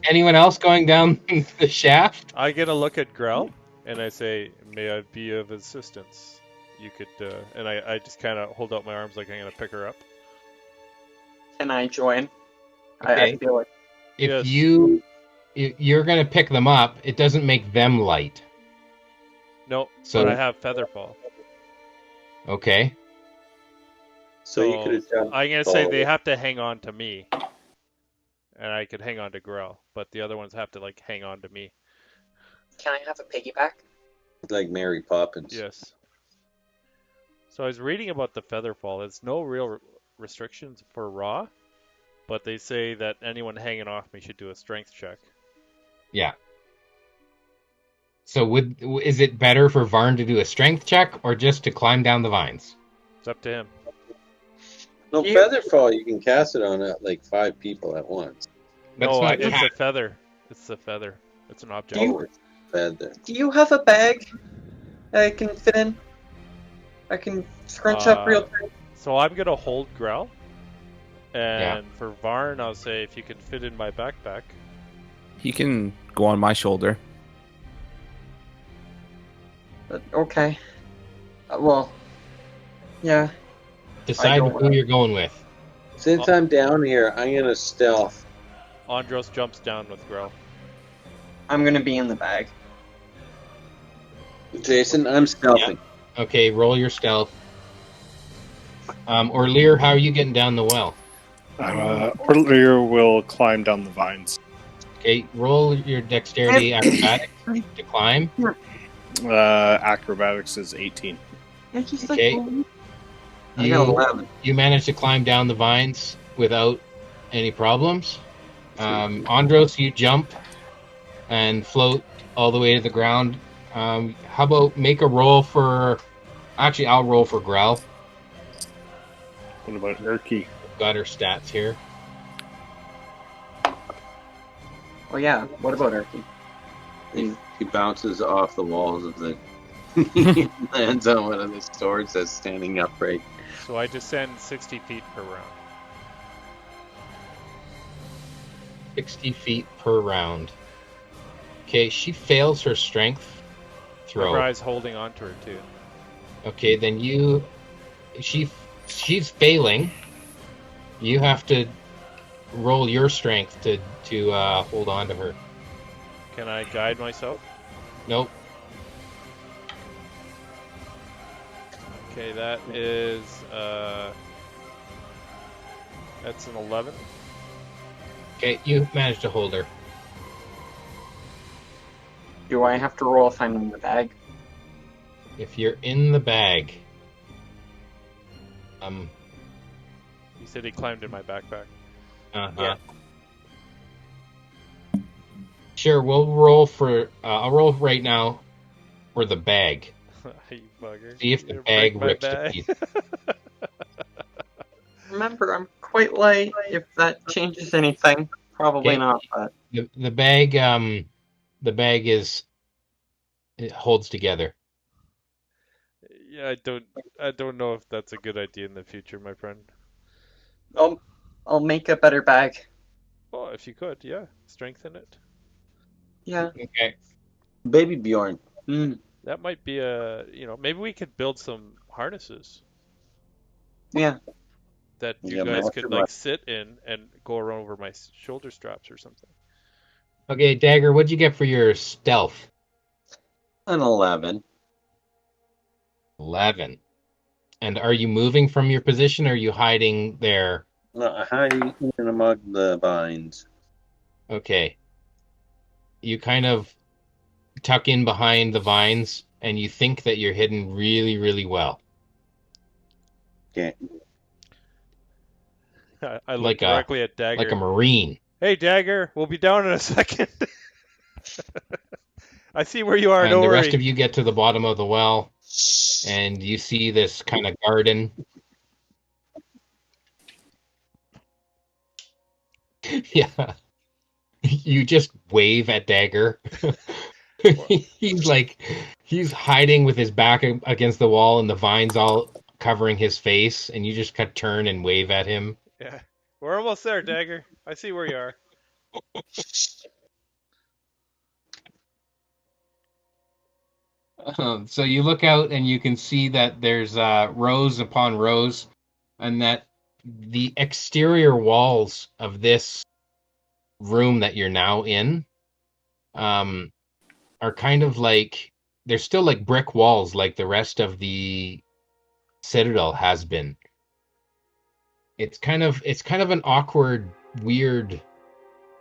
Anyone else going down the shaft? I get a look at Grell, and I say, "May I be of assistance?" You could, and I just kind of hold out my arms like I'm gonna pick her up. Can I join? I Okay. feel like If Yes. you're gonna pick them up, it doesn't make them light. No, So but I have Featherfall. okay. So you could have jumped. I'm gonna say they have to hang on to me, and I could hang on to Grell, but the other ones have to like hang on to me. can I have a piggyback? Like Mary Poppins. Yes. So I was reading about the Featherfall. There's no real restrictions for raw, but they say that anyone hanging off me should do a strength check. Yeah. So is it better for Varn to do a strength check or just to climb down the vines? It's up to him. No, Featherfall, you can cast it on like 5 people at once. That's No, not it's cat. a feather. It's a feather. It's an object. You- Oh, it's feather. Do you have a bag that I can fit in? I can scrunch up real tight. So I'm gonna hold Grell, and Yeah. for Varn, I'll say if you can fit in my backpack. He can go on my shoulder. Okay. Well, yeah. Decide don't- who you're going with. Since I'm down here, I'm gonna stealth. Andros jumps down with Grell. I'm gonna be in the bag. Jason, I'm stealthing. Okay, roll your stealth. Orlear, how are you getting down the well? Orlear will climb down the vines. Okay, roll your dexterity acrobatics to climb. Acrobatics is 18. Yeah, he's Okay. like, I got You 11. you managed to climb down the vines without any problems. Andros, you jump and float all the way to the ground. How about make a roll for... Actually, I'll roll for Grell. What about Urki? Got her stats here. oh yeah. What about Erky? He bounces off the walls of the. He lands on one of the swords that's standing upright. So I descend 60 feet per round. 60 feet per round. Okay, she fails her strength throw. Fry's holding onto her too. Okay, then she's failing. You have to roll your strength to hold on to her. Can I guide myself? Nope. Okay, that is that's an 11. Okay, you managed to hold her. Do I have to roll if I'm in the bag? If you're in the bag, He said he climbed in my backpack. uh-huh. Sure, we'll roll for. I'll roll right now for the bag. You bugger. See if the You bag break my rips to bag. pieces. Remember, I'm quite light. If that changes anything, probably Okay. not. But The bag is it holds together. Yeah, I don't know if that's a good idea in the future, my friend. I'll make a better bag. Oh, if you could, yeah, strengthen it. Yeah. Okay. Baby Bjorn. That might be maybe we could build some harnesses Yeah. that you Yeah, guys man. could like sit in and go around over my shoulder straps or something. Okay, Dagger, what'd you get for your stealth? An 11. 11. And are you moving from your position or are you hiding there? Hiding in among the vines. Okay. You kind of tuck in behind the vines and you think that you're hidden really, really well. Okay. I look Like directly at Dagger. Like a marine. Hey, Dagger, we'll be down in a second. I see where you are. And Don't the worry. rest of you get to the bottom of the well and you see this kind of garden. Yeah. You just wave at Dagger. He's hiding with his back against the wall and the vines all covering his face, and you just kind of turn and wave at him. Yeah, we're almost there, Dagger. I see where you are. So you look out and you can see that there's rows upon rows, and that the exterior walls of this room that you're now in are kind of like they're still like brick walls, like the rest of the Citadel has been. It's kind of an awkward, weird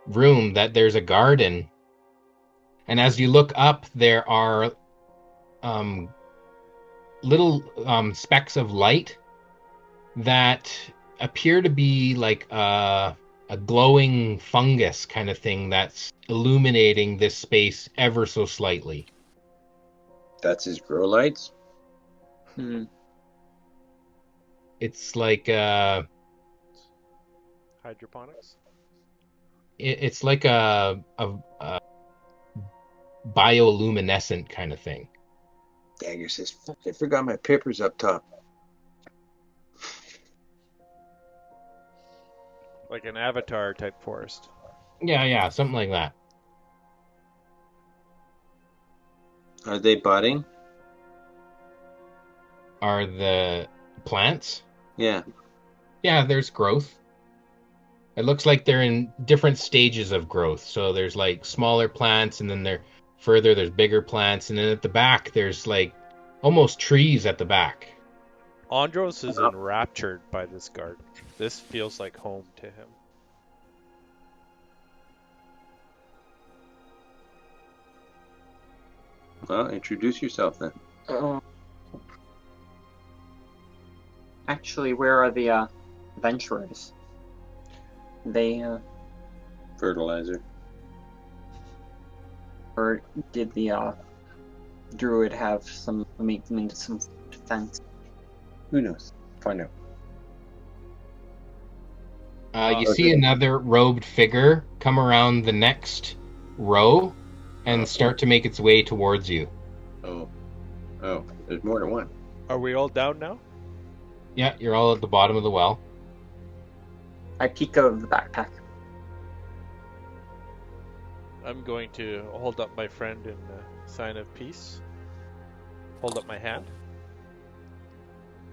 room that there's a garden, and as you look up, there are little specks of light that appear to be like a glowing fungus kind of thing that's illuminating this space ever so slightly. That's his grow lights. It's like Hydroponics? it's like a bioluminescent kind of thing. Dagger says, "Fuck, I forgot my papers up top." Like an avatar type forest. Yeah, something like that. Are they budding? Are the plants? Yeah. Yeah, there's growth. It looks like they're in different stages of growth. So there's like smaller plants, and then there's bigger plants, and then at the back there's like almost trees at the back. Andros is enraptured by this garden. This feels like home to him. Well, introduce yourself then. Actually, where are the adventurers? They Fertilizer. or did the druid have some make them into some defense? Who knows? Find out. You see another robed figure come around the next row and start to make its way towards you. Oh, there's more than one. Are we all down now? Yeah, you're all at the bottom of the well. I peek out of the backpack. I'm going to hold up my friend in a sign of peace. Hold up my hand.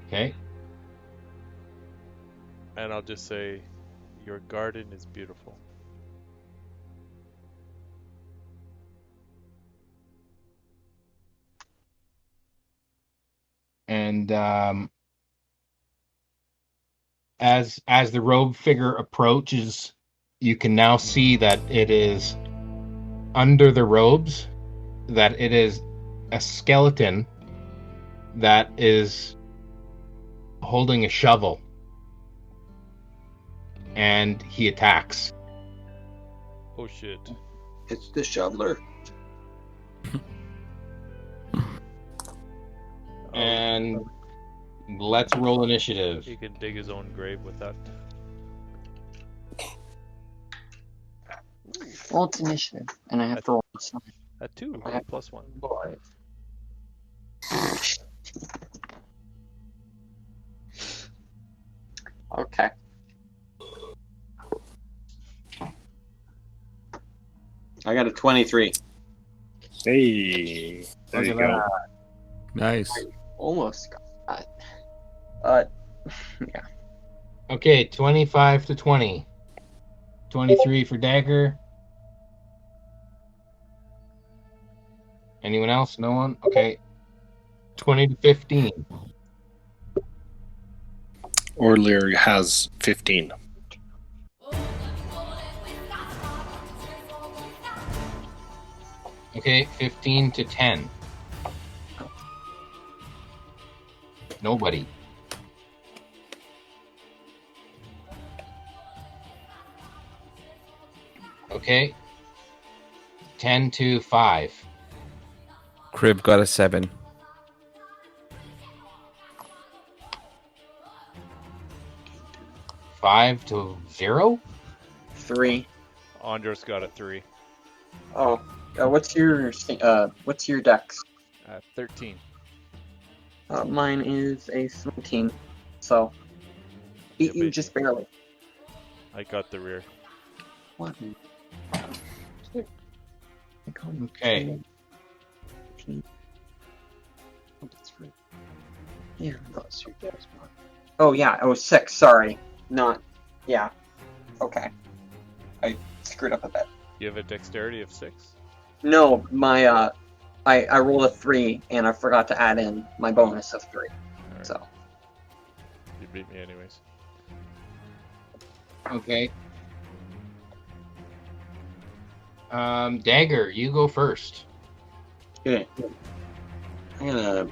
Okay. And I'll just say, your garden is beautiful. And as the robed figure approaches, you can now see that it is under the robes, that it is a skeleton that is holding a shovel, and he attacks. Oh shit. It's the shoveler. And let's roll initiative. He can dig his own grave with that. Well, it's initiative, and I have to roll something. A 2 plus 1. Okay. I got a 23. Hey, there you go. Nice. Almost got that. Yeah. Okay, 25 to 20. 23 for dagger. Anyone else? No one? Okay. 20 to 15. Orlear has 15. Okay, 15 to 10. Nobody. Okay. 10 to 5. Crib got a 7. Five to 0. 3. Andros got a 3. Oh, what's your dex? 13. Mine is a 17. So beat you just barely. I got the rear. What? Okay. Yeah. Oh yeah, it was 6. Sorry, not. Yeah. Okay. I screwed up a bit. You have a dexterity of 6? No, my I rolled a 3 and I forgot to add in my bonus of 3. Alright. So You beat me anyways. Okay. Dagger, you go first. Okay. I'm gonna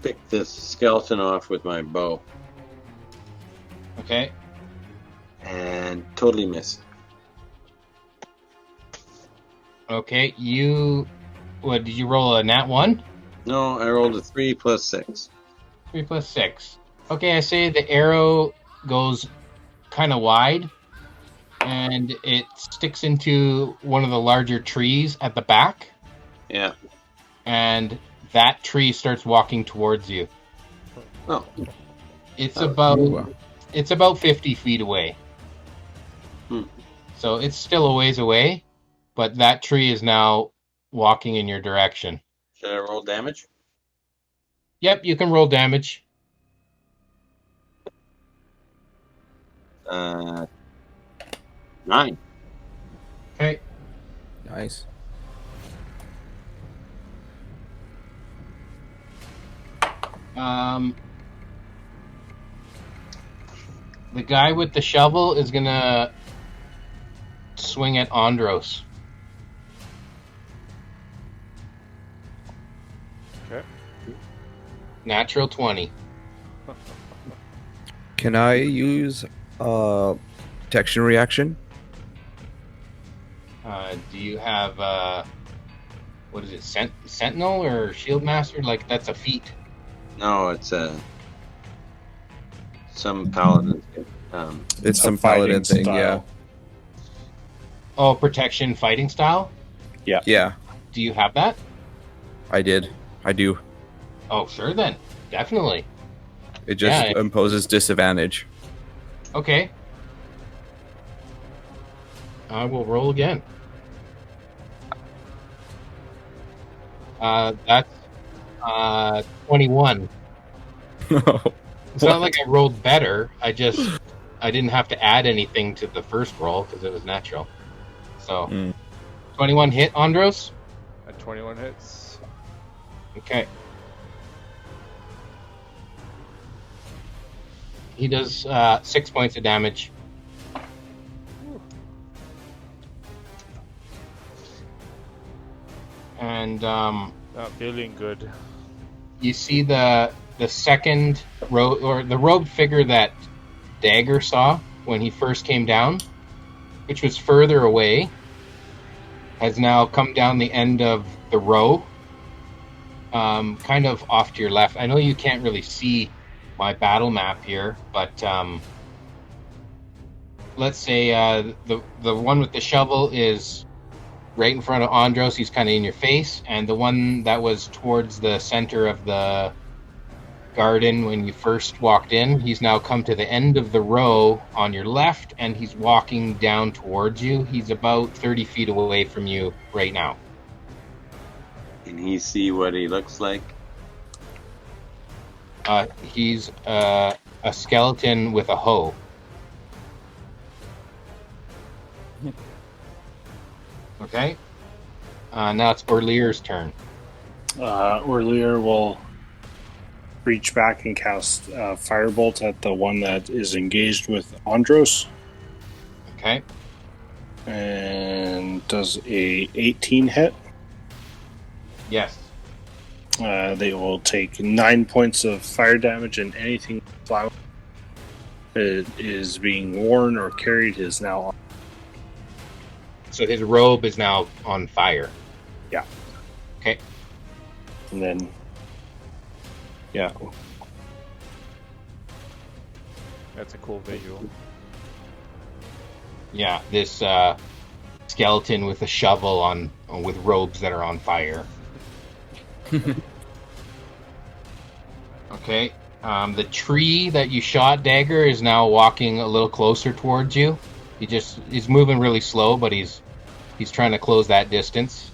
pick this skeleton off with my bow Okay. and totally miss. Okay, what, did you roll a nat 1? No, I rolled a 3 plus 6. 3 plus 6. Okay, I say the arrow goes kind of wide, and it sticks into one of the larger trees at the back, Yeah. and that tree starts walking towards you. Oh. It's Oh. about 50 feet away. So it's still a ways away, but that tree is now walking in your direction. Should I roll damage? Yep, you can roll damage. 9. Okay. Nice. The guy with the shovel is gonna swing at Andros. Okay. Natural 20. Can I use protection reaction? Do you have what is it, Sentinel or Shield Master? Like, that's a feat. No, it's some paladin. It's A some fighting paladin thing, style. Oh, protection fighting style? yeah. Yeah, Do you have that? I did. I do. Oh, sure then. Definitely. It just Yeah. imposes disadvantage. Okay. I will roll again. That's 21. It's not like I rolled better. I didn't have to add anything to the first roll because it was natural. So, 21 hit, Andros? At 21 hits. Okay. He does 6 points of damage. And Not feeling good. you see the second the robed figure that Dagger saw when he first came down, which was further away, has now come down the end of the row, kind of off to your left. I know you can't really see my battle map here, but let's say the one with the shovel is right in front of Andros. He's kind of in your face, and the one that was towards the center of the garden when you first walked in, he's now come to the end of the row on your left, and he's walking down towards you. He's about 30 feet away from you right now. Can he see what he looks like? He's a skeleton with a hoe. Okay. Now it's Orlear's turn. Orlear will reach back and cast Firebolt at the one that is engaged with Andros. Okay. And does a 18 hit. Yes. They will take 9 points of fire damage, and anything flower that is being worn or carried is now on. So his robe is now on fire. Yeah. Okay. And then, yeah. That's a cool visual. Yeah, this skeleton with a shovel with robes that are on fire. Okay. The tree that you shot, Dagger, is now walking a little closer towards you. He's moving really slow, but he's He's trying to close that distance.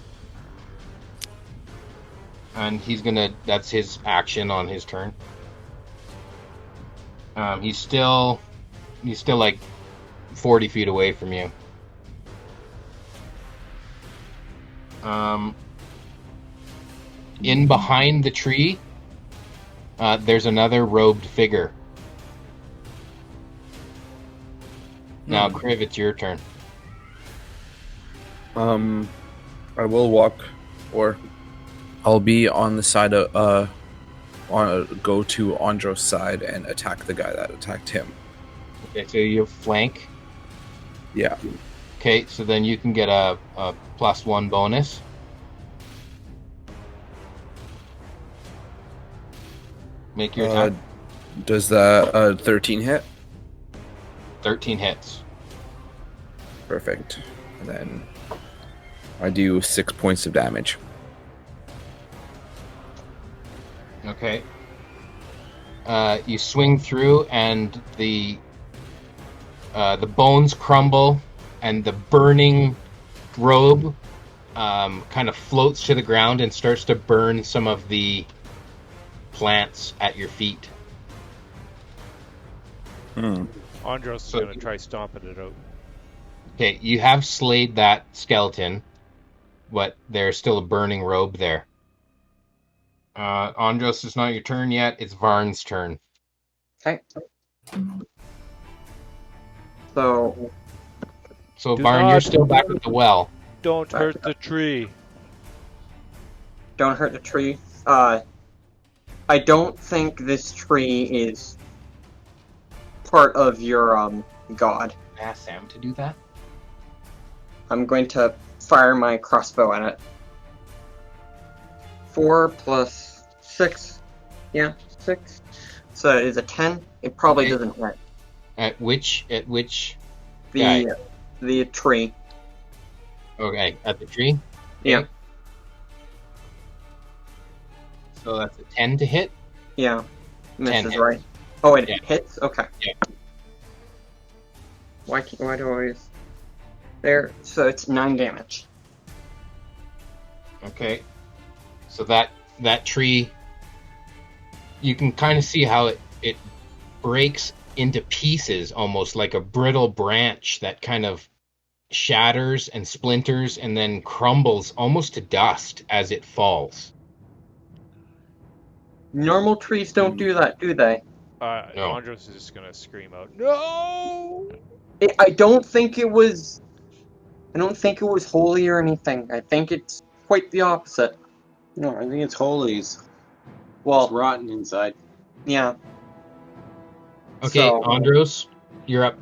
And he's gonna, that's his action on his turn. He's still like 40 feet away from you. In behind the tree, there's another robed figure. Now, Kriv, it's your turn. I will walk, or I'll be on the side of go to Andros' side and attack the guy that attacked him. Okay, so you flank. Yeah. Okay, so then you can get a +1 bonus. Make your attack. Does the 13 hit? 13 hits. Perfect. And then I do 6 points of damage. Okay. You swing through, and the bones crumble, and the burning robe kind of floats to the ground and starts to burn some of the plants at your feet. Andros is going to try stomping it out. Okay, you have slayed that skeleton, but there's still a burning robe there. Andros, it's not your turn yet. It's Varn's turn. Okay. So So Do Varn, not- you're still back at the well. Don't hurt the tree. don't hurt the tree. I don't think this tree is part of your god. Ask Sam to do that. I'm going to fire my crossbow at it. 4 plus 6. Yeah, 6. So it is a 10. It probably Okay. doesn't hit. At which guy? The tree. Okay, at the tree? Yeah. Okay. So that's a 10 to hit? Yeah. 10 Misses, hits. right? Oh, it Yeah. hits? Okay. Yeah. Why do I always... There, so it's 9 damage. Okay. So that tree, you can kind of see how it breaks into pieces, almost like a brittle branch that kind of shatters and splinters and then crumbles almost to dust as it falls. Normal trees don't do that, do they? No. Andros is just going to scream out, "No!" I don't think it was holy or anything. I think it's quite the opposite. No, I think it's holy. It's Well, rotten inside. yeah. Okay, So- Andros, you're up.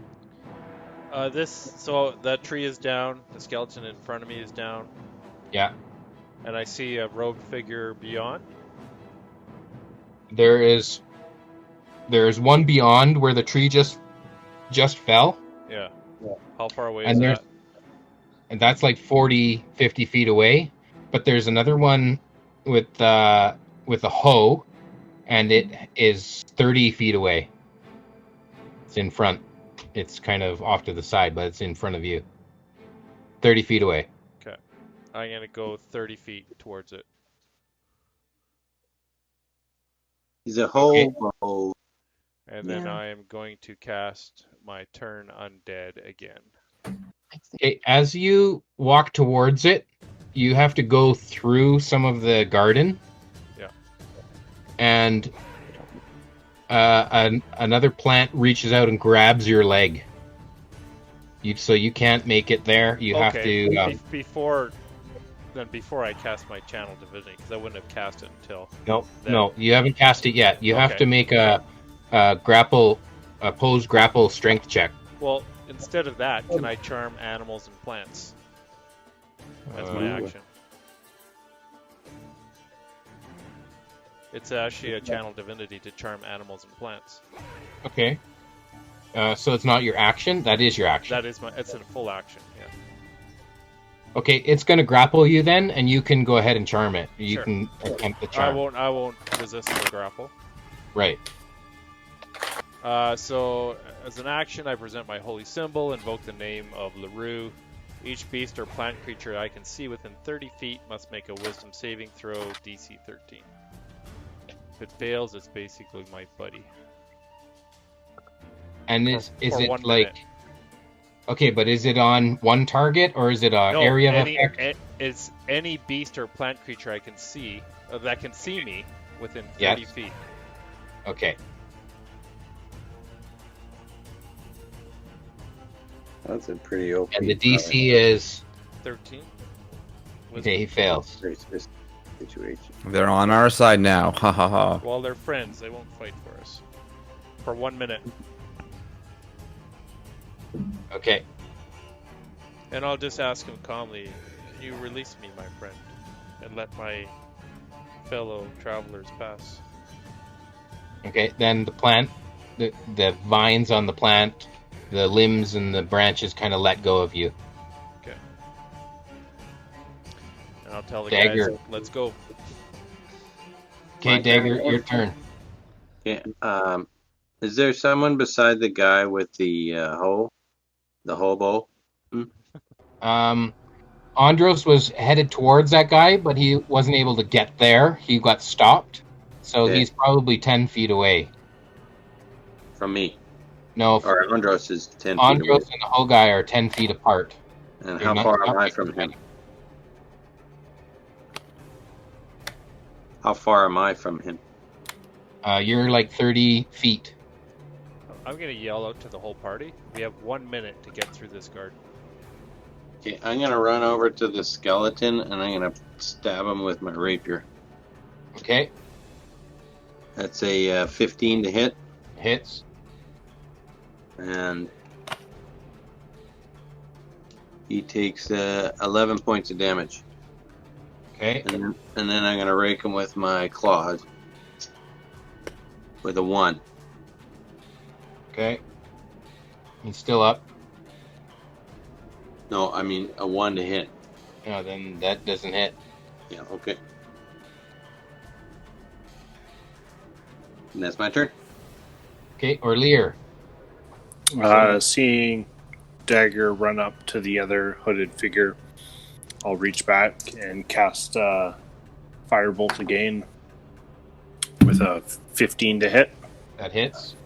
So that tree is down. The skeleton in front of me is down. Yeah. And I see a robed figure beyond. There is one beyond where the tree just fell, Yeah. How far away And is there's- that? and that's like 40, 50 feet away. But there's another one with a hoe, and it is 30 feet away. It's in front. It's kind of off to the side, but it's in front of you. 30 feet away. I'm going to go 30 feet towards it. He's a hobo. And then Yeah. I am going to cast my Turn Undead again. Okay, as you walk towards it, you have to go through some of the garden. Yeah. And another plant reaches out and grabs your leg. So you can't make it there. You have to. Before I cast my Channel Divinity, because I wouldn't have cast it until. No, you haven't cast it yet. You have Okay. to make a opposed grapple strength check. Well, instead of that, can I charm animals and plants? That's my action. It's actually a Channel Divinity to charm animals and plants. Okay. So it's not your action. That is your action. It's a full action. Yeah. Okay, it's going to grapple you then, and you can go ahead and charm it. You Sure. can attempt the charm. I won't resist the grapple. Right. So, as an action, I present my holy symbol, invoke the name of LaRue, Each beast or plant creature I can see within 30 feet must make a wisdom saving throw DC 13. If it fails, it's basically my buddy. And is For it 1 like... minute. Okay, but is it on one target, or is it an area of effect? It's any beast or plant creature I can see, that can see me within 30 Yes. feet. Okay. That's a pretty OP. And the DC is... 13? Okay, he fails. Very specific situation. They're on our side now. Ha ha ha. Well, they're friends. They won't fight for us. For 1 minute. Okay. And I'll just ask him calmly, can you release me, my friend, and let my fellow travelers pass? Okay, then the plant, the vines on the plant, the limbs and the branches kind of let go of you. Okay. And I'll tell the Dagger. guys, let's go. Okay, My Dagger, turn. your turn. Yeah. Is there someone beside the guy with the the hobo? Andros was headed towards that guy, but he wasn't able to get there. He got stopped. So Okay. he's probably 10 feet away. From me. No, Or Andros is 10 feet Andros away. and the whole guy are 10 feet apart. And They're how not- far not am I right from behind him? How far am I from him? You're like 30 feet. I'm going to yell out to the whole party. We have 1 minute to get through this garden. Okay, I'm gonna run over to the skeleton and I'm gonna stab him with my rapier. Okay, That's a 15 to hit, hits. and he takes 11 points of damage. Okay, And then I'm gonna rake him with my claws with a 1. okay. He's still up. No, I mean a 1 to hit. No, then that doesn't hit. Yeah, okay. And that's my turn. Okay, or Lear. Seeing Dagger run up to the other hooded figure, I'll reach back and cast Firebolt again with a 15 to hit. That hits.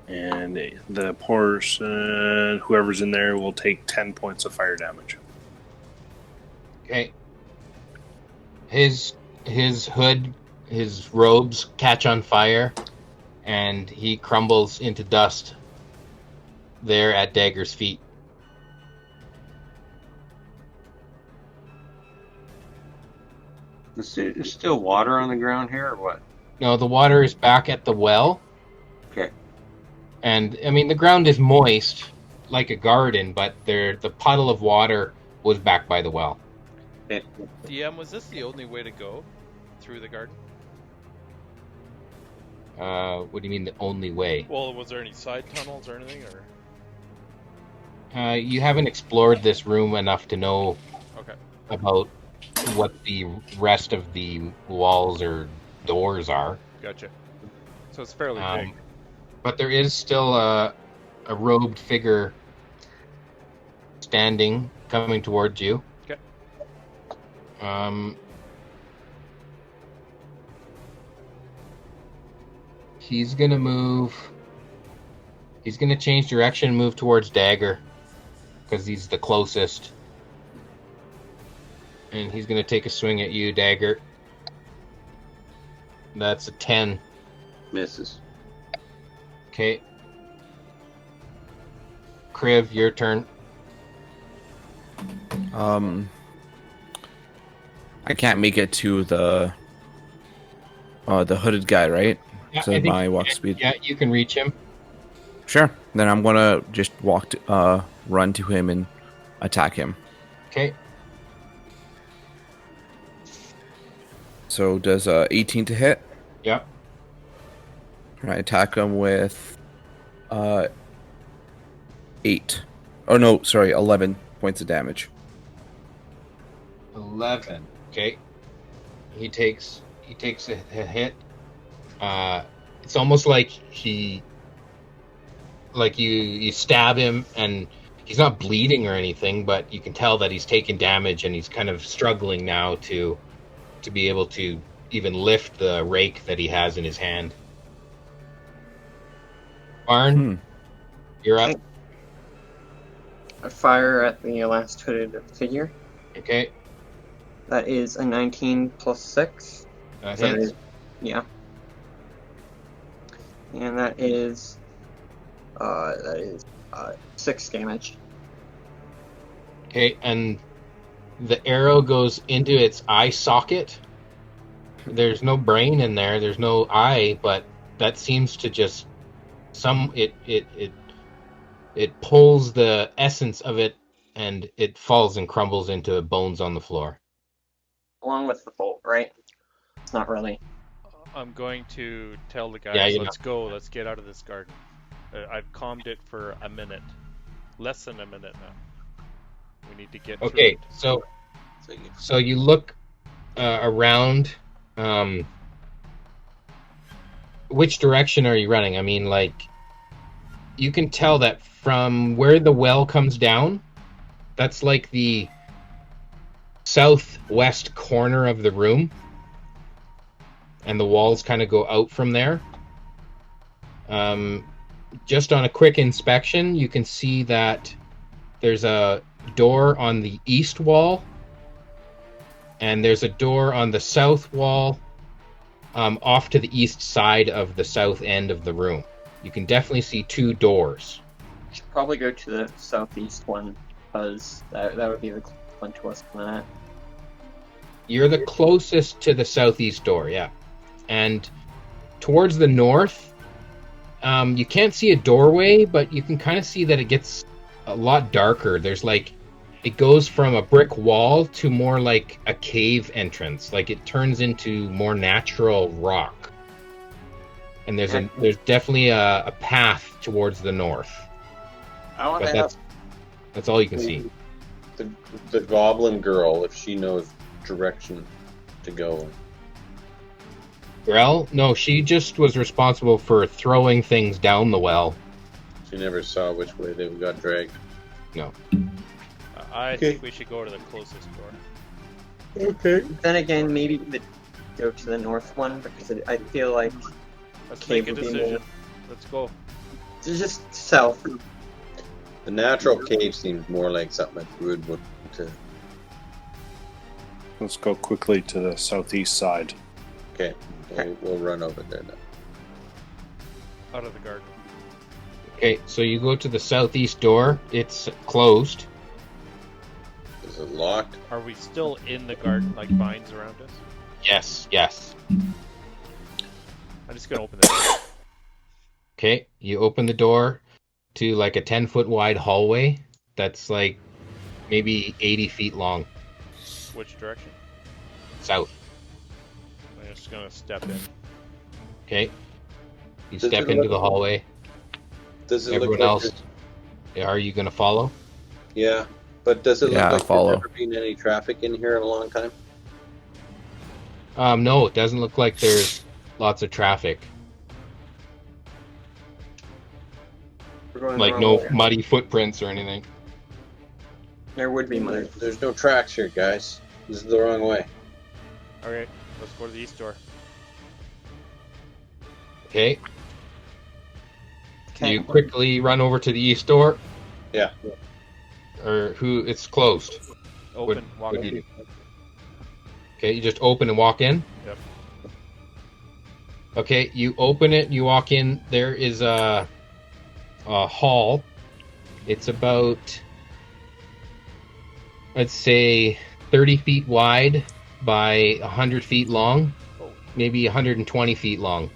And the person, whoever's in there, will take 10 points of fire damage. Okay. His hood, his robes catch on fire, and he crumbles into dust there at Dagger's feet. Is there still water on the ground here or what? No, the water is back at the well. Okay. And, I mean, the ground is moist, like a garden, but the puddle of water was back by the well. DM, was this the only way to go through the garden? What do you mean the only way? Well, was there any side tunnels or anything? You haven't explored this room enough to know Okay. about what the rest of the walls or doors are. Gotcha. So it's fairly big. But there is still a robed figure standing, coming towards you. Okay. He's gonna move. He's gonna change direction and move towards Dagger, because he's the closest. And he's gonna take a swing at you, Dagger. That's a 10. Misses. Okay. Kriv, your turn. I can't make it to the hooded guy, right? Yeah, So I think my you walk can- speed. Yeah, you can reach him. Sure. Then I'm gonna just run to him and attack him. Okay. So does 18 to hit? Yep. I attack him with 8. Oh no, sorry, 11 points of damage. 11. Okay. He takes a hit. It's almost like you stab him and He's not bleeding or anything, but you can tell that he's taken damage and he's kind of struggling now to be able to even lift the rake that he has in his hand. Barn, you're up. I fire at the last hooded figure. Okay. That is a 19 plus 6. Hits. Yeah. And that is 6 damage. Okay, and the arrow goes into its eye socket. There's no brain in there. There's no eye, but that seems to just it pulls the essence of it, and it falls and crumbles into bones on the floor. Along with the bolt, right? It's not really. I'm going to tell the guys, Yeah, let's go, let's get out of this garden. I've calmed it for a minute. Less than a minute now. We need to get through Okay, it. so you look around. Which direction are you running? I mean, like, you can tell that from where the well comes down, that's like the southwest corner of the room, and the walls kind of go out from there. Just on a quick inspection, you can see that there's a door on the east wall, and there's a door on the south wall, off to the east side of the south end of the room. You can definitely see 2 doors. Should probably go to the southeast one, because that would be the closest one to us coming at. You're the closest to the southeast door, yeah. And towards the north, you can't see a doorway, but you can kind of see that it gets a lot darker. There's like, it goes from a brick wall to more like a cave entrance. Like, it turns into more natural rock. And there's definitely a path towards the north. I want But to have that's all you can see. The goblin girl, if she knows direction to go. Grell? No, she just was responsible for throwing things down the well. She never saw which way they got dragged. No. I think we should go to the closest door. Okay. Then again, maybe go to the north one, because I feel like Let's cave make a would be decision. more. Let's go. It's just south. The natural cave seems more like something that Druid would to. Let's go quickly to the southeast side. Okay, we'll run over there now. Out of the garden. Okay, so you go to the southeast door. It's closed. Is it locked? Are we still in the garden, like vines around us? Yes. I'm just gonna open the door. Okay, you open the door to like a 10-foot wide hallway that's like maybe 80 feet long. Which direction? South. I'm just gonna step in. Okay. You Does step it into look- the hallway. Does it Everyone look like else, are you going to follow? Yeah, but does it look Yeah, I'll like follow. there's never been any traffic in here in a long time? No, it doesn't look like there's lots of traffic. We're going Like the no wrong way. muddy footprints or anything. There would be mud. There's no tracks here, guys. This is the wrong way. Alright, let's go to the east door. Okay. Okay. You quickly run over to the east door. Yeah. Or it's closed. Open, walk What do in. you do? Okay, you just open and walk in? Yep. Okay, you open it, you walk in. There is a hall. It's about, let's say, 30 feet wide by 100 feet long, maybe 120 feet long.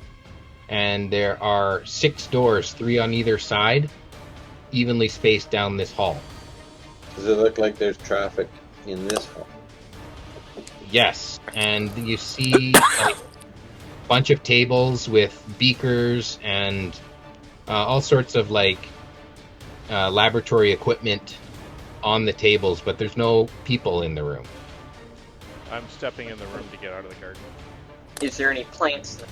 And there are 6 doors, 3 on either side, evenly spaced down this hall. Does it look like there's traffic in this hall? Yes, and you see like, a bunch of tables with beakers and all sorts of like laboratory equipment on the tables, but there's no people in the room. I'm stepping in the room to get out of the garden. Is there any plants?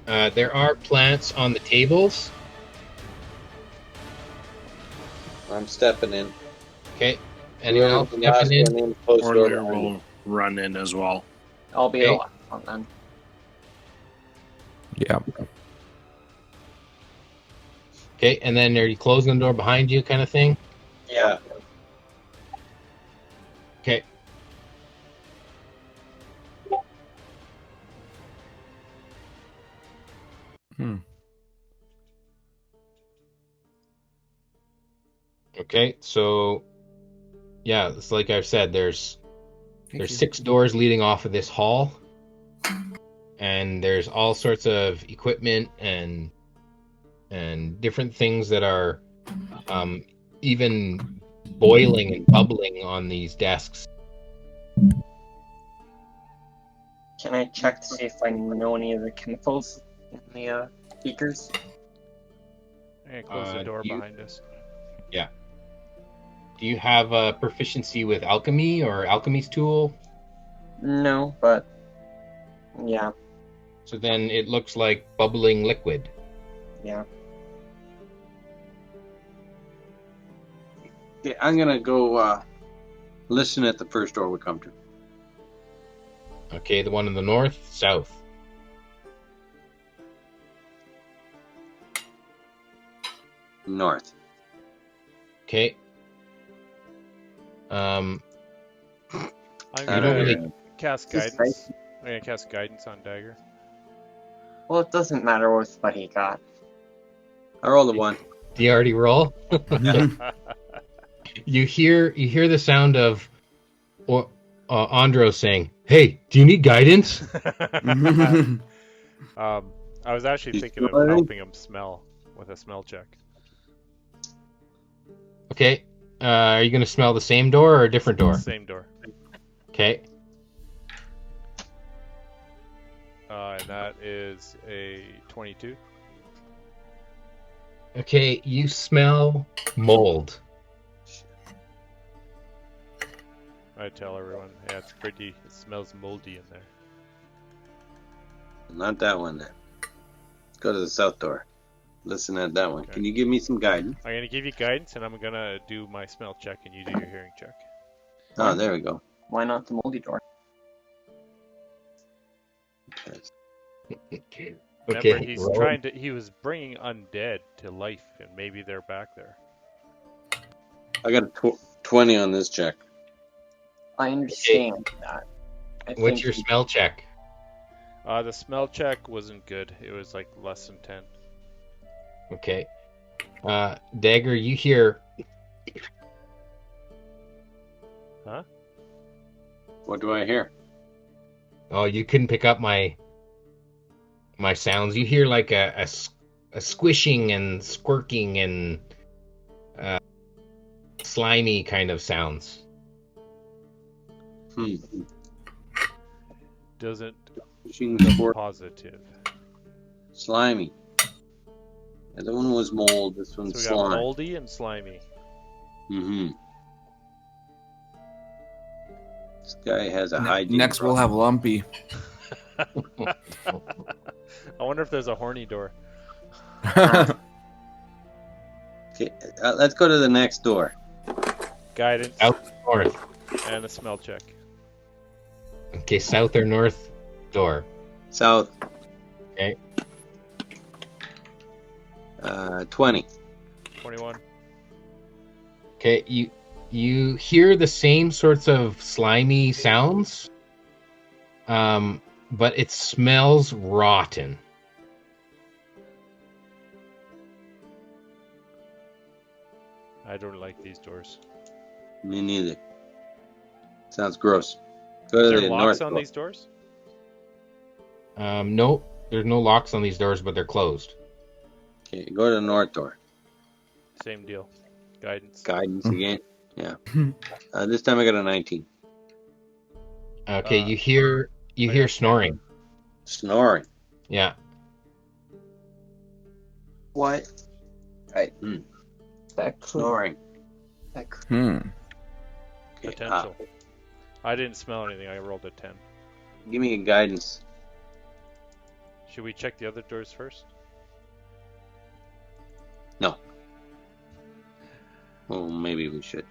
There are plants on the tables. I'm stepping in. Okay. Anyone else The last stepping in? one in, close door Orlear behind me. will run in as well. I'll be Okay. the last one then. Yeah. Okay, and then are you closing the door behind you, kind of thing? Yeah. Okay. Okay, so yeah, it's like I've said. There's 6 doors leading off of this hall, and there's all sorts of equipment and different things that are even boiling and bubbling on these desks. Can I check to see if I know any of the chemicals in the beakers? And close the door you- behind us. Do you have a proficiency with alchemy or alchemy's tool? No, but yeah, So then it looks like bubbling liquid. yeah. Okay, I'm gonna go listen at the first door we come to. Okay, the one in the north, south. North. Okay. I'm You gonna don't really- cast Just guidance. I'm gonna cast guidance on Dagger. Well, it doesn't matter what he got. I rolled a 1. Do you already roll? You hear the sound of Andro saying, "Hey, do you need guidance?" I was actually He's thinking of smelling? helping him smell with a smell check. Okay. Are you going to smell the same door or a different door? Same door. Okay. And that is a 22. Okay, you smell mold. I tell everyone, yeah, it's pretty. It smells moldy in there. Not that one then. Let's go to the south door. Listen at that one. Okay. Can you give me some guidance? I'm gonna give you guidance, and I'm gonna do my smell check, and you do your hearing check. Oh, there we go. Why not the moldy door? Remember, he's roll. trying to. He was bringing undead to life, and maybe they're back there. I got a 20 on this check. I understand that. I What's think your smell check? The smell check wasn't good. It was like less than 10. Okay. Dagger, you hear What do I hear? Oh, you couldn't pick up my sounds. You hear like a squishing and squirking and slimy kind of sounds. Doesn't Pushing look the positive. slimy. The other one was mold. This So one's we got slime. moldy and slimy. Mm-hmm. This guy has a hygiene. Next, we'll have Lumpy. I wonder if there's a horny door. Okay, let's go to the next door. Guidance Out north. and a smell check. Okay, south or north door. South. Okay. 20. 21. Okay, you hear the same sorts of slimy sounds, but it smells rotten. I don't like these doors. Me neither. Sounds gross. Go Is to there the locks north on door. these doors? No, there's no locks on these doors, but they're closed. Okay, go to the north door. Same deal. Guidance. Guidance again. Yeah. This time I got a 19. Okay, you I hear got snoring. Snoring. Yeah. what? Right. That could. Snoring. That could. Okay, Potential. I didn't smell anything. I rolled a 10. give me a guidance. Should we check the other doors first? No. Well, maybe we should.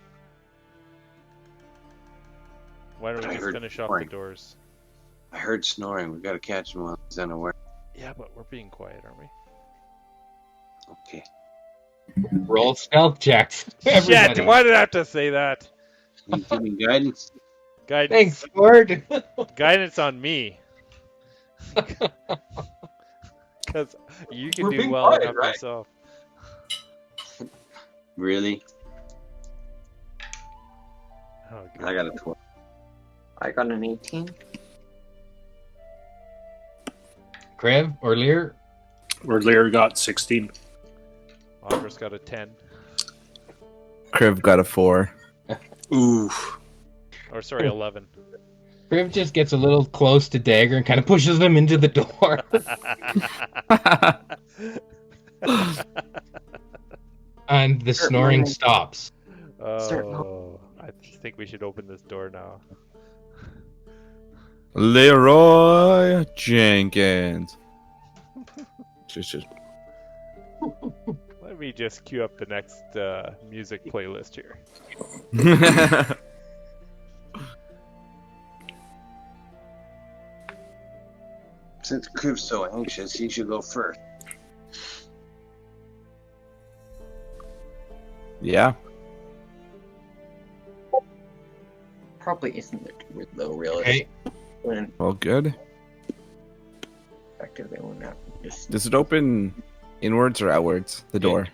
Why don't we I just heard finish off the snoring. doors? I heard snoring. We gotta catch him while he's unaware. Yeah, but we're being quiet, aren't we? Okay. Roll stealth checks. Shit! Everybody. Why did I have to say that? You give me guidance. Guidance. Thanks, Ford. Guidance on me. Because you can We're do being well quiet, enough right? yourself. Really? Oh, I God. got a 12. I got an 18. Krev or Lear? Or Lear got 16. Andros got a 10. Kriv got a 4. Ooh. Or sorry, 11. Krev just gets a little close to Dagger and kind of pushes them into the door. And the Sure, snoring Morgan. stops. Oh, I think we should open this door now. Leroy Jenkins. Just Let me just cue up the next music playlist here. Since Kriv's so anxious, he should go first. Yeah. Probably isn't though, really. Okay. When Well, good. effectively when that just Does it open inwards or outwards? The door.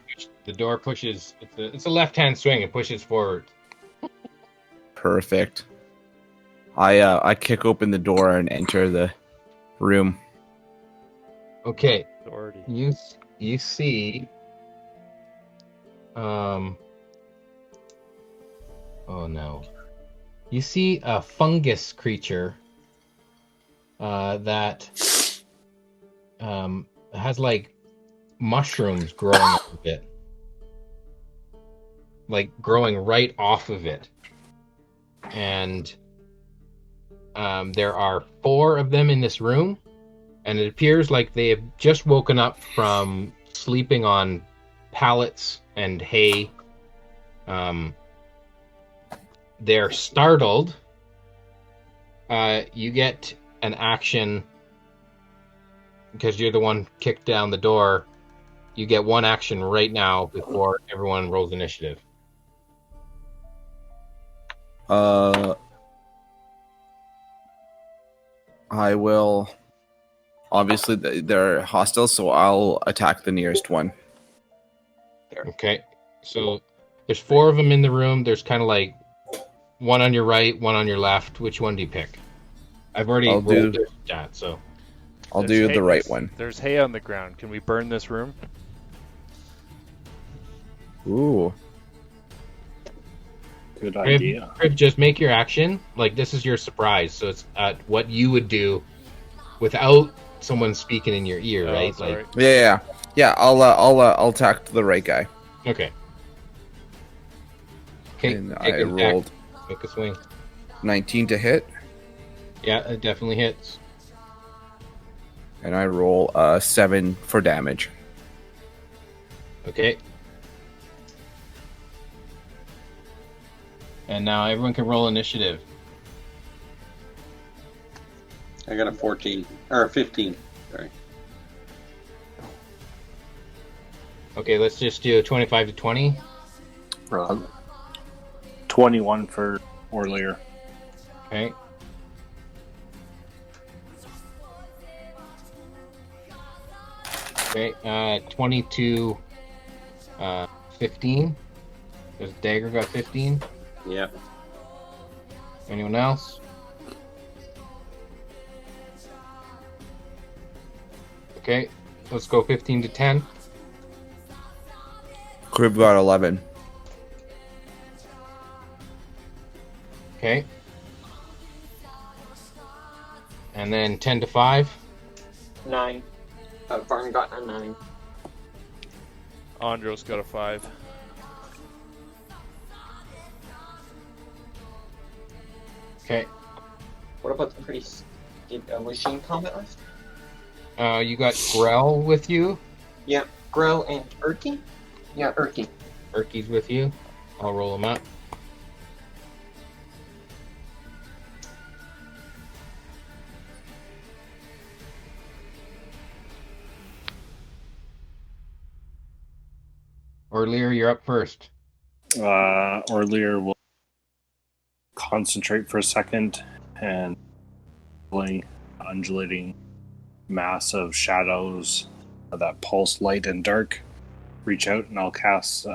The door pushes. It's a left-hand swing. It pushes forward. Perfect. I kick open the door and enter the room. Okay. Authority. You see. Oh no. You see a fungus creature. That. Has like mushrooms growing off of it. Like growing right off of it. And there are 4 of them in this room, and it appears like they have just woken up from sleeping on pallets and hay. They're startled. You get an action because you're the one kicked down the door. You get one action right now before everyone rolls initiative. I will. Obviously, they're hostile, so I'll attack the nearest one. Okay, so there's 4 of them in the room. There's kind of like one on your right, one on your left. Which one do you pick? I've already I'll rolled do- their stat, so I'll There's do hay- the right there's- one. There's hay on the ground. Can we burn this room? Ooh. Good Crib, idea. Crib, just make your action. Like this is your surprise, so it's what you would do without someone speaking in your ear, Oh, right? sorry. Yeah. I'll attack the right guy. Okay. Okay. And take I an attack. rolled Make a swing. 19 to hit, Yeah, it definitely hits. and I roll 7 for damage. Okay. And now everyone can roll initiative. I got a 14 or a 15. Sorry. Okay, let's just do 25 to 20. 21 for Orlear. Okay. Okay, 22, 15. Does Dagger got 15? Yeah. Anyone else? Okay, let's go 15 to 10. Crib got 11. Okay. And then 10 to 5. 9. Varn got a 9. Andros got a 5. Okay. What about the priest? Was she in combat last? You got Grell with you. Yeah, Grell and Urki? Yeah, Urki. Urky's with you. I'll roll them up. Orlear, you're up first. Orlear will concentrate for a second and undulating mass of shadows that pulse light and dark. Reach out and I'll cast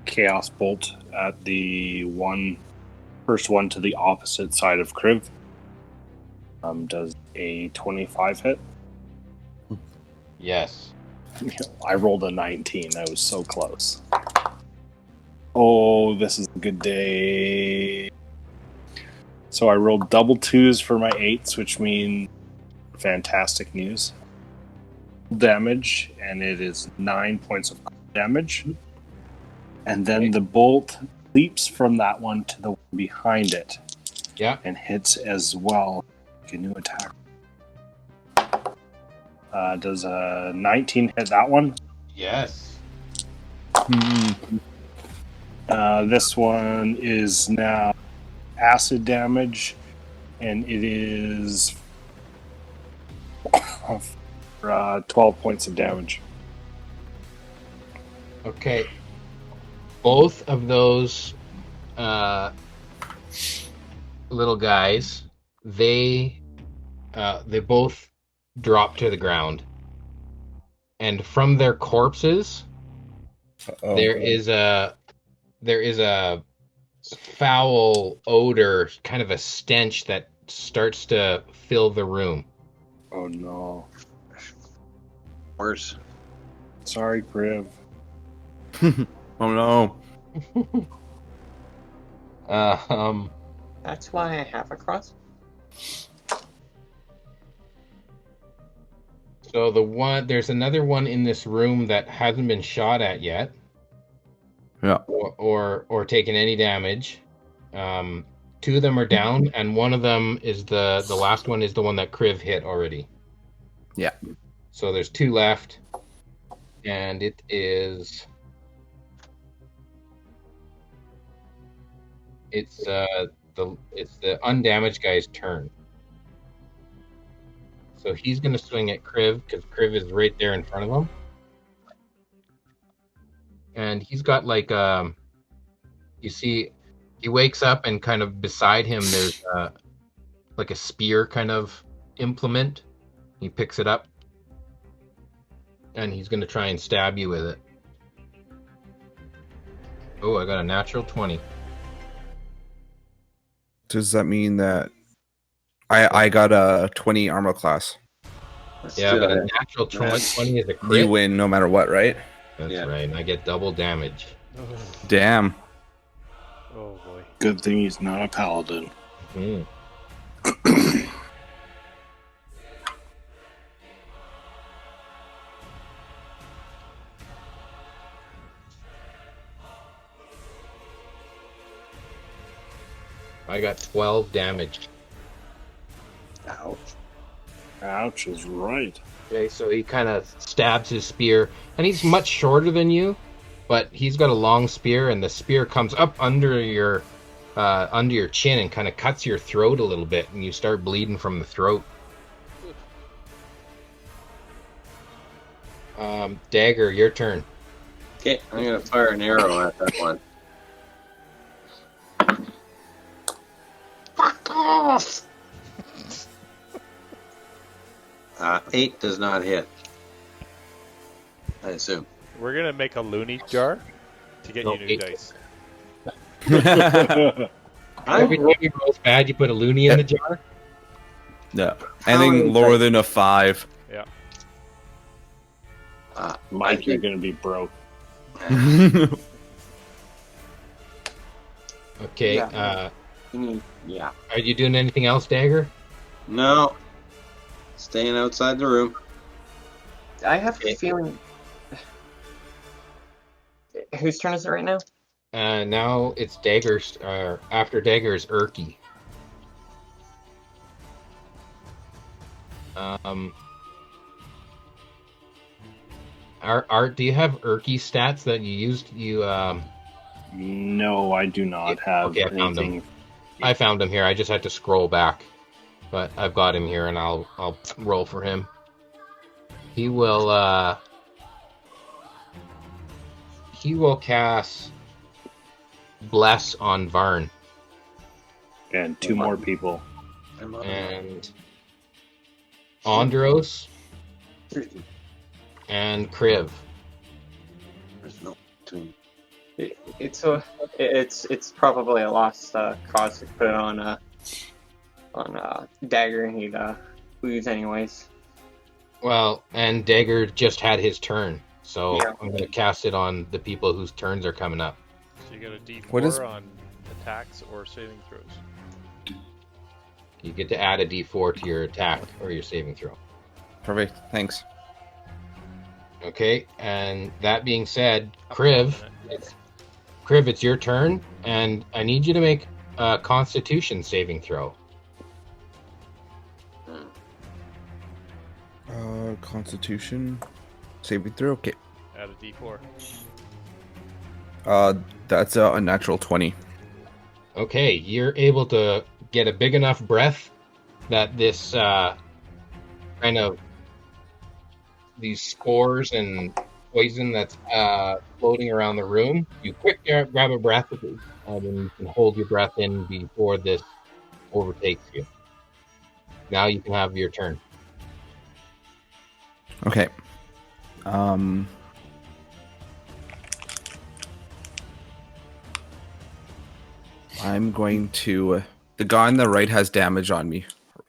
Chaos Bolt at the first one to the opposite side of Kriv. Does a 25 hit? Yes. I rolled a 19. I was so close. Oh, this is a good day. So I rolled double 2s for my 8s, which means fantastic news. Damage, and it is 9 points of damage. And then the bolt leaps from that one to the one behind it. Yeah. And hits as well. A new attack. Does a 19 hit that one? Yes. This one is now acid damage, and it is 12 points of damage. Okay. Both of those little guys, they both drop to the ground, and from their corpses, there is a foul odor, kind of a stench that starts to fill the room. Oh no! Worse. Sorry, Kriv. Oh no. That's why I have a cross. So there's another one in this room that hasn't been shot at yet. Yeah. Or taken any damage. Two of them are down, and one of them is the last one is the one that Kriv hit already. Yeah. So there's two left, and it's the undamaged guy's turn. So he's gonna swing at Kriv because Kriv is right there in front of him. And he's got you see, he wakes up and kind of beside him there's like a spear kind of implement. He picks it up and he's going to try and stab you with it. Oh, I got a natural 20. Does that mean that I got a 20 armor class? Yeah, but a natural 20 is a crit. You win no matter what, right? That's right. And I get double damage. Damn. Oh boy. Good thing he's not a paladin. Mm. I got 12 damage. Ouch. Ouch is right. Okay, so he kind of stabs his spear, and he's much shorter than you, but he's got a long spear, and the spear comes up under your chin and kind of cuts your throat a little bit, and you start bleeding from the throat. Dagger, your turn. Okay, I'm gonna fire an arrow at that one. Fuck off! 8 does not hit. I assume. We're gonna make a loony jar to get you new 8. dice. Every time you roll bad, you put a loony in the jar? No. Anything lower than a 5. Yeah. Mike, you're gonna be broke. Okay, Yeah. are you doing anything else, Dagger? No. Staying outside the room. I have a feeling. Whose turn is it right now? Now it's Dagger's, after Dagger's Erky. Art, do you have Erky stats that you No, I do not have Okay, I found him. anything. I found him here. I just had to scroll back, but I've got him here, and I'll roll for him. He will cast Bless on Varn And two more people. and Andros and Kriv. There's no two. It's probably a lost cause to put it on Dagger, and he'd lose anyways. Well, and Dagger just had his turn, so Yeah. I'm going to cast it on the people whose turns are coming up. So you get a D4 What is- on attacks or saving throws. You get to add a D4 to your attack or your saving throw. Perfect. Thanks. Okay, and that being said, Kriv, it's your turn, and I need you to make a Constitution saving throw. Constitution saving throw. Okay. Add a D4. That's a natural 20. Okay, you're able to get a big enough breath that this kind of these spores and poison that's floating around the room. You quick grab a breath, and you can hold your breath in before this overtakes you. Now you can have your turn. Okay. I'm going to. The guy on the right has damage on me.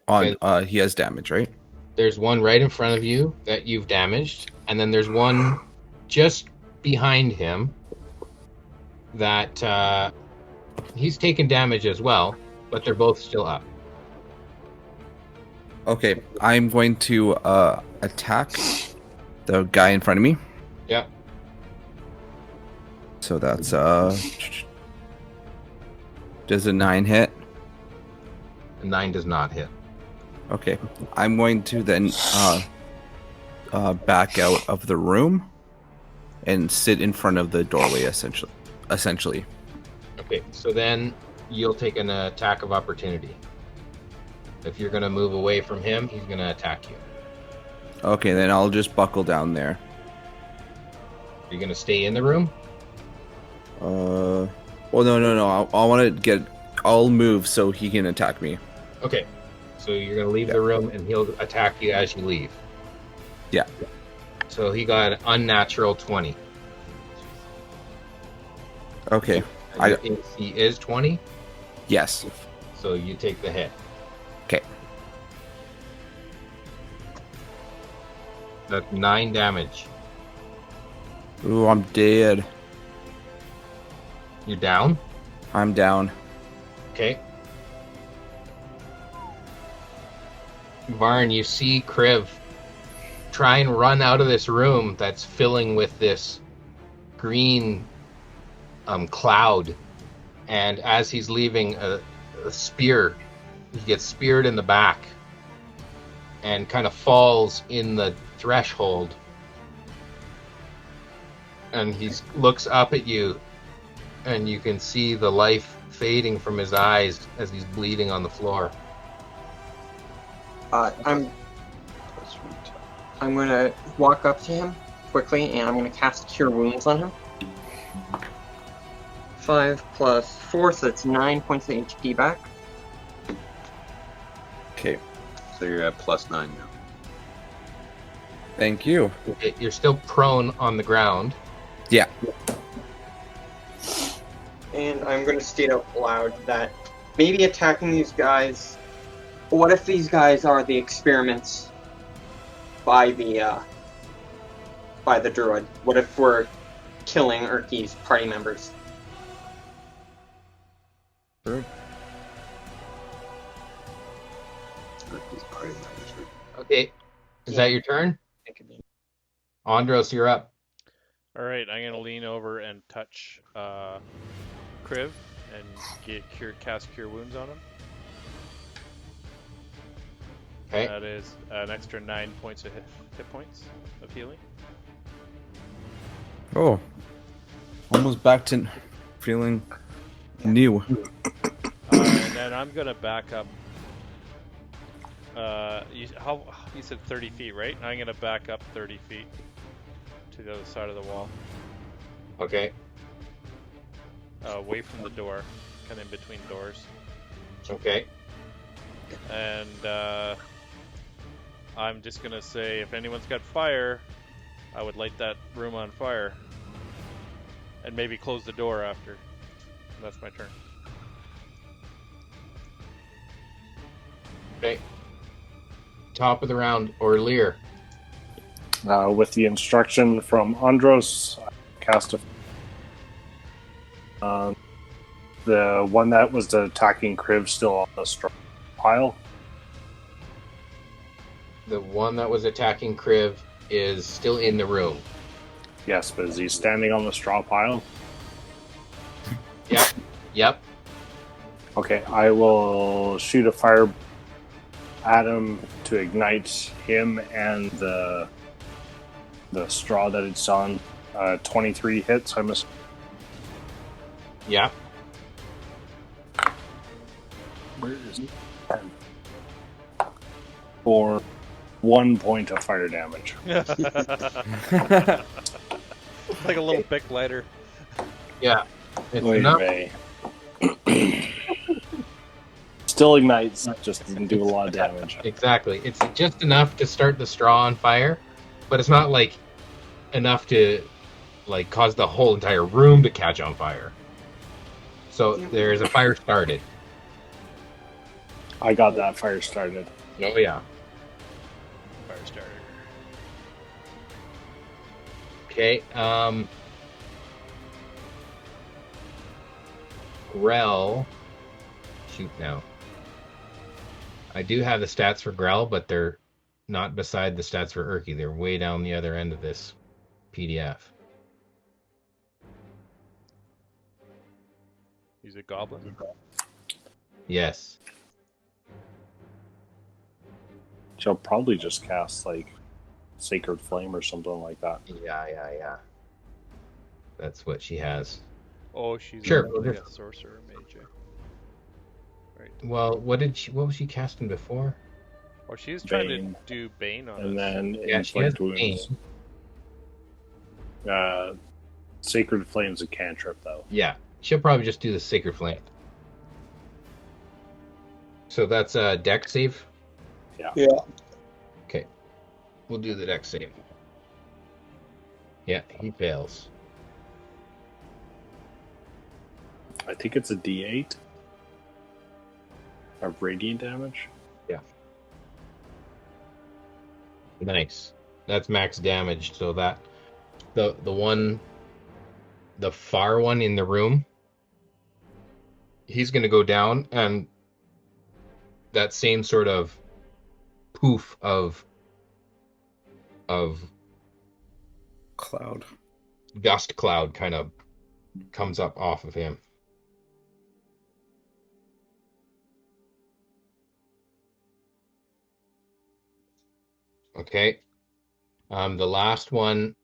He has damage, right? There's one right in front of you that you've damaged, and then there's one just behind him that he's taken damage as well, but they're both still up. Okay, I'm going to attack the guy in front of me. Yep. So that's does a 9 hit? A 9 does not hit. Okay, I'm going to then back out of the room and sit in front of the doorway, essentially. Okay, so then you'll take an attack of opportunity. If you're going to move away from him, he's going to attack you. Okay, then I'll just buckle down there. You're going to stay in the room? Well, no. I want to get. I'll move so he can attack me. Okay, so you're going to leave the room, and he'll attack you as you leave. Yeah. So he got an unnatural 20. Okay. Your AC is 20, Yes. so you take the hit. Okay. That's 9 damage. Ooh, I'm dead. You're down? I'm down. Okay. Varn, you see Kriv try and run out of this room that's filling with this green cloud, and as he's leaving a spear, he gets speared in the back and kind of falls in the threshold, and he looks up at you, and you can see the life fading from his eyes as he's bleeding on the floor. I'm gonna walk up to him quickly, and I'm gonna cast Cure Wounds on him. 5 plus 4, so it's 9 points of HP back. Okay. So you're at +9 now. Thank you. You're still prone on the ground. Yeah. And I'm gonna state out loud that maybe attacking these guys. What if these guys are the experiments by the druid? What if we're killing Urki's party members? Okay, is that your turn? Andros, you're up. All right, I'm gonna lean over and touch Kriv and cast Cure Wounds on him. Okay. That is an extra 9 points of hit points of healing. Oh. Almost back to feeling new. And then I'm gonna back up. You said 30 feet, right? I'm gonna back up 30 feet to the other side of the wall, Okay. away from the door, kind of in between doors. Okay. And I'm just gonna say, if anyone's got fire, I would light that room on fire, and maybe close the door after. That's my turn. Okay. Top of the round, or Lear. With the instruction from Andros, I cast a. The one that was attacking Kriv still on the straw pile. The one that was attacking Kriv is still in the room. Yes, but is he standing on the straw pile? Yep. Yep. Okay, I will shoot a fire at him to ignite him and the straw that it's on. 23 hits. I must. Yep. Where is it? For 1 point of fire damage. Like a little Bic lighter. Yeah. It's Oy enough. vey. Still ignites, just didn't do a lot of damage. Exactly. It's just enough to start the straw on fire, but it's not like enough to like cause the whole entire room to catch on fire. So there's a fire started. I got that fire started. Oh yeah. Fire starter. Okay. Grell. Shoot now. I do have the stats for Grell, but they're not beside the stats for Urki. They're way down the other end of this PDF. He's a goblin. Yes. She'll probably just cast like Sacred Flame or something like that. Yeah. That's what she has. Oh, she's Sure. a sorcerer mage. Right. Well, what was she casting before? Well, she's trying to Bane. do Bane on And us. then Yeah, she has inflict wounds. Sacred Flame's a cantrip though. Yeah, she'll probably just do the Sacred Flame. So that's a dex save? Yeah. Okay. We'll do the dex save. Yeah, he fails. I think it's a D8 of radiant damage. Nice. That's max damage, so that the far one in the room, he's gonna go down, and that same sort of poof of Cloud. dust cloud kind of comes up off of him. Okay. The last one.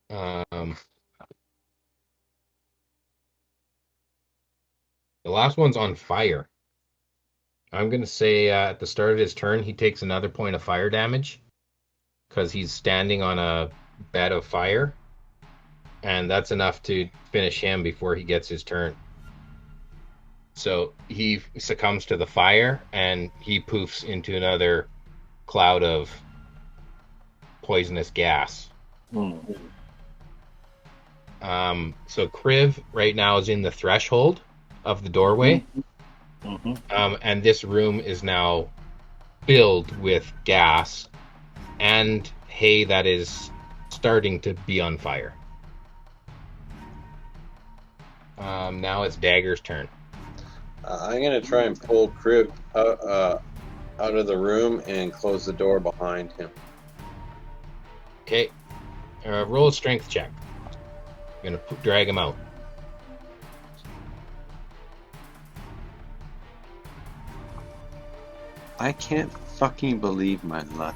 The last one's on fire. I'm gonna say at the start of his turn, he takes another point of fire damage because he's standing on a bed of fire, and that's enough to finish him before he gets his turn. So he succumbs to the fire, and he poofs into another cloud of poisonous gas. So Kriv right now is in the threshold of the doorway, and this room is now filled with gas and hay that is starting to be on fire. Now it's Dagger's turn. I'm gonna try and pull Crib out of the room and close the door behind him. Okay, roll a strength check. I'm gonna drag him out. I can't fucking believe my luck.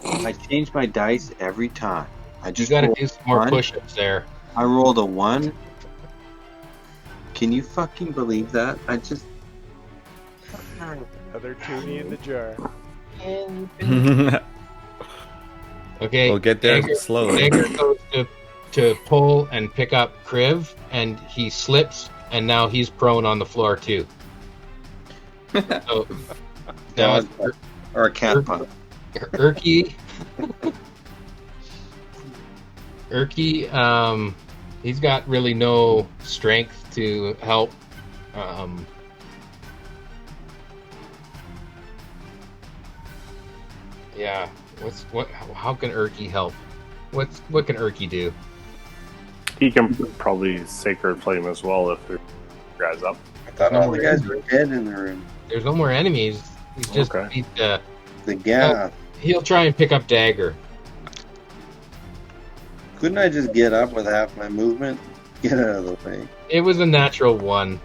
I change my dice every time. I You just gotta roll do some more one. push-ups there. I rolled a 1. Can you fucking believe that? I just... Another toonie in the jar. Okay. We'll get there Dagger, slowly. Dagger goes to pull and pick up Kriv, and he slips, and now he's prone on the floor too. So now Dog or a cat punch. Erky, he's got really no strength to help. Yeah. How can Erky help? What can Erky do? He can probably sacred flame as well if there guys up. I thought all the guys were dead in the room. There's no more enemies. He's just Okay. The gas. he'll try and pick up Dagger. Couldn't I just get up with half my movement? Get out of the way. It was a natural one.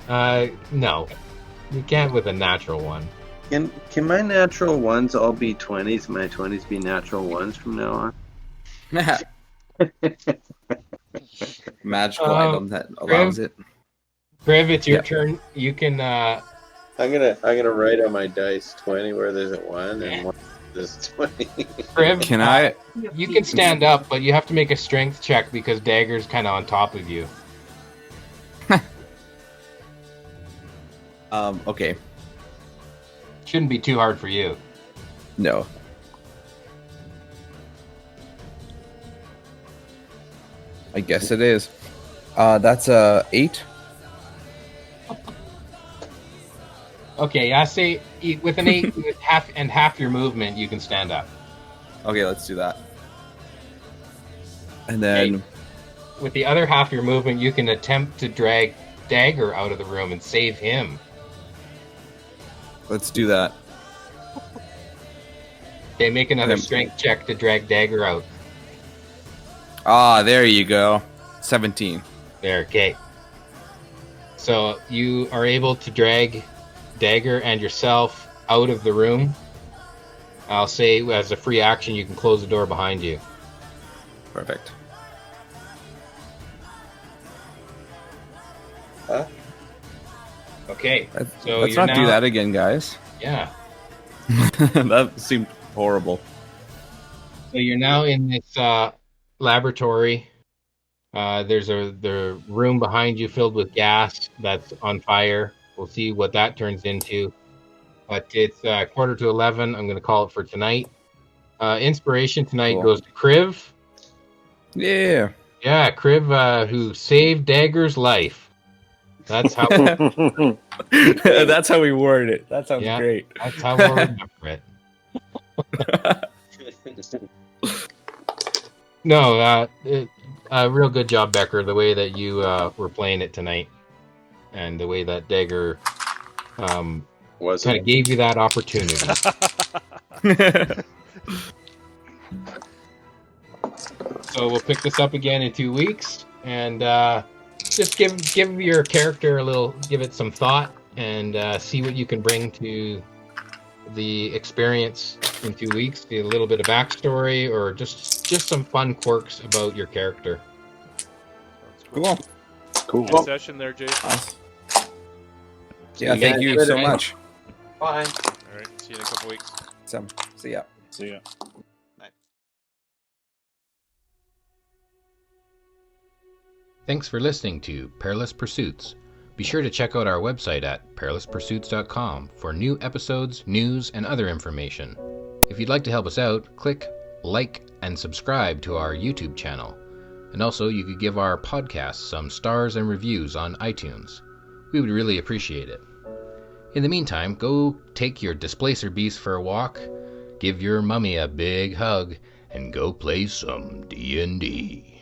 No. You can't with a natural one. Can my natural ones all be 20s? My 20s be natural ones from now on? Magical item that allows it. Kriv, it's your Yeah. turn. You can I'm gonna write on my dice 20 where there's a 1 and 1 there's 20. Kriv, Can I? you can stand up, but you have to make a strength check because Dagger's kind of on top of you. Okay. Shouldn't be too hard for you. No. I guess it is. That's a 8. Okay, I say with an 8 with half your movement, you can stand up. Okay, let's do that. And then With the other half of your movement, you can attempt to drag Dagger out of the room and save him. let's do that. Okay, make another Okay. strength check to drag Dagger out. Ah, there you go. 17. There, okay. So you are able to drag Dagger and yourself out of the room. I'll say as a free action, you can close the door behind you. Perfect. Huh? Okay, so Let's you're not do now- that again, guys. Yeah. That seemed horrible. So you're now in this laboratory. There's the room behind you filled with gas that's on fire. We'll see what that turns into. But it's 11:15. I'm going to call it for tonight. Inspiration tonight Cool. goes to Kriv. Yeah. Yeah, Kriv, who saved Dagger's life. That's how. That's how we word it. That sounds Yeah. great. That's how we'll remember it. No, real good job, Becker. The way that you were playing it tonight, and the way that Dagger Was kind it? of gave you that opportunity. So we'll pick this up again in 2 weeks, and just give your character give it some thought, and see what you can bring to the experience in 2 weeks. A little bit of backstory, or just some fun quirks about your character. Cool. Cool. Good session there, Jason. Yeah, You thank guys you have a so good night. much. Bye. All right, see you in a couple weeks. See ya. See ya. Thanks for listening to Perilous Pursuits. Be sure to check out our website at perilouspursuits.com for new episodes, news, and other information. If you'd like to help us out, click like and subscribe to our YouTube channel. And also, you could give our podcast some stars and reviews on iTunes. We would really appreciate it. In the meantime, go take your Displacer Beast for a walk, give your mummy a big hug, and go play some D&D.